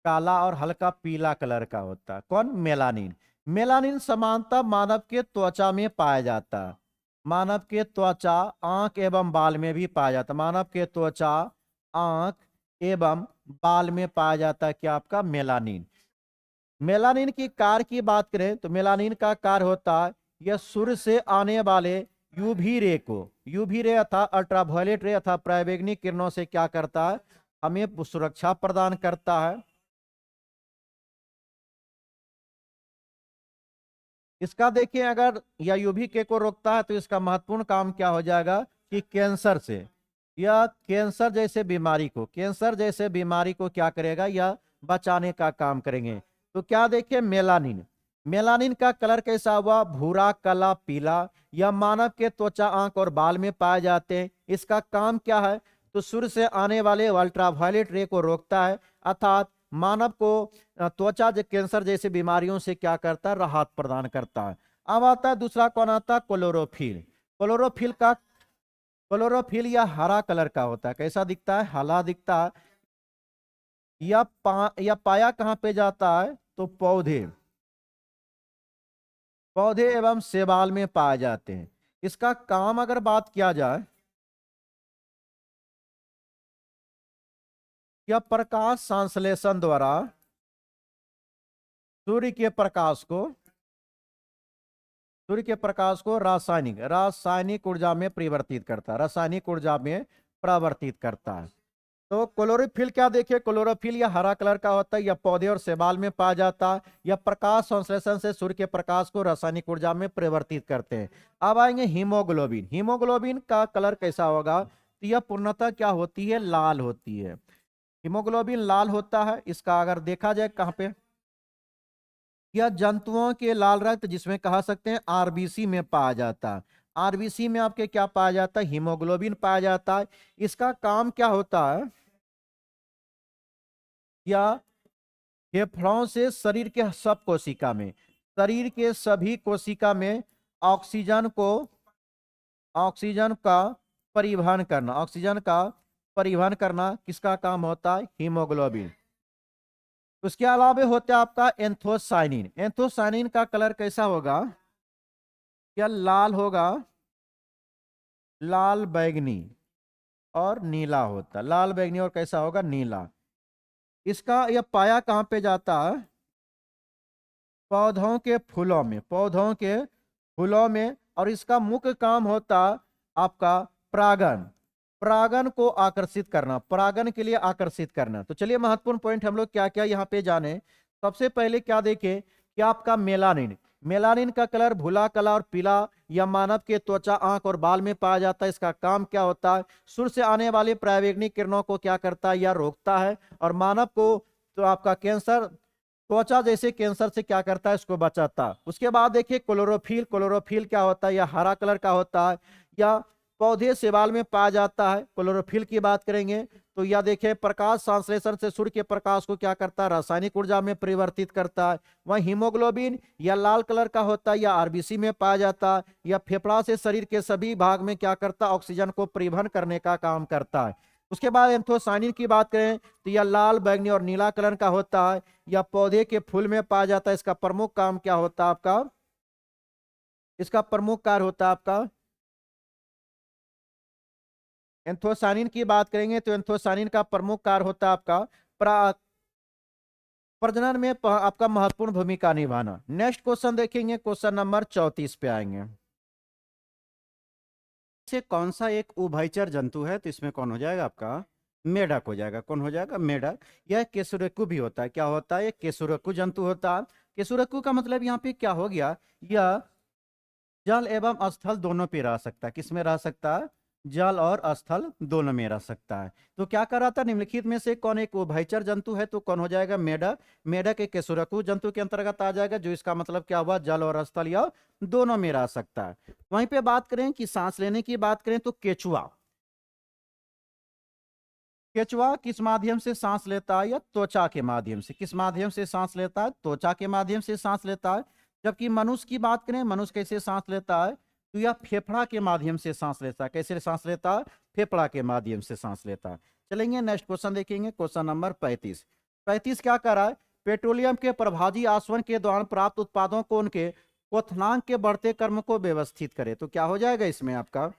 काला और हल्का पीला कलर का होता है। कौन? मेलानिन। मेलानिन सामान्यतः मानव के त्वचा में पाया जाता है। मानव के त्वचा, आंख एवं बाल में भी पाया जाता है। मानव के त्वचा, आंख एवं बाल में पाया जाता है क्या? आपका मेलानिन। मेलानिन की कार्य की बात करें तो मेलानिन का कार्य होता है, यह सूर्य से आने वाले यूवी रे अथवा अल्ट्रावायलेट रे अथवा पराबैंगनी किरणों से क्या करता है, हमें सुरक्षा प्रदान करता है। इसका देखिए अगर या यूवी के को रोकता है तो इसका महत्वपूर्ण काम क्या हो जाएगा कि कैंसर से या कैंसर जैसे बीमारी को क्या करेगा या बचाने का काम करेंगे। तो क्या देखिए मेलानिन, मेलानिन का कलर कैसा हुआ, भूरा काला पीला, यह मानव के त्वचा आंख और बाल में पाए जाते हैं। इसका काम क्या है, तो सूर्य से आने वाले अल्ट्रावायलेट रे को रोकता है, अर्थात मानव को त्वचा कैंसर जैसी बीमारियों से क्या करता है, राहत प्रदान करता है। अब आता है दूसरा, कौन आता है, क्लोरोफिल। क्लोरोफिल या हरा कलर का होता है, कैसा दिखता है, हरा दिखता है। या पाया कहां पे जाता है, तो पौधे एवं शैवाल में पाए जाते हैं। इसका काम अगर बात किया जाए, यह प्रकाश संश्लेषण द्वारा सूर्य के प्रकाश को रासायनिक ऊर्जा में परिवर्तित करता है, रासायनिक ऊर्जा में परिवर्तित करता है। तो क्लोरोफिल क्या देखिए, क्लोरोफिल या हरा कलर का होता है, यह पौधे और शैवाल में पाया जाता है। यह प्रकाश संश्लेषण से सूर्य के प्रकाश को रासायनिक ऊर्जा में परिवर्तित करते हैं। अब आएंगे हीमोग्लोबिन। हीमोग्लोबिन का कलर कैसा होगा, तो यह पूर्णतः क्या होती है, लाल होती है। हीमोग्लोबिन लाल होता है। इसका अगर देखा जाए कहां पे, यह जंतुओं के लाल रक्त जिसमें कहा सकते हैं आरबीसी में पाया जाता है। आरबीसी में आपके क्या पाया जाता है, हीमोग्लोबिन पाया जाता है। इसका काम क्या होता है, या फेफड़ों से शरीर के शरीर के सभी कोशिका में ऑक्सीजन का परिवहन करना किसका काम होता है, हीमोग्लोबिन। उसके अलावा होता है आपका एंथोसाइनिन। एंथोसाइनिन का कलर कैसा होगा, क्या लाल होगा, लाल बैगनी और नीला होता है, लाल बैगनी और कैसा होगा, नीला। इसका यह पाया कहां पे जाता है, पौधों के फूलों में। और इसका मुख्य काम होता आपका परागन को आकर्षित करना, परागन के लिए आकर्षित करना। तो चलिए महत्वपूर्ण पॉइंट हम लोग क्या क्या यहाँ पे जाने। सबसे पहले क्या देखें कि आपका मेलानिन का कलर भूरा काला और पीला, यह मानव के त्वचा आंख और बाल में पाया जाता है। इसका काम क्या होता है, सूर्य से आने वाली पराबैंगनी किरणों को क्या करता है, या रोकता है। और मानव को तो आपका त्वचा जैसे कैंसर से क्या करता है, इसको बचाता है। उसके बाद देखिए क्लोरोफिल क्या होता है, यह हरा कलर का होता है, या पौधे शैवाल में पाया जाता है। क्लोरोफिल की बात करेंगे तो यह देखिए प्रकाश संश्लेषण से सूर्य के प्रकाश को क्या करता है, रासायनिक ऊर्जा में परिवर्तित करता है। वहीं हीमोग्लोबिन या लाल कलर का होता है, या आरबीसी में पाया जाता है, या फेफड़ा से शरीर के सभी भाग में क्या करता है, ऑक्सीजन को परिवहन करने का काम करता है। उसके बाद एंथोसाइनिन की बात करें तो यह लाल बैगनी और नीला कलर का होता है, या पौधे के फूल में पाया जाता है। इसका प्रमुख काम क्या होता है आपका, इसका प्रमुख कार्य होता है आपका, एंथोसाइनिन की बात करेंगे तो एंथोसाइनिन का प्रमुख कार्य होता है आपका प्रजनन में आपका महत्वपूर्ण भूमिका निभाना। नेक्स्ट क्वेश्चन देखेंगे, क्वेश्चन नंबर 34 पे आएंगे। से कौन सा एक उभयचर जंतु है, तो इसमें कौन हो जाएगा आपका, मेढक हो जाएगा। कौन हो जाएगा, मेढक। यह केसुरक्कू भी होता है, क्या होता है, केसुरक्कू जंतु होता है। केसुरक्कू का मतलब यहाँ पे क्या हो गया, यह जल एवं स्थल दोनों पे रह सकता है। किस में रह सकता है, जल और स्थल दोनों में रह सकता है। तो क्या कर रहा था, निम्नलिखित में से कौन एक उभयचर जंतु है, तो कौन हो जाएगा, मेढक। मेढक एक केसुरक्कू जंतु के अंतर्गत आ जाएगा, जो इसका मतलब क्या हुआ, जल और स्थल या दोनों में रह सकता है। वहीं पे बात करें कि सांस लेने की बात करें तो केचुआ किस माध्यम से सांस लेता है, या त्वचा के माध्यम से। किस माध्यम से सांस लेता है, त्वचा के माध्यम से सांस लेता है। जबकि मनुष्य की बात करें, मनुष्य कैसे सांस लेता है, तो यह फेफड़ा के माध्यम से सांस लेता है। कैसे सांस लेता है, फेफड़ा के माध्यम से सांस लेता है। चलेंगे नेक्स्ट क्वेश्चन देखेंगे, क्वेश्चन नंबर 35 क्या कर रहा है, पेट्रोलियम के प्रभाजी आसवन के दौरान प्राप्त उत्पादों को उनके क्वथनांक के बढ़ते क्रम को व्यवस्थित करे। तो क्या हो जाएगा इसमें आपका,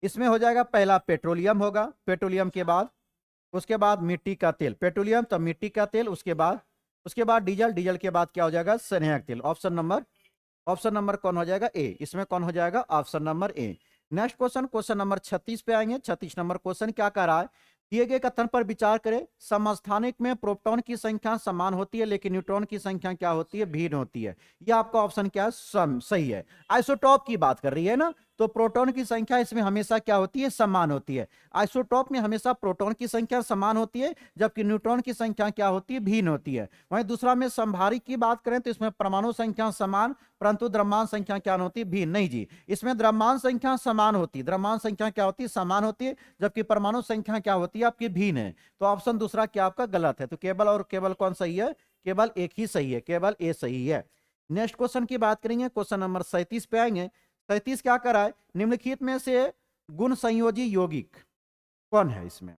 इसमें हो जाएगा पहला पेट्रोलियम होगा, पेट्रोलियम के बाद उसके बाद मिट्टी का तेल, पेट्रोलियम तो मिट्टी का तेल, उसके बाद डीजल, डीजल के बाद क्या हो जाएगा, स्नेहक तेल। ऑप्शन नंबर ऑप्शन नंबर कौन हो जाएगा? ए। इसमें कौन हो जाएगा? Option number A. Next question, question number 36 पे आएंगे। 36 नंबर क्वेश्चन क्या कर रहा है? दिए गए कथन पर विचार करें। समस्थानिक में प्रोटॉन की संख्या समान होती है लेकिन न्यूट्रॉन की संख्या क्या होती है? भिन्न होती है। यह आपका ऑप्शन क्या है? सही है। आइसोटॉप की बात कर रही है ना, तो प्रोटॉन की संख्या इसमें हमेशा क्या होती है? समान होती है। आइसोटॉप में हमेशा प्रोटॉन की संख्या समान होती है जबकि न्यूट्रॉन की संख्या क्या होती है? भिन्न होती है। वहीं दूसरा में समभारिक की बात करें तो इसमें परमाणु संख्या समान परंतु द्रव्यमान संख्या क्या होती है? भिन्न। नहीं जी, इसमें द्रव्यमान संख्या समान होती है, द्रव्यमान संख्या क्या होती है? समान होती है, जबकि परमाणु संख्या क्या होती है? आपकी भिन्न है। तो ऑप्शन दूसरा क्या आपका गलत है। तो केवल और केवल कौन सही है? केवल एक ही सही है, केवल ए सही है। नेक्स्ट क्वेश्चन की बात करेंगे। क्वेश्चन नंबर 37 पे आएंगे। 37 क्या कर रहा है? निम्नलिखित में से गुण संयोजी यौगिक कौन है? इसमें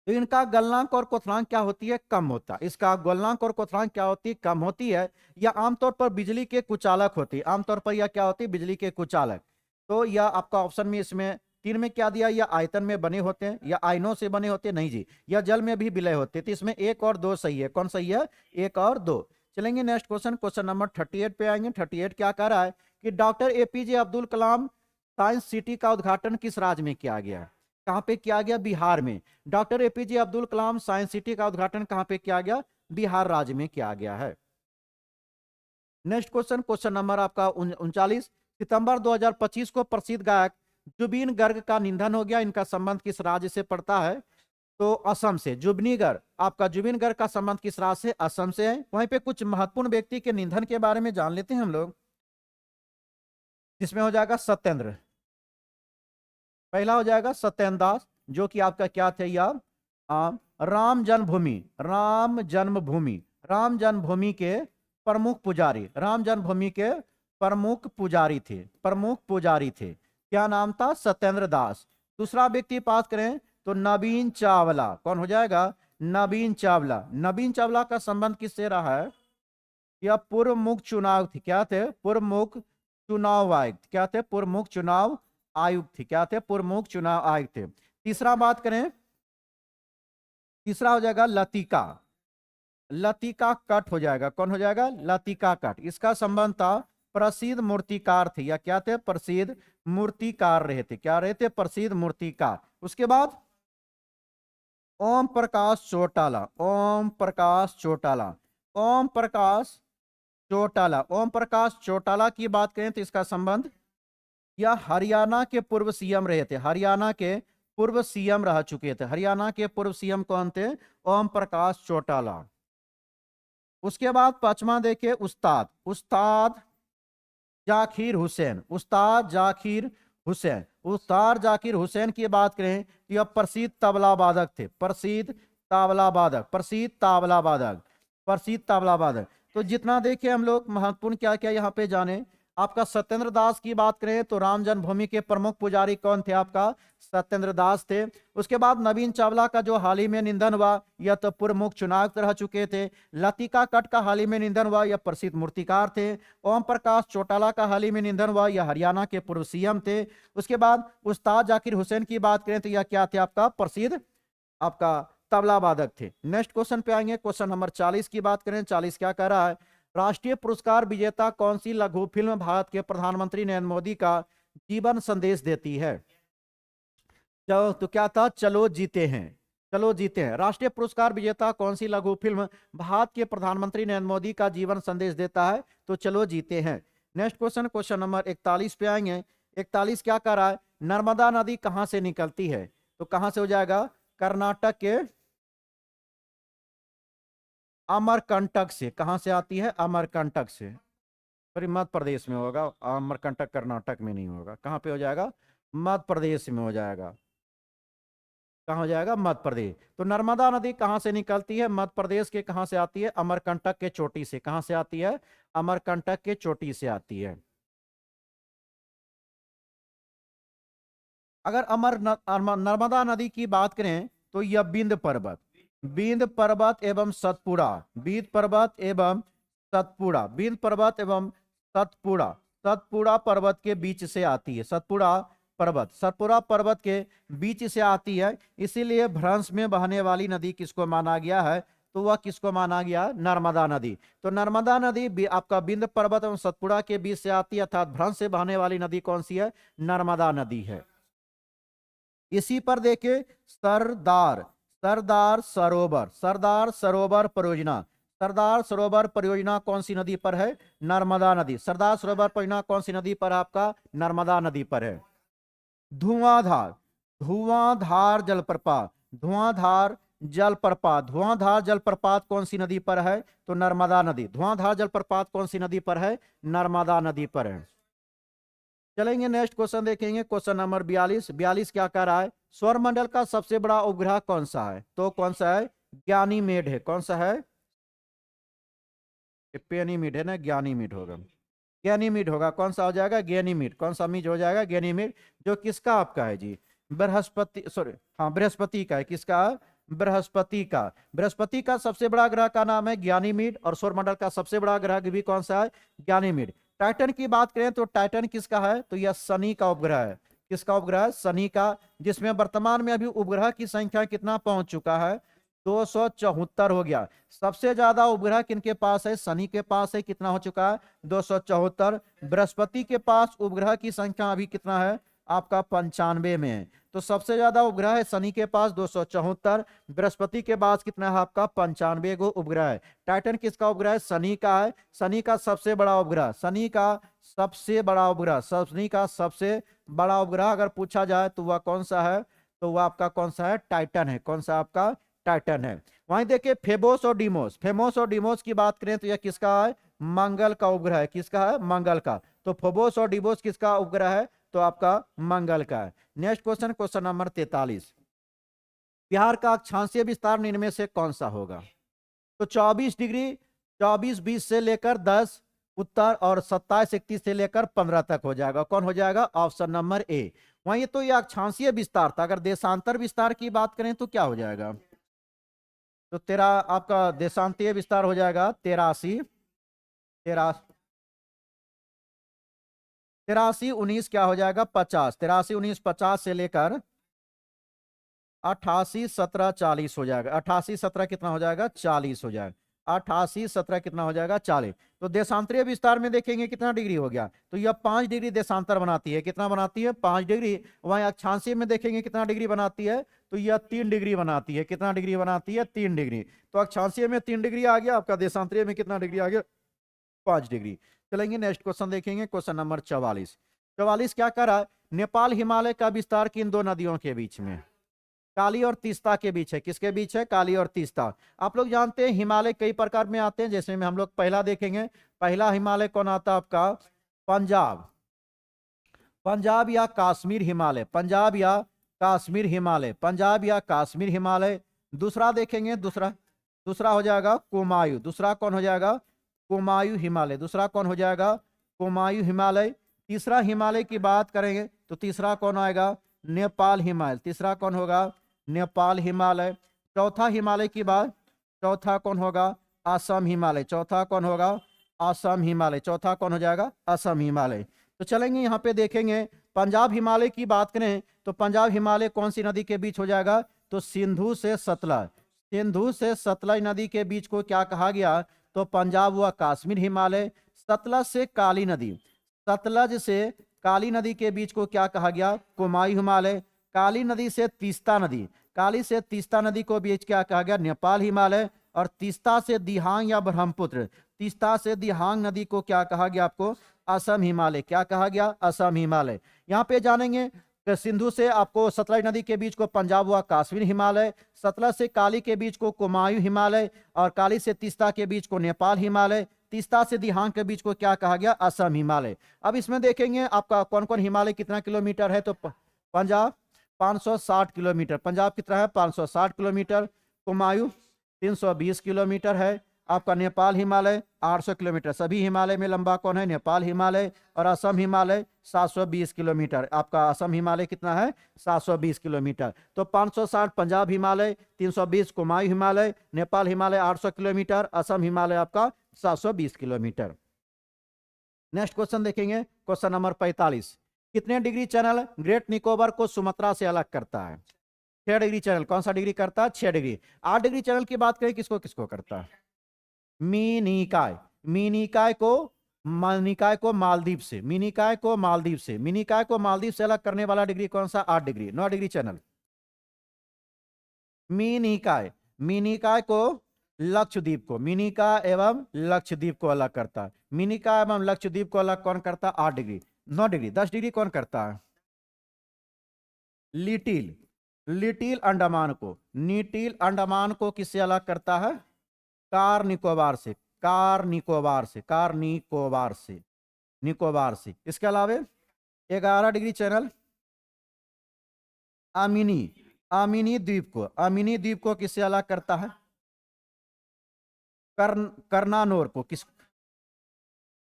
तो इनका गलनांक और क्वथनांक क्या होती है? कम होता है। इसका गलनांक और क्वथनांक क्या होती है? कम होती है। या आमतौर पर बिजली के कुचालक होती है। आमतौर पर यह क्या होती है? बिजली के कुचालक। तो यह आपका ऑप्शन में इसमें 3 में क्या दिया? या आयतन में बने होते हैं या आयनों से बने होते हैं? नहीं जी, या जल में भी विलय होते हैं। तो इसमें 1 और 2 सही है। कौन सही है? 1 और 2। चलेंगे नेक्स्ट क्वेश्चन, क्वेश्चन नंबर 38 पे आएंगे। 38 क्या कह रहा है कि doctor APJ Abdul Kalam science city का उद्घाटन किस राज्य में किया गया? कहां पे किया गया? बिहार में। Doctor APJ Abdul Kalam science city का उद्घाटन कहां पे किया गया? बिहार राज्य में किया गया है। नेक्स्ट क्वेश्चन, क्वेश्चन नंबर आपका 39। सितंबर 2025 को प्रसिद्ध गायक जुबिन गर्ग का निधन हो गया। इनका संबंध किस राज्य से पड़ता है? तो असम से। जुबिन गर्ग, आपका जुबिन गर्ग का संबंध किस राज्य से? असम से है। वहीं पे कुछ महत्वपूर्ण व्यक्ति के निधन के बारे में जान लेते हैं हम लोग। जिसमें हो जाएगा सत्येंद्र। पहला हो जाएगा सत्येंद्र दास, जो कि आपका क्या थे यार? राम जन्मभूमि, राम जन्मभूमि, राम जन्मभूमि के प्रमुख पुजारी, राम जन्मभूमि के प्रमुख पुजारी थे, प्रमुख पुजारी थे। क्या नाम था? सत्येंद्र दास। दूसरा व्यक्ति बात करें तो नवीन चावला। कौन हो जाएगा? नवीन चावला। नवीन चावला का संबंध किससे रहा है? यह पूर्व मुख्य चुनाव थे। क्या थे? पूर्व मुख्य चुनाव आयुक्त। क्या थे? पूर्व मुख्य चुनाव आयुक्त थे। क्या थे? पूर्व मुख्य चुनाव आयुक्त थे। तीसरा बात करें, तीसरा हो जाएगा लतिका। लतिका कट हो जाएगा। कौन हो जाएगा? लतिका कट। इसका संबंध था प्रसिद्ध मूर्तिकार थे। या क्या थे? प्रसिद्ध मूर्तिकार रहे थे। क्या रहे थे? प्रसिद्ध मूर्तिकार। उसके बाद ओम प्रकाश चौटाला। ओम प्रकाश चौटाला। ओम प्रकाश चौटाला। ओम प्रकाश चौटाला की बात करें तो इसका संबंध, यह हरियाणा के पूर्व सीएम रहे थे। हरियाणा के पूर्व सीएम रह चुके थे। हरियाणा के पूर्व सीएम कौन थे? ओम प्रकाश चौटाला। उसके बाद पांचवा देखिए, उस्ताद, उस्ताद जाकिर हुसैन। उस्ताद जाकिर हुसैन। उस्ताद जाकिर हुसैन की बात करें तो यह प्रसिद्ध तबला वादक थे। प्रसिद्ध तबला वादक, प्रसिद्ध तबला वादक, प्रसिद्ध तबला वादक। तो जितना देखे हम लोग महत्वपूर्ण क्या क्या यहाँ पे जाने। आपका सत्येंद्र दास की बात करें तो राम जन्मभूमि के प्रमुख पुजारी कौन थे? आपका सत्येंद्र दास थे। उसके बाद नवीन चावला का जो हाल ही में निधन हुआ, यह तो पूर्व मुख्य चुनाव रह चुके थे। लतिका कट का हाल ही में निधन हुआ, यह प्रसिद्ध मूर्तिकार थे। ओम प्रकाश चौटाला का हाल ही में निधन हुआ, यह हरियाणा के पूर्व सीएम थे। उसके बाद उस्ताद जाकिर हुसैन की बात करें तो यह क्या थे? आपका प्रसिद्ध आपका तबला वादक थे। नेक्स्ट क्वेश्चन पे आएंगे। क्वेश्चन नंबर 40 की बात करें। 40 क्या कह रहा है? राष्ट्रीय पुरस्कार विजेता कौन सी लघु फिल्म भारत के प्रधानमंत्री नरेंद्र मोदी का जीवन संदेश देती है? तो क्या था? चलो जीते हैं। चलो जीते हैं। राष्ट्रीय पुरस्कार विजेता कौन सी लघु फिल्म भारत के प्रधानमंत्री नरेंद्र मोदी का जीवन संदेश देता है? तो चलो जीते हैं। नेक्स्ट क्वेश्चन, क्वेश्चन नंबर 41 पे आएंगे। 41 क्या कर रहा है? नर्मदा नदी कहां से निकलती है? तो कहां से हो जाएगा? कर्नाटक के अमरकंटक से। कहां से आती है? अमरकंटक से। सॉरी, मध्य प्रदेश में होगा। अमरकंटक कर्नाटक में नहीं होगा। कहां पे हो जाएगा? मध्य प्रदेश में हो जाएगा। कहां हो जाएगा? मध्य प्रदेश। तो नर्मदा नदी कहां से निकलती है? मध्य प्रदेश के कहां से आती है? अमरकंटक के चोटी से। कहां से आती है? अमरकंटक के चोटी से आती है। अगर नर्मदा नदी की बात करें तो यह बिंद पर्वत, बिंद पर्वत एवं सतपुड़ा, बिंद पर्वत एवं सतपुड़ा, बिंद पर्वत एवं सतपुड़ा, सतपुड़ा पर्वत के बीच से आती है। सतपुड़ा पर्वत, सतपुड़ा पर्वत के बीच से आती है। इसीलिए भ्रंश में बहने वाली नदी किसको माना गया है? तो वह किसको माना गया? नर्मदा नदी। तो नर्मदा नदी आपका विंध्य पर्वत एवं सतपुड़ा के बीच से आती है, अर्थात भ्रंश से बहने वाली नदी कौन सी है? नर्मदा नदी है। इसी पर देखिए सरदार सरदार सरोवर, सरदार सरोवर परियोजना, सरदार सरोवर परियोजना कौन सी नदी पर है? नर्मदा नदी। सरदार सरोवर परियोजना कौन सी नदी पर? आपका नर्मदा नदी पर है। धुआंधार धुआंधार जलप्रपात, धुआंधार जलप्रपात, धुआंधार जलप्रपात कौन सी नदी पर है? तो नर्मदा नदी। धुआंधार जलप्रपात कौन सी नदी पर है? नर्मदा नदी पर है। चलेंगे नेक्स्ट क्वेश्चन देखेंगे, क्वेश्चन नंबर 42। 42 क्या कह रहा है? सौरमंडल का सबसे बड़ा उपग्रह कौन सा है? तो कौन सा है? ज्ञानीमेड है। कौन सा है? पेनीमीड है ना, ज्ञानीमीड होगा। गैनीमीड होगा। कौन सा हो जाएगा? गैनीमीड। कौन सा मीड हो जाएगा? गैनीमीड, जो किसका आपका है जी? बृहस्पति, सॉरी हाँ बृहस्पति का है। किसका? बृहस्पति का। बृहस्पति का सबसे बड़ा ग्रह का नाम है ज्ञानीमीड, और सौरमंडल का सबसे बड़ा ग्रह भी कौन सा है? ज्ञानीमीड। टाइटन की बात करें तो टाइटन किसका है? तो यह शनि का उपग्रह है। किसका उपग्रह है? शनि का, जिसमें वर्तमान में अभी उपग्रह की संख्या कितना पहुंच चुका है? 274 हो गया। सबसे ज्यादा उपग्रह किनके पास है? शनि के पास है। कितना हो चुका है? 274। बृहस्पति के पास उपग्रह की संख्या अभी कितना है? आपका 95 में है। तो सबसे ज्यादा उपग्रह है शनि के पास 274, बृहस्पति के पास कितना है? आपका 95 गो उपग्रह है। टाइटन किसका उपग्रह है? शनि का है। शनि का सबसे बड़ा उपग्रह, शनि का सबसे बड़ा उपग्रह, शनि का सबसे बड़ा उपग्रह अगर पूछा जाए तो वह कौन सा है? तो वह आपका कौन सा है? टाइटन है। कौन सा आपका? टाइटन है। वहीं देखिए फेबोस और डिमोस, फेबोस और डिमोस की बात करें तो यह किसका है? मंगल का उपग्रह है। किसका है? मंगल का। तो फेबोस और डिमोस किसका उपग्रह है? तो आपका मंगल का है। Next question, question number 43। Bihar का अक्षांशीय विस्तार निम्न में से कौन सा होगा? तो 24 डिग्री, 24-20 से लेकर 10 उत्तर, और 27-31 से लेकर 15 तक हो जाएगा। कौन हो जाएगा? Option number A. वहीं तो यह अक्षांशीय विस्तार था। अगर देशांतर विस्तार की बात करें तो क्या हो जाएगा? तो तेरा आपका देशांतीय विस्तार हो जाएगा 83, 83-19 क्या हो जाएगा? 50, 83-19-50 से लेकर 88-17-40 हो जाएगा। 88-17 कितना हो जाएगा? 40 हो जाएगा। 88-17 कितना हो जाएगा? 40। तो देशांतरीय विस्तार में देखेंगे कितना डिग्री हो गया? तो यह 5 डिग्री देशांतर बनाती है। कितना बनाती है? 5 डिग्री। वहीं अक्षांशीय में देखेंगे कितना डिग्री बनाती है? तो यह 3 डिग्री बनाती है। कितना डिग्री बनाती है? 3 डिग्री। तो अक्षांशीय में 3 डिग्री आ गया आपका, देशांतरीय में कितना डिग्री आ गया? 5 डिग्री। चलेंगे नेक्स्ट क्वेश्चन देखेंगे, क्वेश्चन नंबर 44। 44 क्या कर रहा है? नेपाल हिमालय का विस्तार किन दो नदियों के बीच में? काली और तीस्ता के बीच है। किसके बीच है? काली और तीस्ता। आप लोग जानते हैं हिमालय कई प्रकार में आते हैं, जैसे में हम लोग पहला देखेंगे। पहला हिमालय कौन आता है आपका? पंजाब, पंजाब या काश्मीर हिमालय, पंजाब या काश्मीर हिमालय, पंजाब या काश्मीर हिमालय। दूसरा देखेंगे, दूसरा दूसरा हो जाएगा कुमायूं। दूसरा कौन हो जाएगा? कुमायूं हिमालय। दूसरा कौन हो जाएगा? कुमायूं हिमालय। तीसरा हिमालय की बात करेंगे तो तीसरा कौन आएगा? नेपाल हिमालय। तीसरा कौन होगा? नेपाल हिमालय। चौथा हिमालय की बात, चौथा कौन होगा? असम हिमालय। चौथा कौन होगा? असम हिमालय। चौथा कौन हो जाएगा? असम हिमालय। तो चलेंगे यहाँ पे देखेंगे पंजाब हिमालय की बात करें तो पंजाब हिमालय कौन सी नदी के बीच हो जाएगा? तो सिंधु से सतलज, सिंधु से सतलज नदी के बीच को क्या कहा गया? तो पंजाब व कश्मीर हिमालय। सतलज से काली नदी, सतलज से काली नदी के बीच को क्या कहा गया? कुमायूं हिमालय। काली नदी से तीस्ता नदी, काली से तीस्ता नदी को बीच क्या कहा गया? नेपाल हिमालय। और तीस्ता से दिहांग या ब्रह्मपुत्र, तीस्ता से दिहांग नदी को क्या कहा गया आपको? असम हिमालय। क्या कहा गया? असम हिमालय। यहाँ पे जानेंगे कि सिंधु से आपको सतलज नदी के बीच को पंजाब व कश्मीर हिमालय, सतलज से काली के बीच को कुमायूं हिमालय, और काली से तीस्ता के बीच को नेपाल हिमालय, तीस्ता से दिहांग के बीच को क्या कहा गया? असम हिमालय। अब इसमें देखेंगे आपका कौन कौन हिमालय कितना किलोमीटर है? तो पंजाब 560 किलोमीटर, पंजाब कितना है? 560 किलोमीटर। कुमायूं 320 किलोमीटर है। आपका नेपाल हिमालय 800 किलोमीटर। सभी हिमालय में लंबा कौन है? नेपाल हिमालय। और असम हिमालय 720 किलोमीटर। आपका असम हिमालय कितना है? 720 किलोमीटर। तो 560 पंजाब हिमालय, 320 कुमायूं हिमालय, नेपाल हिमालय 800 किलोमीटर, असम हिमालय आपका 720 किलोमीटर। नेक्स्ट क्वेश्चन देखेंगे, क्वेश्चन नंबर 45। कितने डिग्री चैनल ग्रेट निकोबार को सुमात्रा से अलग करता है? 6 डिग्री चैनल कौन सा डिग्री करता है? 6 डिग्री। 8 डिग्री चैनल की बात करें किसको किसको करता है? मीनिकाय। मीनिकाय को निकाय को मालदीव से, मीनिकाय को मालदीव से, मीनिकाय को मालदीव से अलग करने वाला डिग्री कौन सा? 8 degree. 9 degree channel Minicoy. Minicoy को लक्षद्वीप को, मीनिका एवं लक्षद्वीप को अलग करता है। मीनिका एवं लक्षद्वीप को अलग कौन करता है? 8 डिग्री। 9 डिग्री 10 डिग्री कौन करता है? लिटिल। लिटिल अंडमान को, लिटिल अंडमान को किससे अलग करता है? कार निकोबार से, कार निकोबार से, कार निकोबार से, निकोबार से। इसके अलावा 11 डिग्री चैनल आमिनी, आमिनी द्वीप को, आमिनी द्वीप को किससे अलग करता है? कर्नानोर को, किस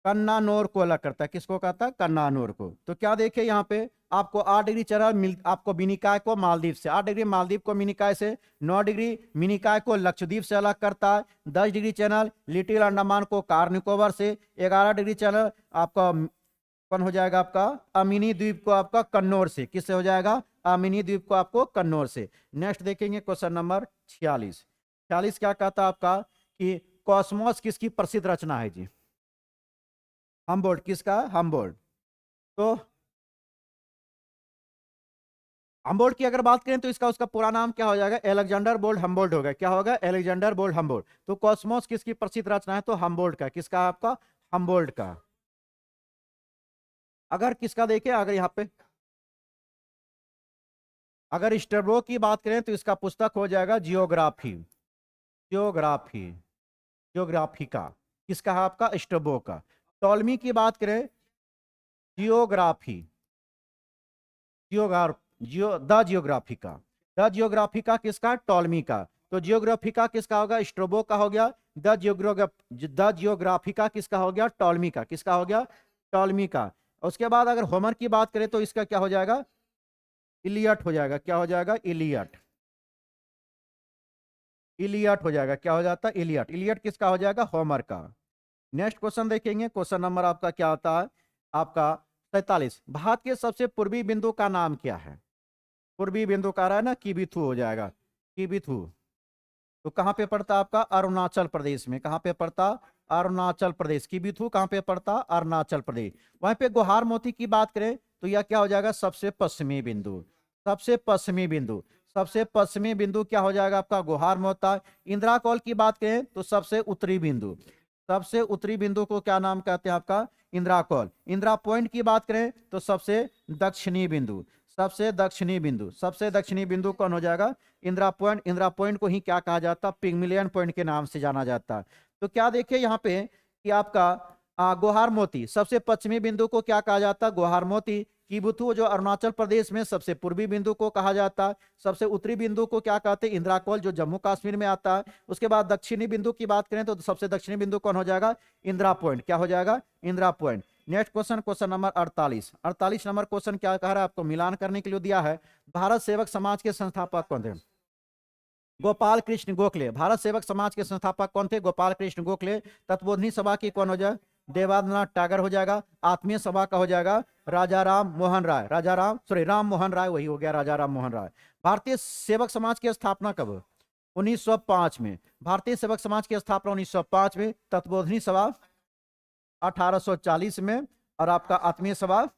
कन्नानोर को अलग करता है। किसको कहता है? कन्नानोर को। तो क्या देखिए यहाँ पे आपको 8 डिग्री चैनल आपको मिनिकाय को मालदीव से, 8 डिग्री मालदीव को मिनिकाय से, 9 डिग्री मिनिकाय को लक्षद्वीप से अलग करता है, 10 डिग्री चैनल लिटिल अंडमान को कार निकोबार से, 11 डिग्री चैनल आपका कौन हो जाएगा? आपका अमिनी द्वीप को आपका कन्नौर से। किससे हो जाएगा? अमिनी द्वीप को आपको कन्नौर से। नेक्स्ट देखेंगे क्वेश्चन नंबर 46। 46 क्या कहता है आपका कि कॉस्मोस किसकी प्रसिद्ध रचना है जी? हम्बोल्ट। किसका? हम्बोल्ट। तो हम्बोल्ट की अगर बात करें तो इसका उसका पूरा नाम क्या हो जाएगा? अलेक्जेंडर बोल्ट हम्बोल्ट होगा। क्या होगा? Alexander bolt Humboldt. तो कॉस्मोस किसकी प्रसिद्ध रचना है? तो हम्बोल्ट का। किसका? आपका हम्बोल्ट का। अगर किसका देखें, अगर यहाँ पे अगर स्ट्रैबो की बात करें तो इसका पुस्तक हो जाएगा जियोग्राफी, जियोग्राफी, जियोग्राफी का। किसका है? आपका स्ट्रैबो का। टॉलमी की बात करें जियोग्राफी, द जियोग्राफी का, द जियोग्राफी का किसका? टॉलमी का। तो जियोग्राफी का किसका होगा? स्ट्रोबो का हो गया। द जियोग्राफी का किसका हो गया? टॉलमी का। किसका हो गया? टॉलमी का। उसके बाद अगर होमर की बात करें तो इसका क्या हो जाएगा? इलियट हो जाएगा। क्या हो जाएगा? इलियट। इलियट हो जाएगा। क्या हो जाता है? इलियट। इलियट किसका हो जाएगा? होमर का। नेक्स्ट क्वेश्चन देखेंगे। क्वेश्चन नंबर आपका क्या आता है? आपका 43। भारत के सबसे पूर्वी बिंदु का नाम क्या है? पूर्वी बिंदु का रहा है ना, किबिथु हो जाएगा। किबिथु। तो कहाँ पे पड़ता? आपका अरुणाचल प्रदेश में। कहाँ पे पड़ता? अरुणाचल प्रदेश। किबिथु कहाँ पे पड़ता? अरुणाचल प्रदेश। वहीं पे गुहार मोती की बात करें तो यह क्या हो जाएगा? सबसे पश्चिमी बिंदु, सबसे पश्चिमी बिंदु। सबसे पश्चिमी बिंदु क्या हो जाएगा? आपका गुहार मोता। इंदिरा कौल की बात करें तो सबसे उत्तरी बिंदु, सबसे उत्तरी बिंदु को क्या नाम कहते हैं? आपका इंदिरा कौल। इंदिरा पॉइंट की बात करें तो सबसे दक्षिणी बिंदु, सबसे दक्षिणी बिंदु। सबसे दक्षिणी बिंदु कौन हो जाएगा? इंदिरा पॉइंट। इंदिरा पॉइंट को ही क्या कहा जाता? पिग्मिलियन पॉइंट के नाम से जाना जाता है। तो क्या देखिए यहाँ पे कि आपका गुहार मोती, सबसे पश्चिमी बिंदु को क्या कहा जाता? गुहार मोती। किबुथु जो अरुणाचल प्रदेश में सबसे पूर्वी बिंदु को कहा जाता है। सबसे उत्तरी बिंदु को क्या कहते हैं? इंदिरा कौल जो जम्मू कश्मीर में आता है। उसके बाद दक्षिणी बिंदु की बात करें तो सबसे दक्षिणी बिंदु कौन हो जाएगा? इंदिरा पॉइंट। क्या हो जाएगा? Indira point. Next question, question number 48। 48 number question क्या कह रहा है? आपको मिलान करने के लिए दिया है। भारत सेवक समाज के संस्थापक कौन थे? गोपाल कृष्ण गोखले। भारत सेवक समाज के संस्थापक कौन थे? गोपाल कृष्ण गोखले। तत्वोधनी सभा की कौन हो जाए? देवेंद्रनाथ टैगोर हो जाएगा। आत्मीय सभा का हो जाएगा राजा राम मोहन राय। राजा राम सॉरी राम मोहन राय, वही हो गया राजा राम मोहन राय। भारतीय सेवक समाज की स्थापना कब? 1905 में। भारतीय सेवक समाज की स्थापना 1905 में। तत्वोधनी सभा 1840 में। और आपका आत्मीय सभा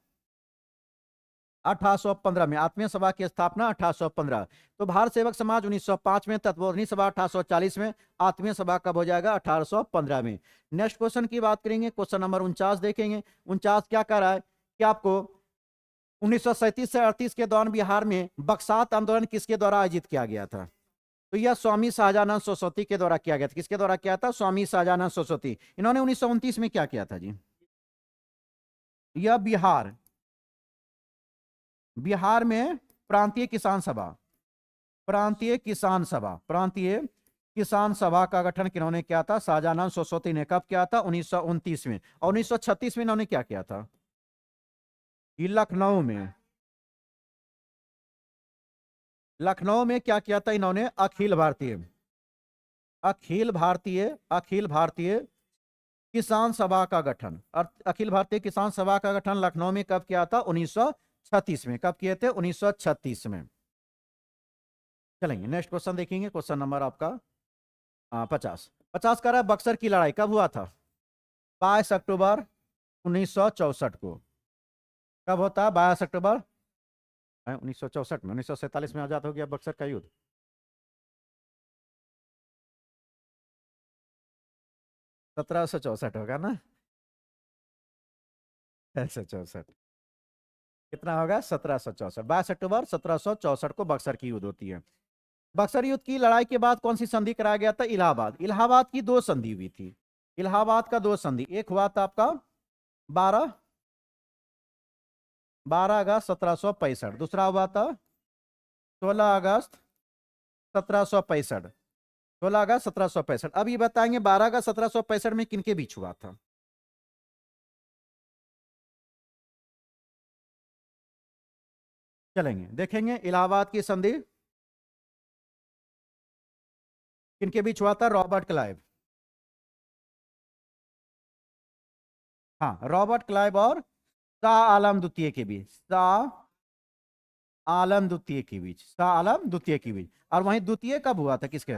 1815 में। आत्मीय सभा की स्थापना 1815। तो भारत सेवक समाज 1905 में, तत्वोधनी सभा 1840 में, आत्मीय सभा कब हो जाएगा? 1815 में। नेक्स्ट क्वेश्चन की बात करेंगे। क्वेश्चन नंबर 49 देखेंगे। 49 क्या कह रहा है कि आपको 1937 से 38 के दौरान बिहार में बक्सात आंदोलन किसके द्वारा आयोजित किया गया था? तो यह स्वामी शाहजानंद सरस्वती के द्वारा किया गया था। किसके द्वारा किया था? स्वामी शाहजानंद सरस्वती। इन्होंने 1929 में क्या किया था जी? यह बिहार, बिहार में प्रांतीय किसान सभा, प्रांतीय किसान सभा, प्रांतीय किसान सभा का गठन किन्होंने किया था? शाहजानंद सरस्वती ने। कब किया था? 1929 में। और 1936 में इन्होंने क्या किया था? ये लखनऊ में, लखनऊ में क्या किया था इन्होंने? अखिल भारतीय, अखिल भारतीय, अखिल भारतीय किसान सभा का गठन। और अखिल भारतीय किसान सभा का गठन लखनऊ में कब किया था? 1936 में। कब किए थे? 1936 में। चलेंगे नेक्स्ट क्वेश्चन देखेंगे, क्वेश्चन नंबर आपका 50। 50 कह रहा है बक्सर की लड़ाई कब हुआ था? 22 अक्टूबर 1964 को। कब होता है 22 अक्टूबर? 1964 में, 1947 में आजाद हो गया बक्सर का युद्ध। 1764 होगा ना? 1764 कितना होगा? 1764। 22 अक्टूबर 1764 को बक्सर की युद्ध होती है। बक्सर युद्ध की लड़ाई के बाद कौन सी संधि कराया गया था? इलाहाबाद। इलाहाबाद की दो संधि हुई थी। इलाहाबाद का दो संधि, एक हुआ था आपका 12 12 अगस्त 1765, दूसरा हुआ था 16 अगस्त 1765। 16 अगस्त 1765। अब ये बताएंगे 12 अगस्त 1765 में किनके बीच हुआ था? चलेंगे देखेंगे इलाहाबाद की संधि किनके बीच हुआ था? Robert Clive. हाँ, रॉबर्ट क्लाइव और शाह आलम द्वितीय के बीच। शाह आलम द्वितीय के बीच। शाह आलम द्वितीय के बीच। और वहीं द्वितीय कब हुआ था किसके?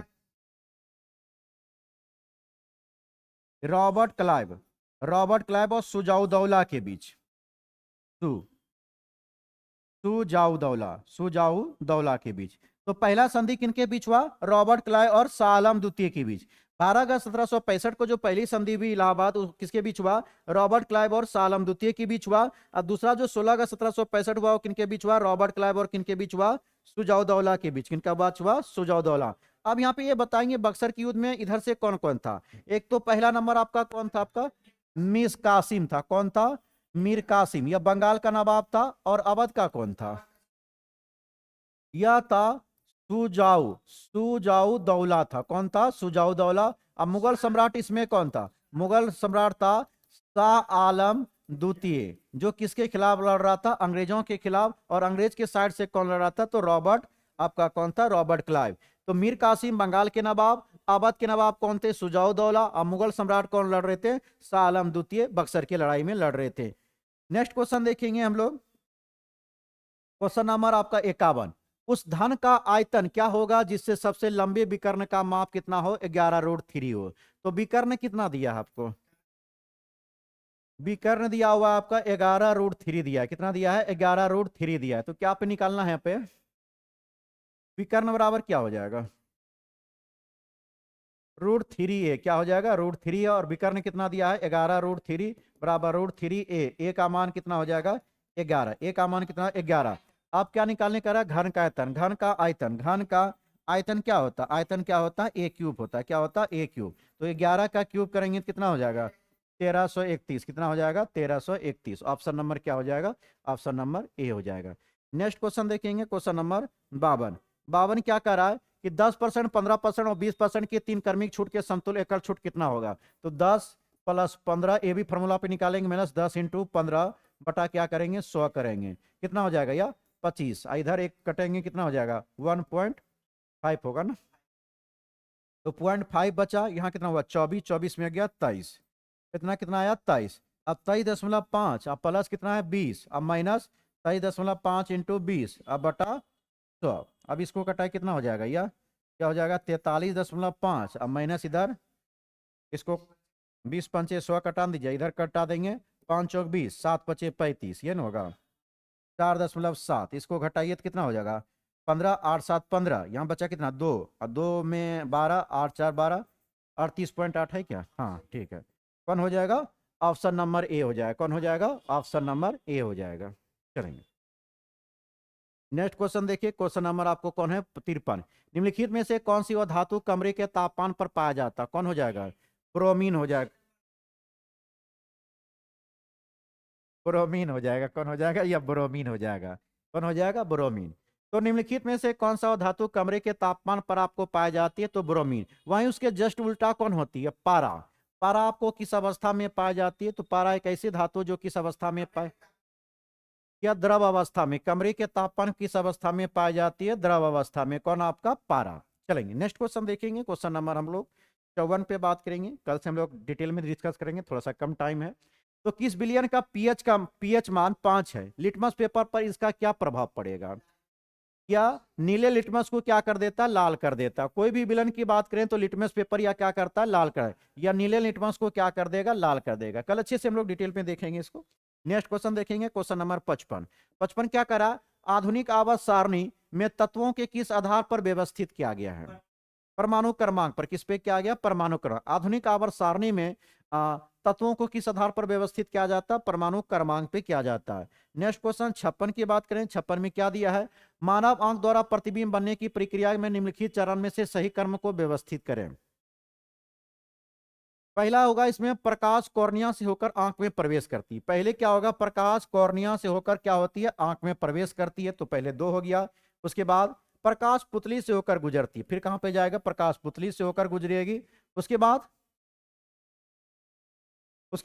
Robert Clive. रॉबर्ट क्लाइव और सुजाउदौला के बीच। सु सुजाउदौला। सुजाउदौला के बीच। तो पहला संधि किनके बीच हुआ? रॉबर्ट क्लाइव और शाह आलम द्वितीय के बीच। 12 अगस्त 1765 को जो पहली संधि हुई इलाहाबाद, किसके बीच हुआ? रॉबर्ट क्लाइव और शाह आलम द्वितीय के बीच हुआ। और दूसरा जो 16 अगस्त 1765 हुआ वो किनके बीच हुआ? रॉबर्ट क्लाइव और किनके बीच हुआ? सुजाउदौला के बीच। किनका बात हुआ? सुजाउदौला। अब यहाँ पे ये बताएंगे बक्सर की युद्ध में इधर से कौन कौन था। एक तो पहला नंबर आपका कौन था? आपका मिस कासिम था। कौन था? मीर कासिम। यह बंगाल का नवाब था। और अवध का कौन था? यह था सुजाऊ। सुजाऊ दौला था। कौन था? सुजाऊ दौला। अब मुगल सम्राट इसमें कौन था? मुगल सम्राट था शाह आलम द्वितीय, जो किसके खिलाफ लड़ रहा था? अंग्रेजों के खिलाफ। और अंग्रेज के साइड से कौन लड़ रहा था? तो रॉबर्ट, आपका कौन था? Robert Clive. तो मीर कासिम बंगाल के नवाब। अवध के नवाब कौन थे? सुजाऊ दौला। और मुगल सम्राट कौन लड़ रहे थे? शाह आलम द्वितीय बक्सर की लड़ाई में लड़ रहे थे। नेक्स्ट क्वेश्चन देखेंगे हम लोग, क्वेश्चन नंबर आपका 51। उस धन का आयतन क्या होगा जिससे सबसे लंबे विकर्ण का माप कितना हो? 11√3 हो। तो विकर्ण कितना दिया है आपको? विकर्ण दिया हुआ है आपका 11√3 दिया है। कितना दिया है? 11√3 दिया है। तो क्या पे निकालना है? यहाँ पे विकर्ण बराबर क्या हो जाएगा? √3 ए। क्या हो जाएगा? √3 और विकर्ण कितना दिया है? 11√3 बराबर √3 ए। ए का मान कितना हो जाएगा? 11। ए का मान कितना? 11। अब क्या निकालने का रहा? घन का आयतन। घन का आयतन। घन का आयतन क्या होता है? आयतन क्या होता है? ए क्यूब होता है। क्या होता है? ए क्यूब। तो 11 का क्यूब करेंगे तो कितना हो जाएगा? 1331। कितना हो जाएगा? 1331। ऑप्शन नंबर क्या हो जाएगा? ऑप्शन नंबर ए हो जाएगा। नेक्स्ट क्वेश्चन देखेंगे, क्वेश्चन नंबर 52। 52 क्या कह रहा है कि 10%, 15% और 20% की तीन क्रमिक छूट के समतुल्य एकल छूट कितना होगा? तो 10 + 15, ये भी फॉर्मूला पे निकालेंगे, -10 × 15 बटा क्या करेंगे? 100 करेंगे। कितना हो जाएगा? या 25। इधर एक कटेंगे, कितना हो जाएगा? 1.5 होगा ना? तो 0.5 बचा। यहाँ कितना हुआ? 24। 24 में गया 23। कितना कितना आया? 23। अब 23.5। अब प्लस कितना है? 20। अब माइनस 23.5 × 20 अब बटा 100। अब इसको कटाए कितना हो जाएगा? या क्या हो जाएगा? 43.5। अब माइनस इधर इसको 20 × 5 = 100 कटा दीजिए। इधर कटा देंगे 5 × 20, 7 × 5 = 35। ये ना होगा 4.7। इसको घटाइए तो कितना हो जाएगा? 15। 8 7 15। यहाँ बचा कितना? 2। और 2 में 12, 8 4 12, 38.8 है क्या? हाँ ठीक है। कौन हो जाएगा? ऑप्शन नंबर ए हो जाएगा। कौन हो जाएगा? ऑप्शन नंबर ए हो जाएगा। चलेंगे नेक्स्ट क्वेश्चन देखिए, क्वेश्चन नंबर आपको कौन है? 53। निम्नलिखित में से कौन सी वह धातु कमरे के तापमान पर पाया जाता? कौन हो जाएगा? ब्रोमीन हो जाएगा। ब्रोमीन हो जाएगा। कौन हो जाएगा? या ब्रोमीन हो जाएगा। कौन हो जाएगा? ब्रोमीन। तो निम्नलिखित में से कौन सा धातु कमरे के तापमान पर आपको पाई जाती है? तो ब्रोमीन। वहीं उसके जस्ट उल्टा कौन होती है? पारा। पारा आपको किस अवस्था में पाई जाती है? तो पारा एक ऐसी धातु जो किस अवस्था में पाए, या द्रव अवस्था में। कमरे के तापमान किस अवस्था में पाई जाती है? द्रव अवस्था में। कौन? आपका पारा। चलेंगे नेक्स्ट क्वेश्चन देखेंगे, क्वेश्चन नंबर हम लोग 54 पे बात करेंगे। कल से हम लोग डिटेल में डिस्कस करेंगे, थोड़ा सा कम टाइम है। तो किस बिलियन का पीएच मान 5 है? लिटमस पेपर पर इसका क्या प्रभाव पड़ेगा? या नीले लिटमस को क्या कर देता, लाल कर देता। कोई भी विलन की बात करें तो लिटमस पेपर या क्या करता है, लाल कर, या नीले लिटमस को क्या कर देगा, लाल कर देगा। कल अच्छे से हम लोग डिटेल में देखेंगे इसको। नेक्स्ट क्वेश्चन देखेंगे, क्वेश्चन नंबर 55। 55 क्या करा, आधुनिक आवर्त सारणी में तत्वों के किस आधार पर व्यवस्थित किया गया है। परमाणु क्रमांक पर, किस पे किया गया, परमाणु क्रमांक। आधुनिक आवर्त सारणी में तत्वों को किस आधार पर व्यवस्थित किया जाता है, परमाणु क्रमांक पे किया जाता है। नेक्स्ट क्वेश्चन 56 की बात करें, 56 में क्या दिया है, मानव आंख द्वारा प्रतिबिंब बनने की प्रक्रिया में निम्नलिखित चरण में से सही कर्म को व्यवस्थित करें। पहला होगा इसमें प्रकाश कॉर्निया से होकर आंख में प्रवेश करती है। पहले क्या होगा, प्रकाश कॉर्निया से होकर क्या होती है, आंख में प्रवेश करती है, तो पहले 2 हो गया। उसके बाद प्रकाश पुतली से होकर गुजरती है, फिर कहां पे जाएगा, प्रकाश पुतली से होकर गुजरेगी। उसके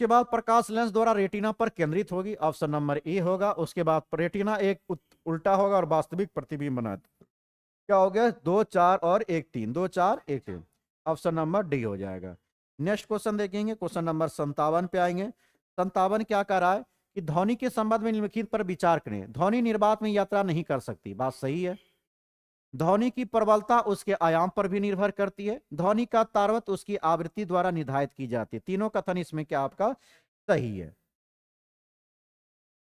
बाद प्रकाश लेंस द्वारा रेटिना पर केंद्रित होगी, ऑप्शन नंबर ए होगा। उसके बाद रेटिना एक उल्टा होगा और वास्तविक प्रतिबिंब बनाता। क्या हो गया, 2 4 और 1 3, 2 4 1 3, ऑप्शन नंबर डी हो जाएगा। नेक्स्ट क्वेश्चन देखेंगे, क्वेश्चन नंबर 57 पे आएंगे। 57 क्या कर रहा है कि ध्वनि के संबंध में निम्नलिखित पर विचार करें। ध्वनि निर्बात में यात्रा नहीं कर सकती, बात सही है। ध्वनि की प्रबलता उसके आयाम पर भी निर्भर करती है। ध्वनि का तारवत उसकी आवृत्ति द्वारा निर्धारित की जाती है। तीनों कथन इसमें क्या आपका सही है।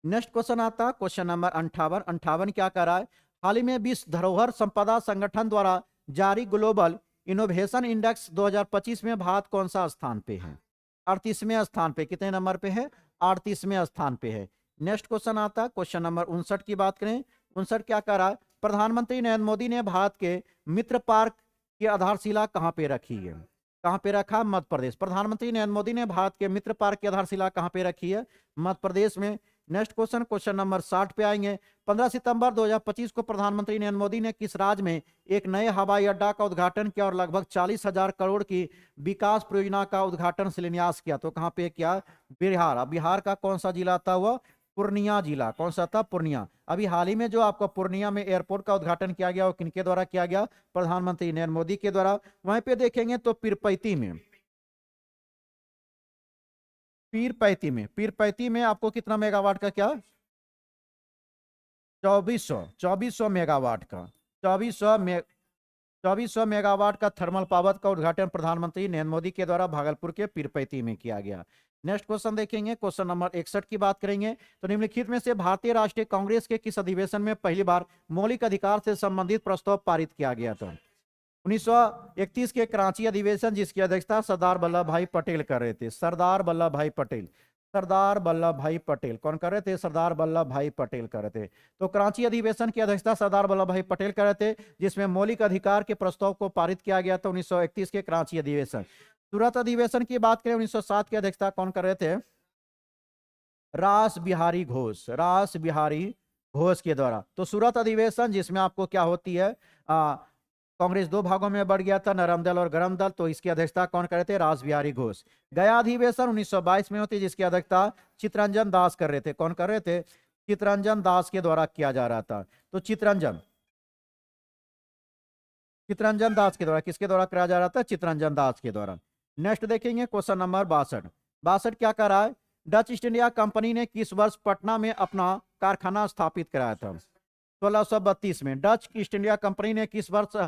नेक्स्ट क्वेश्चन आता है, क्वेश्चन नंबर 58। 58 क्या कर रहा है, हाल ही में विश्व धरोहर संपदा संगठन द्वारा जारी ग्लोबल इनोवेशन इंडेक्स 2025 में भारत कौन सा स्थान पे है, 38वें स्थान पे। कितने नंबर पे है, 38वें स्थान पे है। नेक्स्ट क्वेश्चन आता है, क्वेश्चन नंबर 59 की बात करें। 59 क्या कर रहा है, प्रधानमंत्री नरेंद्र मोदी ने भारत के मित्र पार्क की आधारशिला कहां पे रखी है, कहां पे रखा, मध्य प्रदेश। प्रधानमंत्री नरेंद्र मोदी ने भारत के मित्र पार्क की आधारशिला कहां पे रखी है, मध्य प्रदेश में। नेक्स्ट क्वेश्चन, क्वेश्चन नंबर 60 पे आएंगे। 15 सितंबर 2025 को प्रधानमंत्री नरेंद्र मोदी ने किस राज्य में एक नए हवाई अड्डा का उद्घाटन किया और लगभग 40,000 करोड़ की विकास परियोजना का उद्घाटन शिलान्यास किया, तो कहां पे किया, बिहार। अब बिहार का कौन सा जिला था, वह पूर्णिया जिला। कौन सा था, पूर्णिया। अभी हाल ही में जो आपका पूर्णिया में एयरपोर्ट का उद्घाटन किया गया वो किनके द्वारा किया गया, प्रधानमंत्री नरेंद्र मोदी के द्वारा। वहीं पे देखेंगे तो पीरपैती में आपको कितना मेगावाट का, क्या 2400 मेगावाट का, 2400 मेगावाट का थर्मल पावर का उद्घाटन प्रधानमंत्री नरेंद्र मोदी के द्वारा भागलपुर के पीरपैती में किया गया। नेक्स्ट क्वेश्चन देखेंगे, क्वेश्चन नंबर 61 की बात करेंगे। तो निम्नलिखित में से भारतीय राष्ट्रीय कांग्रेस के किस अधिवेशन में पहली बार मौलिक अधिकार से संबंधित प्रस्ताव पारित किया गया था। 1931 के कराची अधिवेशन, जिसकी अध्यक्षता सरदार वल्लभ भाई पटेल कर रहे थे। सरदार वल्लभ भाई पटेल कौन कर रहे थे, सरदार वल्लभ भाई पटेल कर रहे थे। तो कराची अधिवेशन की अध्यक्षता सरदार वल्लभ भाई पटेल कर रहे थे, जिसमें मौलिक अधिकार के प्रस्ताव को पारित किया गया था 1931 के कराची अधिवेशन। सूरत अधिवेशन की बात करें 1907 की अध्यक्षता कौन कर रहे थे, रास बिहारी घोष के द्वारा। तो सूरत अधिवेशन जिसमें आपको क्या होती है, कांग्रेस 2 भागों में बढ़ गया था, नरम दल और गरम दल, तो इसकी अध्यक्षता कौन कर रहे थे, रास बिहारी घोष। गया अधिवेशन 1922 में होती, जिसकी अध्यक्षता चित्तरंजन दास कर रहे थे। कौन कर रहे थे, चित्तरंजन दास के द्वारा किया जा रहा था। तो चित्तरंजन दास के द्वारा, किसके द्वारा कराया जा रहा था, चित्तरंजन दास के द्वारा। नेक्स्ट देखेंगे, क्वेश्चन नंबर 62। 62 क्या कर रहा है, डच ईस्ट इंडिया कंपनी ने किस वर्ष पटना में अपना कारखाना स्थापित कराया था, 1632 में। डच ईस्ट इंडिया कंपनी ने किस वर्ष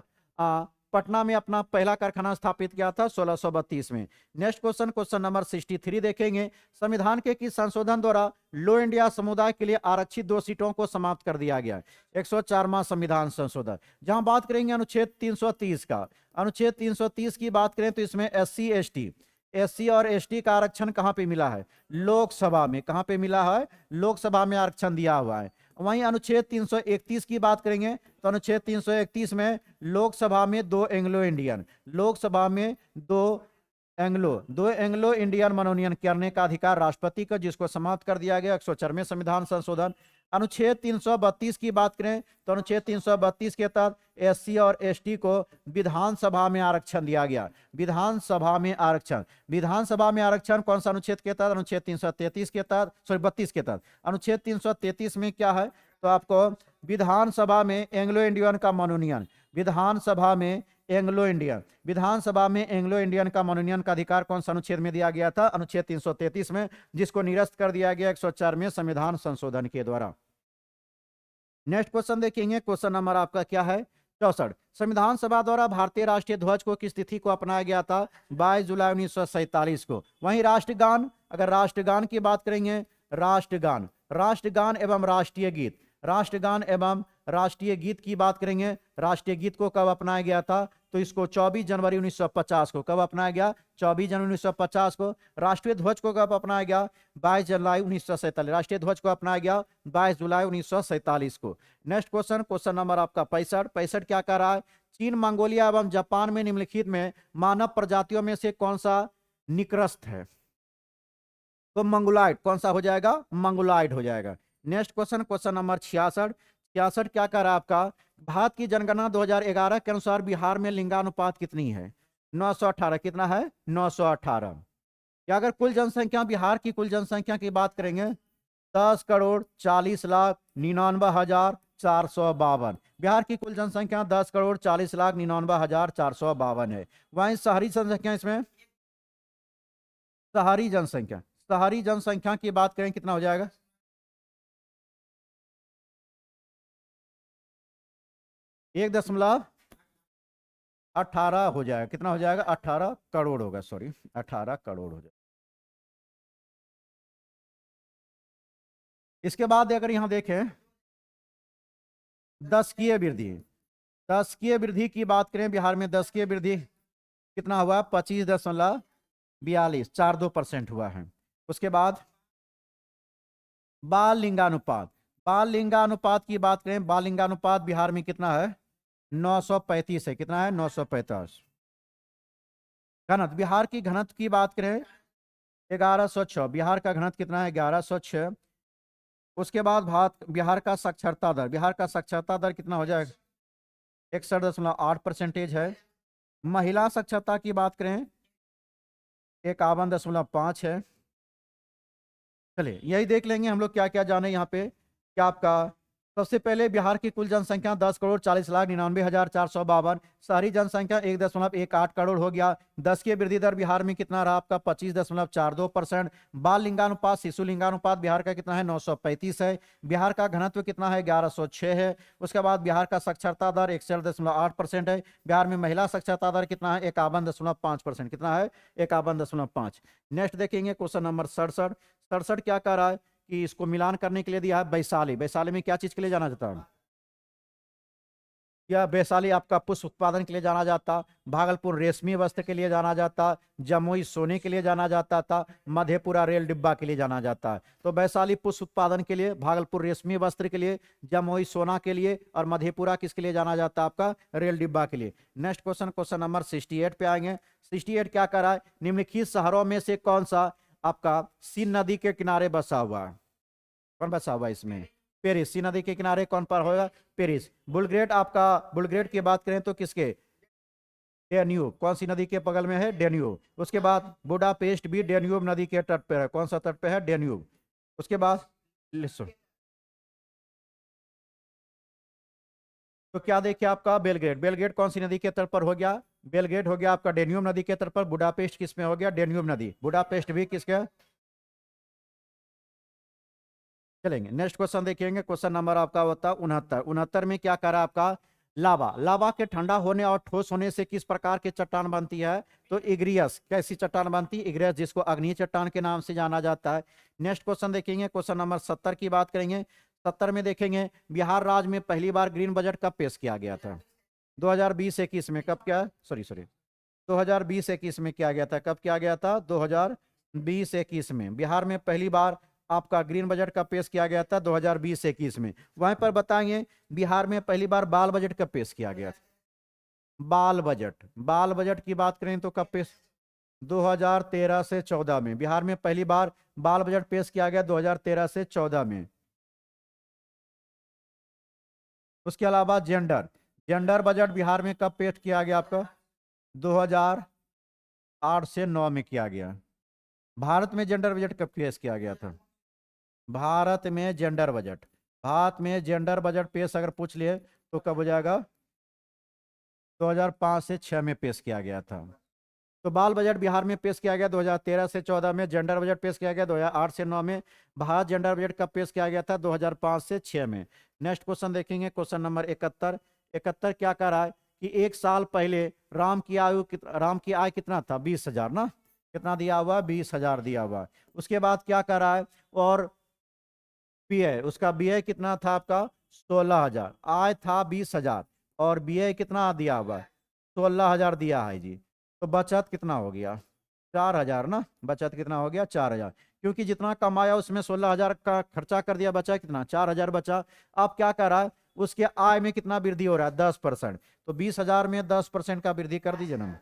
पटना में अपना पहला कारखाना स्थापित किया था, 1632 में। नेक्स्ट क्वेश्चन, क्वेश्चन नंबर 63 देखेंगे। संविधान के किस संशोधन द्वारा लो इंडिया समुदाय के लिए आरक्षित 2 सीटों को समाप्त कर दिया गया, 104वां संविधान संशोधन। जहां बात करेंगे अनुच्छेद 330 का, अनुच्छेद 330 की बात करें तो इसमें एससी और एसटी का आरक्षण कहां पे मिला है, लोकसभा में। कहां पे मिला है, लोकसभा में आरक्षण दिया हुआ है। वहीं अनुच्छेद 331 की बात करेंगे तो अनुच्छेद 331 में लोकसभा में 2 एंग्लो इंडियन मनोनयन करने का अधिकार राष्ट्रपति का, जिसको समाप्त कर दिया गया 104वें संविधान संशोधन। अनुच्छेद 332 की बात करें तो अनुच्छेद 332 के तहत एससी और एसटी को विधानसभा में आरक्षण दिया गया। विधानसभा में आरक्षण कौन सा अनुच्छेद के तहत, अनुच्छेद 333 के तहत, 32 के तहत। अनुच्छेद 333 में क्या है, तो आपको विधानसभा में एंग्लो इंडियन का मनोनयन, विधानसभा में एंग्लो इंडियन का मनोनयन का अधिकार कौन सा अनुच्छेद में दिया गया था, अनुच्छेद 333 में, जिसको निरस्त कर दिया गया 104वें संविधान संशोधन के द्वारा। नेक्स्ट क्वेश्चन देखेंगे, क्वेश्चन नंबर आपका क्या है 64। संविधान सभा द्वारा भारतीय राष्ट्रीय ध्वज को किस तिथि को अपनाया गया था? 22 जुलाई 1947 को। वहीं राष्ट्रगान, अगर राष्ट्रगान की बात करेंगे, राष्ट्रगान, राष्ट्रगान एवं राष्ट्रीय गीत, राष्ट्रगान एवं राष्ट्रीय गीत की बात करेंगे, राष्ट्रीय गीत को कब अपनाया गया था? तो इसको 24 जनवरी 1950 को। कब अपनाया गया? 24 जनवरी 1950 को। राष्ट्रीय ध्वज को कब अपनाया गया? 22 जुलाई 1947। राष्ट्रीय ध्वज को अपनाया गया 22 जुलाई 1947 को। नेक्स्ट क्वेश्चन, क्वेश्चन नंबर आपका 65। 65 क्या कह रहा है? चीन, मंगोलिया एवं जापान में निम्नलिखित में मानव प्रजातियों में से कौन सा निकृष्ट है? तो मंगोलाइड, कौन सा हो जाएगा? मंगोलाइड हो जाएगा। Next question, question number 66। 66 क्या कह रहा है आपका? भारत की जनगणना 2011 के अनुसार बिहार में लिंगानुपात कितनी है? 918। कितना है? 918। या अगर कुल जनसंख्या, बिहार की कुल जनसंख्या की बात करेंगे, 10,40,99,452। बिहार की कुल जनसंख्या 10,40,99,452 है। वहीं शहरी जनसंख्या, इसमें शहरी जनसंख्या, शहरी जनसंख्या की बात करें कितना हो जाएगा? 1.18 हो जाएगा। कितना हो जाएगा? 18 करोड़ होगा, सॉरी 18 करोड़ हो जाएगा। इसके बाद अगर यहां देखें, दशकीय वृद्धि, दशकीय वृद्धि की बात करें, बिहार में दशकीय वृद्धि कितना हुआ? 25.42, 42% हुआ है। उसके बाद बाल लिंगानुपात, बाल लिंगानुपात की बात करें, बाल लिंगानुपात बिहार में कितना है? 935 है। कितना है? 935। घनत्व, बिहार की घनत्व की बात करें 1106। बिहार का घनत्व कितना है? 1106। उसके बाद बिहार का साक्षरता दर, बिहार का साक्षरता दर कितना हो जाएगा? 61.8% है। महिला साक्षरता की बात करें 51.5 है। चलिए यही देख लेंगे हम लोग क्या क्या जाने यहाँ पे। क्या आपका सबसे पहले बिहार की कुल जनसंख्या 10,40,99,452। शहरी जनसंख्या 1.18 करोड़ हो गया। 10 की वृद्धि दर बिहार में कितना रहा आपका? 25.42%। बाल लिंगानुपात, शिशु लिंगानुपात बिहार का कितना है? 935 है। बिहार का घनत्व कितना है? 1106 है। उसके बाद बिहार का साक्षरता दर 61.8% है। बिहार में महिला साक्षरता दर कितना है? 51.5%। कितना है? 51.5। नेक्स्ट देखेंगे क्वेश्चन नंबर 67। 67 क्या कह रहा है कि इसको मिलान करने के लिए दिया है वैशाली। वैशाली में क्या चीज के लिए जाना जाता है? या वैशाली आपका पुष्प उत्पादन के लिए जाना जाता, भागलपुर रेशमी वस्त्र के लिए जाना जाता, जमुई सोने के लिए जाना जाता था, मधेपुरा रेल डिब्बा के लिए जाना जाता है। तो वैशाली पुष्प उत्पादन के लिए, भागलपुर रेशमी वस्त्र के लिए, जमुई सोना के लिए और मधेपुरा किसके लिए जाना जाता है? आपका रेल डिब्बा के लिए। नेक्स्ट क्वेश्चन, क्वेश्चन नंबर 68 पे आएंगे। 68 क्या कर रहा है? निम्नलिखित शहरों में से कौन सा आपका सीन नदी के किनारे बसा हुआ है? कौन बसा हुआ है इसमें? पेरिस। सी नदी के किनारे कौन पर होगा? पेरिस। बुलग्रेड, आपका बुलग्रेड की बात करें तो किसके? डेन्यूब। कौन सी नदी के बगल में है? डेन्यूब। उसके बाद बुडापेस्ट भी डेन्यूब नदी के तट पर है। कौन सा तट पे है? डेन्यूब। उसके बाद लिसो, तो क्या देखिए आपका बेलग्रेड। बेलग्रेड कौन सी नदी के तट पर हो गया? बेलग्रेड हो गया आपका डेन्यूब नदी के तट पर। बुडापेस्ट किस में हो गया? डेन्यूब नदी। बुडापेस्ट भी किसका? चलेंगे नेक्स्ट क्वेश्चन देखेंगे। क्वेश्चन नंबर आपका होता है 69। 69 में क्या कह रहा है आपका? लावा। लावा के ठंडा होने और ठोस होने से किस प्रकार की चट्टान बनती है? तो इग्रियस। कैसी चट्टान बनती है? इग्रियस, जिसको अग्नि चट्टान के नाम से जाना जाता है। नेक्स्ट क्वेश्चन देखेंगे, क्वेश्चन नंबर 70 की बात करेंगे। 70 में देखेंगे बिहार राज्य में पहली बार ग्रीन बजट कब पेश किया गया था? 2020-21 में। कब? क्या, सॉरी सॉरी, 2020-21 में किया गया था। कब किया गया था? 2020-21 में बिहार में पहली बार आपका ग्रीन बजट का पेश किया गया था 2020-21 में। वहीं पर बताएंगे बिहार में पहली बार बाल बजट कब पेश किया गया था? बाल बजट, बाल बजट की बात करें तो कब पेश? 2013 से 14 में बिहार में पहली बार बाल बजट पेश किया गया 2013 से 14 में। उसके अलावा जेंडर, जेंडर बजट बिहार में कब पेश किया गया आपका? 2008 से 9 में किया गया। भारत में जेंडर बजट कब पेश किया गया था? भारत में जेंडर बजट, भारत में जेंडर बजट पेश अगर पूछ लिए तो कब हो जाएगा? 2005 से 6 में पेश किया गया था। तो बाल बजट बिहार में पेश किया गया 2013 से 14 में, जेंडर बजट पेश किया गया 2008 से 9 में। भारत जेंडर बजट कब पेश किया गया था? 2005 से 6 में। नेक्स्ट क्वेश्चन देखेंगे, क्वेश्चन नंबर 71। 71 क्या कर रहा है कि एक साल पहले राम की आय कितना था? 20,000 ना, कितना दिया हुआ? 20,000 दिया हुआ। उसके बाद क्या कर रहा है, और व्यय, उसका व्यय कितना था आपका? 16,000। आय था 20,000 और व्यय कितना दिया हुआ? 16,000 दिया है जी। तो बचत कितना हो गया? 4,000 ना, बचत कितना हो गया? 4,000। क्योंकि जितना कमाया उसमें 16,000 का खर्चा कर दिया, बचा कितना? 4,000 बचा। अब क्या कर रहा है, उसके आय में कितना वृद्धि हो रहा है? 10%। तो 20,000 में 10% का वृद्धि कर दीजिए ना,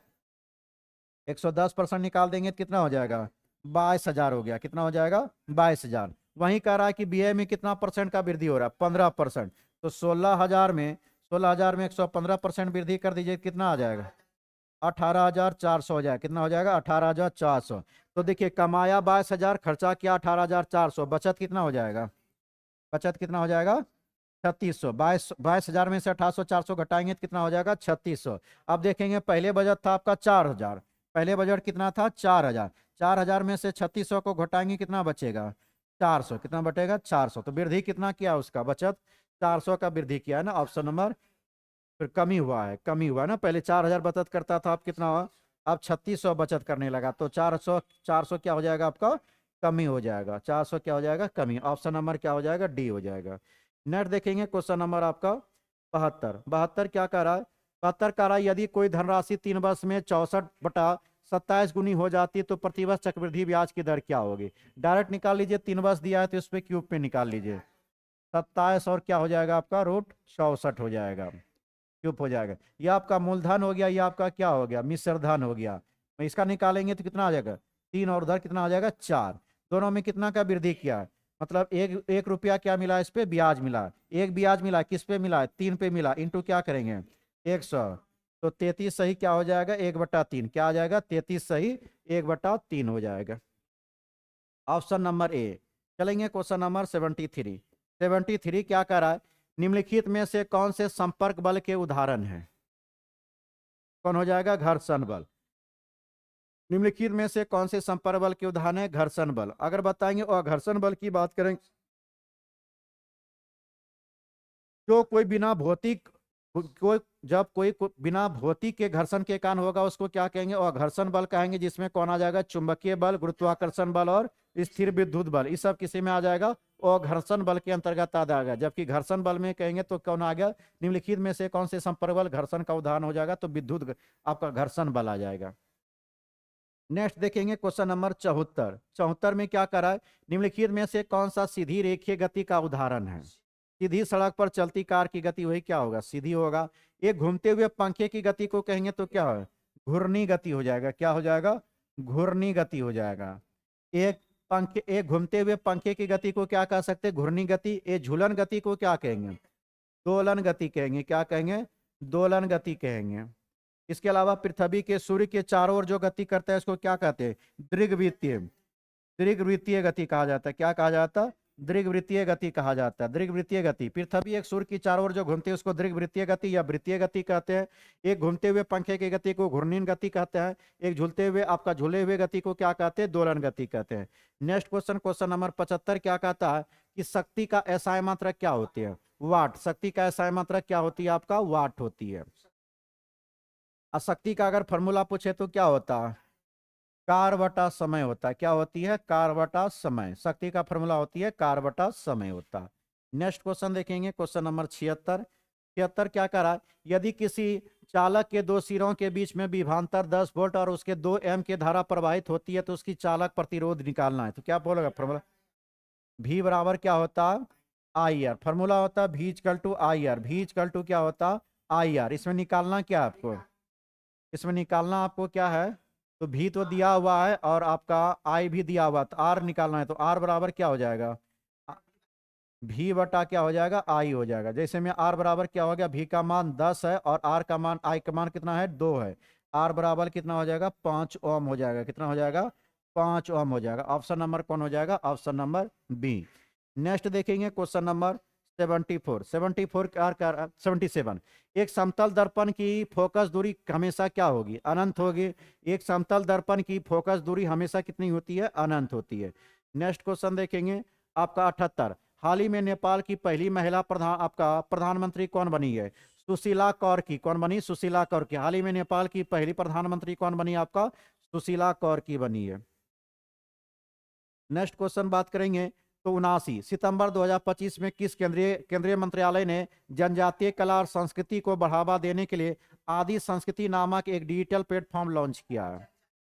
110% निकाल देंगे तो कितना हो जाएगा? 22,000 हो गया। कितना हो जाएगा? 22,000। वहीं कह रहा है कि बीए में कितना परसेंट का वृद्धि हो रहा है? 15%। तो 16,000 में 115% वृद्धि कर दीजिए, कितना आ जाएगा? 18,400 हो जाएगा। कितना हो जाएगा? 18,400। तो देखिए, कमाया 22,000, खर्चा किया 18,400, बचत कितना हो जाएगा? बचत कितना हो जाएगा? 3600। 22,000 में से 18,400 घटाएंगे तो कितना हो जाएगा? 3600। अब देखेंगे, पहले बजट था आपका 4,000। पहले बजट कितना था? 4,000। 4,000 में से 3600 को घटाएंगे, कितना बचेगा? 400। कितना बचेगा? 400। तो वृद्धि कितना किया उसका? बचत 400 का वृद्धि किया है ना, ऑप्शन नंबर। फिर कमी हुआ है, कमी हुआ है ना, पहले 4,000 बचत करता था, अब कितना हुआ? अब 3600 बचत करने लगा। तो 400 क्या हो जाएगा आपका? कमी हो जाएगा। 400 क्या हो जाएगा? कमी। ऑप्शन नंबर क्या हो जाएगा? डी हो जाएगा। नेक्स्ट देखेंगे, क्वेश्चन नंबर आपका 72। 72 क्या कह रहा है? 72 कह रहा है, यदि कोई धनराशि 3 वर्ष में 64/27 गुनी हो जाती है तो प्रतिवर्ष चक्रवृद्धि ब्याज की दर क्या होगी? डायरेक्ट निकाल लीजिए, 3 वर्ष दिया है तो इस पे क्यूब पे निकाल लीजिए। 27 और क्या हो जाएगा आपका? √64 हो जाएगा, क्यूब हो जाएगा। ये आपका मूलधन हो गया, ये आपका क्या हो गया? मिश्र धन हो गया। तो इसका निकालेंगे तो कितना आ जाएगा? 3 और उधर कितना आ जाएगा? 4। दोनों में कितना का वृद्धि किया है? मतलब एक एक रुपया क्या मिला? इस पे ब्याज मिला। एक ब्याज मिला, किस पे मिला? 3 पे मिला। इंटू क्या करेंगे? 100। तो 33 सही क्या हो जाएगा? 1/3। क्या आ जाएगा? 33 सही 1/3 हो जाएगा। Option number A. चलेंगे क्वेश्चन नंबर 73। 73 क्या कह रहा है? निम्नलिखित में से कौन से संपर्क बल के उदाहरण हैं? कौन हो जाएगा? घर्षण बल। निम्नलिखित में से कौन से संपर्क बल के उदाहरण है? घर्षण बल। अगर बताएंगे और घर्षण बल की बात करें, जो कोई बिना भौतिक कोई जब कोई बिना भौतिक के घर्षण के कारण होगा उसको क्या कहेंगे? और घर्षण बल कहेंगे, जिसमें कौन आ जाएगा? चुंबकीय बल, गुरुत्वाकर्षण बल और स्थिर विद्युत बल, ये सब किसी में आ जाएगा? और घर्षण बल के अंतर्गत आ जाएगा। जबकि घर्षण बल में कहेंगे तो कौन आ गया? निम्नलिखित में से कौन से संपर्क बल घर्षण का उदाहरण हो जाएगा? तो विद्युत आपका घर्षण बल आ जाएगा। नेक्स्ट देखेंगे, क्वेश्चन नंबर 74। 74 में क्या करा है? निम्नलिखित में से कौन सा सीधी रेखीय गति का उदाहरण है? सीधी सड़क पर चलती कार की गति वही क्या होगा? सीधी होगा। एक घूमते हुए पंखे की गति को कहेंगे तो क्या है? घूर्णी गति हो जाएगा। क्या हो जाएगा? घूर्णी गति हो जाएगा। एक घूमते हुए पंखे की गति को क्या कह सकते हैं? घूर्णी गति। एक झूलन गति को क्या कहेंगे? दोलन गति कहेंगे। क्या कहेंगे? दोलन गति कहेंगे। इसके अलावा पृथ्वी के सूर्य के चारों ओर जो गति करता है उसको क्या कहते हैं? दीर्घवृत्तीय। दीर्घवृत्तीय गति कहा जाता है। क्या कहा जाता है? दीर्घवृत्तीय गति कहा जाता है। दीर्घवृत्तीय गति, पृथ्वी एक सूर्य की चारों ओर जो घूमती है उसको दीर्घवृत्तीय गति या वृत्तीय गति कहते हैं। एक घूमते हुए पंखे की गति को घूर्णन गति कहते हैं। एक झूलते हुए आपका झूले हुए गति को क्या कहते हैं? दोलन गति कहते हैं। नेक्स्ट क्वेश्चन, क्वेश्चन नंबर 75 क्या कहता है कि शक्ति का एसआई मात्रा क्या होती है? वाट। शक्ति का एसआई मात्रा क्या होती है? आपका वाट होती है। शक्ति का अगर फॉर्मूला पूछे तो क्या होता है? कार बटा समय होता है। क्या होती है? कार बटा समय। शक्ति का फॉर्मूला होती है कार बटा समय होता है। नेक्स्ट क्वेश्चन देखेंगे, क्वेश्चन नंबर 76। 76 क्या कह रहा है? यदि किसी चालक के दो सिरों के बीच में विभवांतर 10 वोल्ट और उसके 2 एम की धारा प्रवाहित होती है तो उसकी चालक प्रतिरोध निकालना है। तो क्या बोलेगा फॉर्मूला? भी बराबर क्या होता है? I R. फॉर्मूला होता है भी इक्वल टू आई आर। भी इक्वल टू क्या होता है? I R. इसमें निकालना क्या आपको? इसमें निकालना आपको क्या है? तो भी तो दिया हुआ है और आपका आई भी दिया हुआ, तो आर निकालना है। तो आर बराबर क्या हो जाएगा? भी बटा क्या हो जाएगा? आई हो जाएगा। जैसे में आर बराबर क्या हो गया? भी का मान 10 है और आर का मान, आई का मान कितना है? 2 है। आर बराबर कितना हो जाएगा? 5 ओम हो जाएगा। कितना हो जाएगा? 5 ओम हो जाएगा। ऑप्शन नंबर कौन हो जाएगा? Option number B. नेक्स्ट देखेंगे, क्वेश्चन नंबर 74, 74 क्या 77। एक समतल दर्पण की फोकस दूरी हमेशा क्या होगी? अनंत होगी। एक समतल दर्पण की फोकस दूरी हमेशा कितनी होती है? अनंत होती है। नेक्स्ट क्वेश्चन देखेंगे आपका 78। हाल ही में नेपाल की पहली महिला प्रधानमंत्री कौन बनी है? सुशीला कौर की। कौन बनी? सुशीला कौर की। हाल ही में नेपाल की पहली प्रधानमंत्री कौन बनी? आपका सुशीला कौर की बनी है। नेक्स्ट क्वेश्चन बात करेंगे तो 79 सितंबर 2025 में किस केंद्रीय मंत्रालय ने जनजातीय कला और संस्कृति को बढ़ावा देने के लिए आदि संस्कृति नामक एक डिजिटल प्लेटफॉर्म लॉन्च किया है?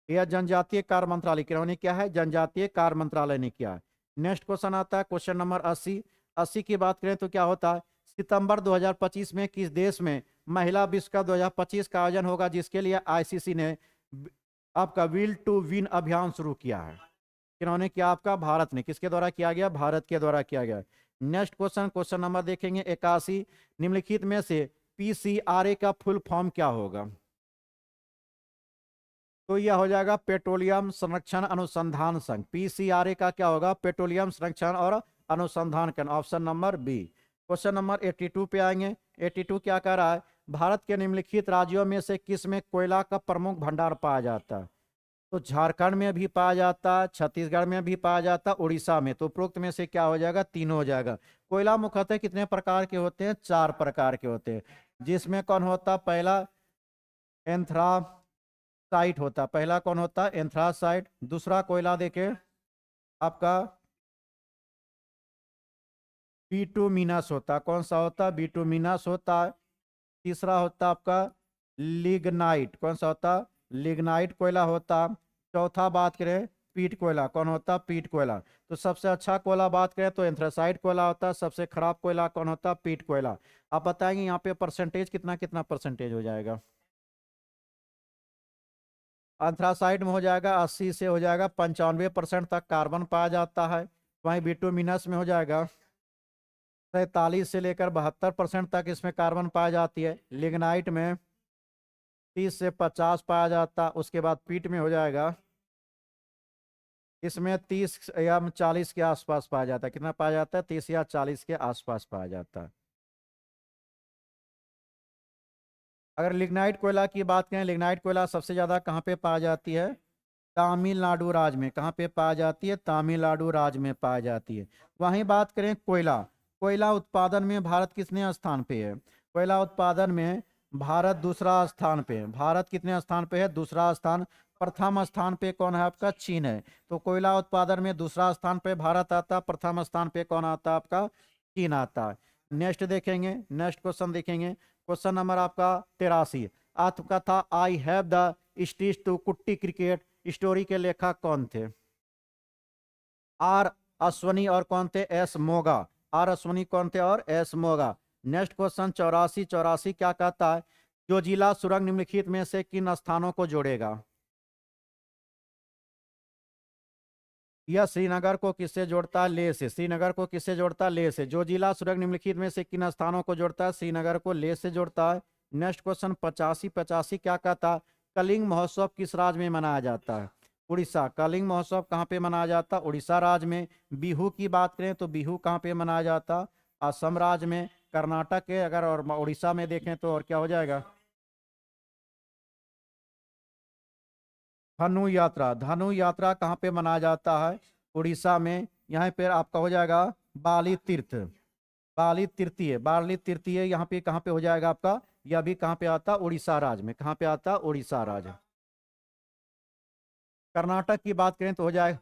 यह जनजातीय कार्य मंत्रालय किन्होंने किया है? जनजातीय कार्य मंत्रालय ने किया है। नेक्स्ट क्वेश्चन आता है क्वेश्चन नंबर 80। 80 की बात करें तो क्या होता है? सितंबर 2025 में किस देश में महिला विश्व कप 2025 का आयोजन होगा, जिसके लिए आईसीसी ने आपका विल टू विन अभियान शुरू किया है? किन्होंने किया? आपका भारत ने। किसके द्वारा किया गया? भारत के द्वारा किया गया। नेक्स्ट क्वेश्चन, क्वेश्चन नंबर देखेंगे 81। निम्नलिखित में से पीसीआरए का फुल फॉर्म क्या होगा? तो यह हो जाएगा पेट्रोलियम संरक्षण अनुसंधान संघ। पीसीआरए का क्या होगा? पेट्रोलियम संरक्षण और अनुसंधान संघ। Option number B. Question number 82 पे आएंगे। 82 क्या कह रहा है? भारत के निम्नलिखित राज्यों में से किस में कोयला का प्रमुख भंडार पाया जाता है? तो झारखंड में भी पाया जाता है, छत्तीसगढ़ में भी पाया जाता है, उड़ीसा में। तो उपरोक्त में से क्या हो जाएगा? तीनों हो जाएगा। कोयला मुख्यतः कितने प्रकार के होते हैं? 4 प्रकार के होते हैं, जिसमें कौन होता? पहला एंथ्रासाइट होता। पहला कौन होता? एंथ्रासाइट। दूसरा कोयला देखे आपका बिटुमिनस होता। कौन सा होता? बिटुमिनस होता। तीसरा होता आपका लिग्नाइट। कौन सा होता? लिग्नाइट कोयला होता। चौथा बात करें पीट कोयला। कौन होता? पीट कोयला। तो सबसे अच्छा कोयला बात करें तो एंथ्रासाइट कोयला होता है। सबसे खराब कोयला कौन होता? पीट कोयला। आप बताएंगे यहाँ पे परसेंटेज कितना कितना परसेंटेज हो जाएगा? एंथ्रासाइड में हो जाएगा 80 से हो जाएगा 95% तक कार्बन पाया जाता है। वहीं बिटुमिनस में हो जाएगा 43 से लेकर 72% तक इसमें कार्बन पाया जाती है। लिग्नाइट में 30 से 50 पाया जाता। उसके बाद पीट में हो जाएगा इसमें 30 या 40 के आसपास पाया जाता है। कितना पाया जाता है? 30 या 40 के आसपास पाया जाता है। अगर लिग्नाइट कोयला की बात करें, लिग्नाइट कोयला सबसे ज्यादा कहाँ पे पाया जाती है? तमिलनाडु राज्य में। कहाँ पे पाया जाती है? तमिलनाडु राज्य में पाया जाती है। वहीं बात करें कोयला, कोयला उत्पादन में भारत कितने स्थान पे है? कोयला उत्पादन में भारत दूसरा स्थान पे है। भारत कितने स्थान पे है? दूसरा स्थान। प्रथम स्थान पे कौन है? आपका चीन है। तो कोयला उत्पादन में दूसरा स्थान पे भारत आता, प्रथम स्थान पे कौन आता? आपका चीन आता है। नेक्स्ट देखेंगे, नेक्स्ट क्वेश्चन देखेंगे। क्वेश्चन नंबर आपका 83। आत्मकथा I have the streets to Kutty cricket story के लेखक कौन थे? आर अश्वनी और कौन थे? एस मोगा। आर अश्वनी कौन थे? और एस मोगा। Next question 84। 84 क्या कहता है? जो जिला सुरंग निम्नलिखित में से किन स्थानों को जोड़ेगा? यह श्रीनगर को किससे जोड़ता है? लेह से। श्रीनगर को किससे जोड़ता है? लेह से। जो जिला सुरंग निम्नलिखित में से किन स्थानों को जोड़ता है? श्रीनगर को लेह से जोड़ता है। Next question 85। 85 क्या कहता है? कलिंग महोत्सव किस राज्य में मनाया जाता है? उड़ीसा। कलिंग महोत्सव कहाँ पे मनाया जाता? उड़ीसा राज्य में। बिहू की बात करें तो बिहू कहाँ पे मनाया जाता? असम राज्य में। कर्नाटक के अगर और उड़ीसा में देखें तो और क्या हो जाएगा? धनु यात्रा। धनु यात्रा कहाँ पे मनाया जाता है? उड़ीसा में। यहाँ पे आपका हो जाएगा बाली तीर्थ। बाली तृतीय। बाली तृतीय यहाँ पे कहाँ पे हो जाएगा आपका? यह भी कहाँ पे आता? उड़ीसा राज्य में। कहाँ पे आता? उड़ीसा राज्य। कर्नाटक की बात करें तो हो जाएगा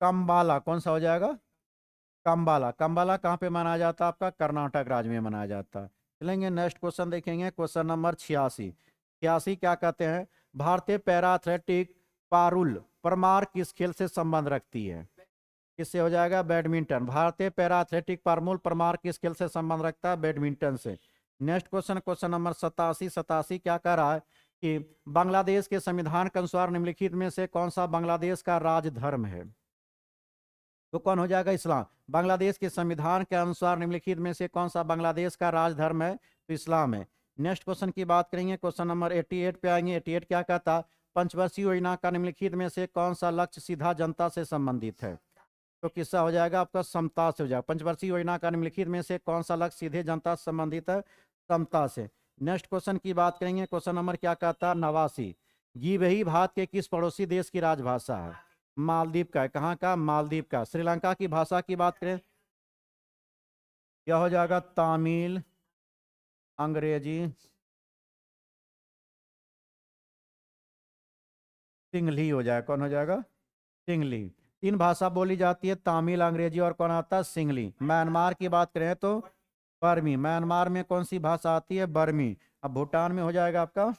कंबाला। कौन सा हो जाएगा? कंबाला। कंबाला कहाँ पे मनाया जाता है? आपका कर्नाटक राज्य में मनाया जाता है। चलेंगे नेक्स्ट क्वेश्चन देखेंगे। Question number 86। 86 क्या कहते हैं? भारतीय पैरा एथलेटिक पारुल परमार किस खेल से संबंध रखती है? किससे हो जाएगा? बैडमिंटन। भारतीय पैरा एथलेटिक पारुल परमार किस खेल से संबंध रखता है? बैडमिंटन से। Next question, question number 87। 87 क्या कह रहा है कि बांग्लादेश के संविधान के अनुसार निम्नलिखित में से कौन सा बांग्लादेश का राज धर्म है? तो कौन हो जाएगा? इस्लाम। बांग्लादेश के संविधान के अनुसार निम्नलिखित में से कौन सा बांग्लादेश का राजधर्म है? तो इस्लाम है। नेक्स्ट क्वेश्चन की बात करेंगे। क्वेश्चन नंबर 88 पे आएंगे। 88 क्या कहता? पंचवर्षीय योजना का निम्नलिखित में से कौन सा लक्ष्य सीधा जनता से संबंधित है? तो किस्सा हो जाएगा आपका समता से हो जाएगा। पंचवर्षीय योजना का निम्नलिखित में से कौन सा लक्ष्य सीधे जनता से संबंधित है? समता से। नेक्स्ट क्वेश्चन की बात करेंगे। क्वेश्चन नंबर क्या कहता है? 89। गीवही भारत के किस पड़ोसी देश की राजभाषा है? मालदीव का है। कहाँ का? मालदीव का। श्रीलंका की भाषा की बात करें, क्या हो जाएगा? तमिल, अंग्रेजी, सिंहली हो जाएगा। कौन हो जाएगा? सिंहली। तीन भाषा बोली जाती है, तमिल, अंग्रेजी और कौन आता है? सिंहली। म्यांमार की बात करें तो बर्मी। म्यांमार में कौन सी भाषा आती है? बर्मी। अब भूटान में हो जाएगा आपका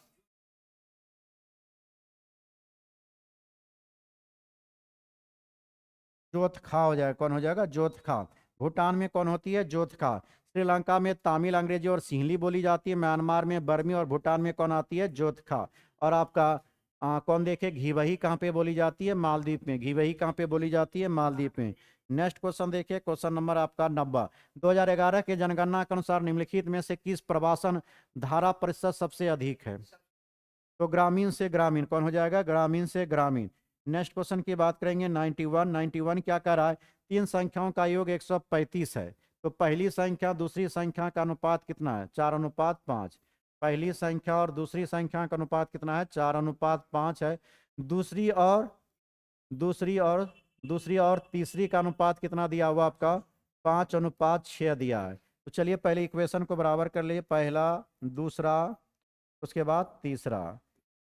जोतखा हो जाएगा। कौन हो जाएगा? जोतखा। भूटान में कौन होती है? जोतखा। श्रीलंका में तमिल, अंग्रेजी और सिंहली बोली जाती है। म्यांमार में बर्मी और भूटान में कौन आती है? जोतखा। और आपका कौन देखे घीवही कहाँ पे बोली जाती है? मालदीव में। घीवही कहाँ पे बोली जाती है? मालदीव में। नेक्स्ट क्वेश्चन देखिए। क्वेश्चन नंबर आपका 90। 2011 के जनगणना के अनुसार निम्नलिखित में से किस प्रवासन धारा प्रतिशत सबसे अधिक है? तो ग्रामीण से ग्रामीण। कौन हो जाएगा? ग्रामीण से ग्रामीण। नेक्स्ट क्वेश्चन की बात करेंगे। 91। 91 क्या कर रहा है? तीन संख्याओं का योग 135 है। तो पहली संख्या दूसरी संख्या का अनुपात कितना है? 4:5। पहली संख्या और दूसरी संख्या का अनुपात कितना है? 4:5 है। दूसरी और दूसरी और दूसरी और तीसरी का अनुपात कितना दिया हुआ आपका? 5:6 दिया है। तो चलिए पहले इक्वेशन को बराबर कर लिए। पहला, दूसरा, उसके बाद तीसरा।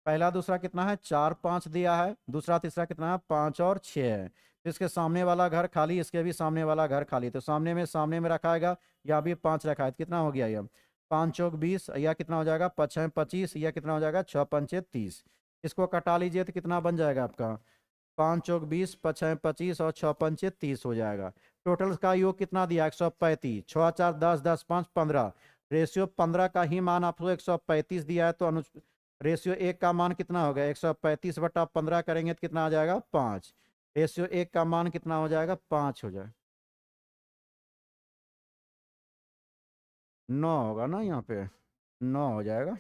पहला दूसरा कितना है? 4 5 दिया है। दूसरा तीसरा कितना है? 5 और 6 है। तो इसके सामने वाला घर खाली, इसके भी सामने वाला घर खाली। तो सामने में रखाएगा। या भी 5 रखा है। तो कितना हो गया ये? 5 चौक 20। या कितना हो जाएगा? 5 6 25। या कितना हो जाएगा? 6 5 30। इसको कटा लीजिए तो कितना बन जाएगा आपका? 5 चौक 20, 5 6 25 और 6 5 30 हो जाएगा। टोटल का योग कितना दिया? 135। 6 4 10, 10 5 15। रेशियो 15 का ही मान आपको 135 दिया है। तो रेशियो 1 का मान कितना होगा? 135/15 करेंगे तो कितना आ जाएगा? 5। रेशियो 1 का मान कितना हो जाएगा? 5 हो जाएगा। 9 होगा ना यहाँ पे? 9 हो जाएगा।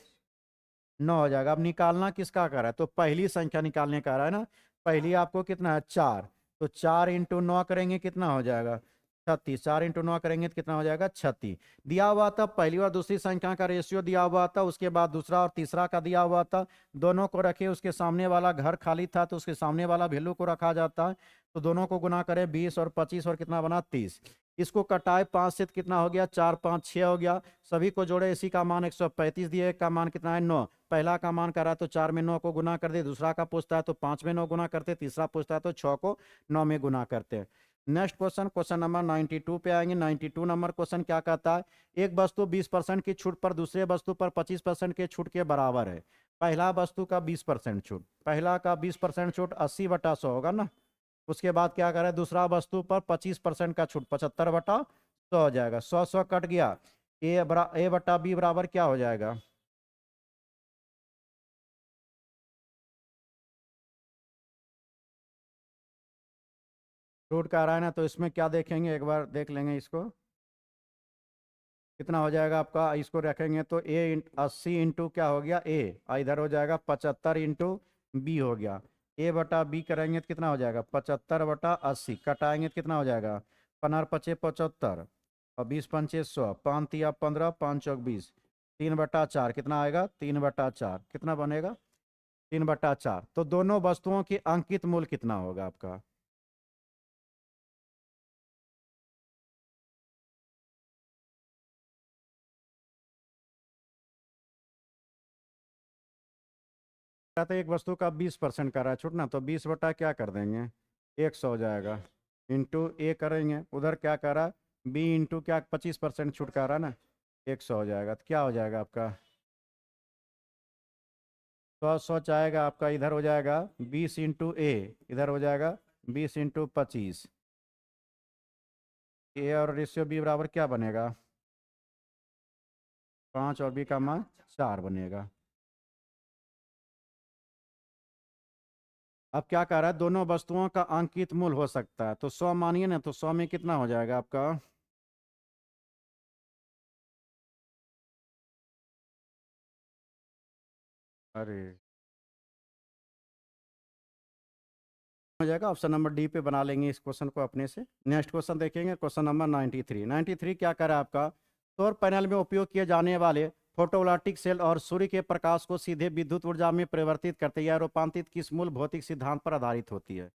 9 हो जाएगा। अब निकालना किसका कर रहा है? तो पहली संख्या निकालने का रहा है ना। पहली आपको कितना है? 4। तो 4 × 9 करेंगे कितना हो जाएगा? 36। 4 × 9 करेंगे तो कितना हो जाएगा? 36। दिया हुआ था पहली और दूसरी संख्या का रेशियो दिया हुआ था। उसके बाद दूसरा और तीसरा का दिया हुआ था। दोनों को रखे, उसके सामने वाला घर खाली था तो उसके सामने वाला वैल्यू को रखा जाता है। तो दोनों को गुना करें 20 और 25 और कितना बना? 30। इसको कटाए 5 से तो कितना हो गया? 4 5 6 हो गया। सभी को जोड़े, इसी का मान 135 दिए। एक का मान कितना है? 9। पहला का मान कर रहा है तो 4 में 9 को गुना कर दे। दूसरा का पूछता है तो 5 में 9 गुना करते। तीसरा पूछता है तो 6 को 9 में गुना करते हैं। नेक्स्ट क्वेश्चन, क्वेश्चन नंबर 92 पे आएंगे। 92 नंबर क्वेश्चन क्या कहता है? एक वस्तु 20% की छूट पर दूसरे वस्तु पर 25% के छूट के बराबर है। पहला वस्तु का 20% छूट, पहला का 20% छूट 80/100 होगा ना। उसके बाद क्या करें? दूसरा वस्तु पर 25% का छूट 75/100 हो जाएगा। 100 कट गया। A/B बराबर क्या हो जाएगा? छूट का आ रहा है ना, तो इसमें क्या देखेंगे? एक बार देख लेंगे इसको। कितना हो जाएगा आपका? इसको रखेंगे तो 80 इंटू क्या हो गया? ए। इधर हो जाएगा 75 इंटू बी हो गया। A/B करेंगे तो कितना हो जाएगा? 75/80। कटाएंगे तो कितना हो जाएगा? 15 × 5 = 75 और 20 × 5 = 100। 5 × 3 = 15, 5 × 4 = 20। 3/4 कितना आएगा? 3/4 कितना बनेगा? 3/4। तो दोनों वस्तुओं की अंकित मूल्य कितना होगा आपका? तो एक वस्तु का 20% का रहा है छूट ना, तो 20 बटा क्या कर देंगे? 100 हो जाएगा। इंटू ए करेंगे, उधर क्या कर रहा है? बी इंटू क्या? 25% छूट का रहा है ना। 100 हो जाएगा। तो क्या हो जाएगा आपका? 100 आएगा आपका। इधर हो जाएगा 20 इंटू ए। इधर हो जाएगा 20 इंटू 25। ए और रेशियो बी बराबर क्या बनेगा? 5 और बी का मान 4 बनेगा। अब क्या कह रहा है? दोनों वस्तुओं का अंकित मूल्य हो सकता है। तो 100 मानिए ना, तो 100 में कितना हो जाएगा आपका? अरे हो जाएगा, ऑप्शन नंबर डी पे बना लेंगे इस क्वेश्चन को अपने से। नेक्स्ट क्वेश्चन देखेंगे, क्वेश्चन नंबर 93 क्या कर रहा है आपका, सौर पैनल में उपयोग किए जाने वाले फोटोवोल्टिक सेल और सूर्य के प्रकाश को सीधे विद्युत ऊर्जा में परिवर्तित करते हैं, यह रूपांतरित किस मूल भौतिक सिद्धांत पर आधारित होती है।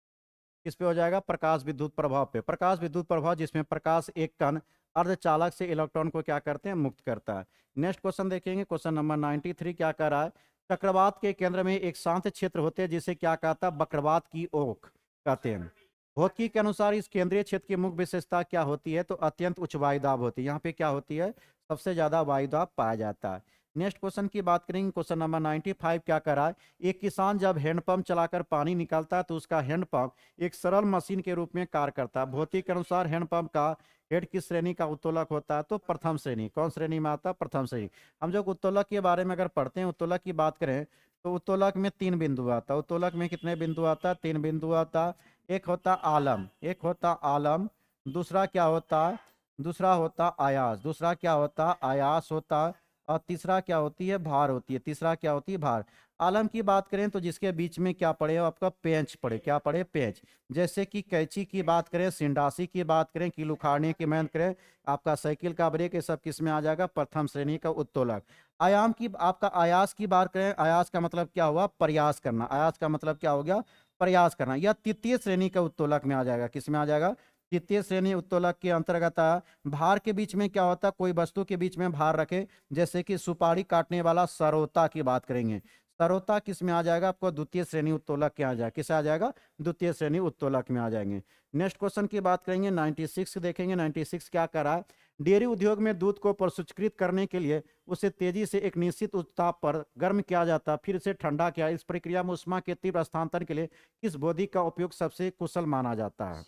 किस पे हो जाएगा, प्रकाश विद्युत प्रभाव पे। प्रकाश विद्युत प्रभाव जिसमें प्रकाश एक कण अर्धचालक से इलेक्ट्रॉन को क्या करते हैं, मुक्त करता है। नेक्स्ट क्वेश्चन देखेंगे, क्वेश्चन नंबर 93 क्या कर रहा है, चक्रवात के केंद्र में एक शांत क्षेत्र होते हैं जिसे क्या कहता है, वक्रवात की ओक कहते हैं। भौतिकी के अनुसार इस केंद्रीय क्षेत्र की मुख्य विशेषता क्या होती है, तो अत्यंत उच्च वायुदाब होती है। यहाँ पे क्या होती है, सबसे ज्यादा वायुदाब पाया जाता है। नेक्स्ट क्वेश्चन की बात करेंगे, क्वेश्चन नंबर 95 क्या कर रहा है, एक किसान जब हैंडपंप चलाकर पानी निकालता है तो उसका हैंडपंप एक सरल मशीन के रूप में कार्य करता है। भौतिकी के अनुसार हैंडपंप का हेड किस श्रेणी का उत्तोलक होता है, तो प्रथम श्रेणी। कौन श्रेणी में आता है, प्रथम श्रेणी। हम जो उत्तोलक के बारे में अगर पढ़ते हैं, उत्तोलक की बात करें तो उत्तोलक में 3 बिंदु आता है। उत्तोलक में कितने बिंदु आता है, 3 बिंदु आता है। एक होता आलम, एक होता आलम, दूसरा क्या होता है, दूसरा होता आयास, दूसरा क्या होता आयास होता, और तीसरा क्या होती है, भार होती है। तीसरा क्या होती है, भार। आलम की बात करें तो जिसके बीच में क्या पड़े, आपका पेंच पड़े। क्या पड़े, पेंच। जैसे कि कैंची की बात करें, सिंडासी की बात करें, कील उखाड़ने की मेहनत करें, आपका साइकिल का ब्रेक, ये सब किस में आ जाएगा, प्रथम श्रेणी का उत्तोलक। आयाम की, आपका आयास की बात करें, आयास का मतलब क्या हुआ, प्रयास करना। आयास का मतलब क्या हो गया, प्रयास करना। यह तृतीय श्रेणी का उत्तोलक में आ जाएगा। किस में आ जाएगा, तृतीय श्रेणी उत्तोलक के अंतर्गत। भार के बीच में क्या होता है, कोई वस्तु के बीच में भार रखे, जैसे कि सुपारी काटने वाला सरोता की बात करेंगे। सरोता किस में आ जाएगा, आपको द्वितीय श्रेणी उत्तोलक के आ जाएगा। किस आ जाएगा, द्वितीय श्रेणी उत्तोलक में आ जाएंगे। नेक्स्ट क्वेश्चन की बात करेंगे, 96 देखेंगे। 96 क्या कर रहा है, डेयरी उद्योग में दूध को प्रसंस्कृत करने के लिए उसे तेजी से एक निश्चित ताप पर गर्म किया जाता है, फिर से ठंडा किया। इस प्रक्रिया में उष्मा के तीव्र हस्तांतरण के लिए किस विधि का उपयोग सबसे कुशल माना जाता है,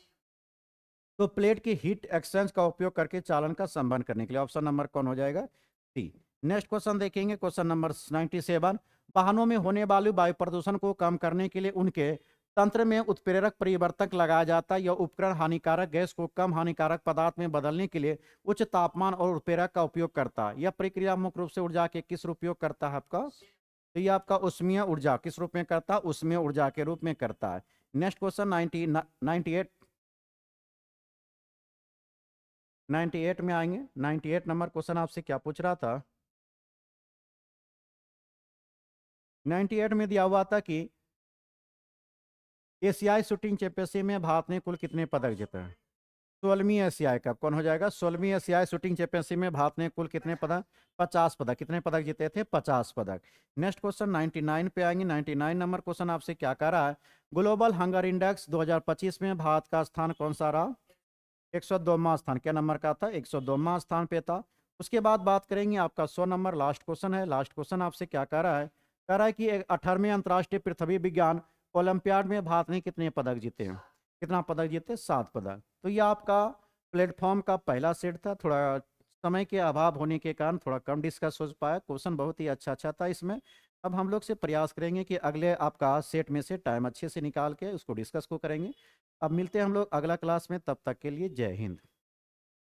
तो प्लेट की हीट एक्सचेंज का उपयोग करके चालन का संबंध करने के लिए। ऑप्शन नंबर कौन हो जाएगा, सी। नेक्स्ट क्वेश्चन देखेंगे, क्वेश्चन नंबर 97। वाहनों में होने वाले वायु प्रदूषण को कम करने के लिए उनके तंत्र में उत्प्रेरक परिवर्तक लगाया जाता है। यह उपकरण हानिकारक गैस को कम हानिकारक पदार्थ में बदलने के लिए उच्च तापमान और उत्प्रेरक का उपयोग करता है। यह प्रक्रिया मुख्य रूप से ऊर्जा के किस उपयोग करता है आपका, तो ये आपका उष्मीय ऊर्जा किस रूप में करता है, उष्मीय ऊर्जा के रूप में करता है। नेक्स्ट क्वेश्चन 98 में आएंगे। 98 नंबर क्वेश्चन आपसे क्या पूछ रहा था, 98 में दिया हुआ था कि एशियाई शूटिंग चैंपियनशिप में भारत ने कुल कितने पदक जीते हैं। 16वीं एशियाई कप कौन हो जाएगा, 16वीं एशियाई शूटिंग चैंपियनशिप में भारत ने कुल कितने पदक, 50 पदक। कितने पदक जीते थे, 50 पदक। नेक्स्ट क्वेश्चन 99 पे आएंगे। 99 नंबर क्वेश्चन आपसे क्या कह रहा है, ग्लोबल हंगर इंडेक्स 2025 में भारत का स्थान कौन सा रहा, 102वां स्थान। क्या नंबर का था, 102वां स्थान पे था। उसके बाद बात करेंगे आपका 100 नंबर लास्ट क्वेश्चन है। लास्ट क्वेश्चन आपसे क्या कह रहा है, कह रहा है कि 18वें अंतर्राष्ट्रीय पृथ्वी विज्ञान ओलंपियाड में भारत ने कितने पदक जीते हैं, कितना पदक जीते, 7 पदक। तो ये आपका प्लेटफॉर्म का पहला सेट था। थोड़ा समय के अभाव होने के कारण थोड़ा कम डिस्कस हो पाया। क्वेश्चन बहुत ही अच्छा था इसमें। अब हम लोग से प्रयास करेंगे कि अगले आपका सेट में से टाइम अच्छे से निकाल के उसको डिस्कस को करेंगे। अब मिलते हैं हम लोग अगला क्लास में, तब तक के लिए जय हिंद।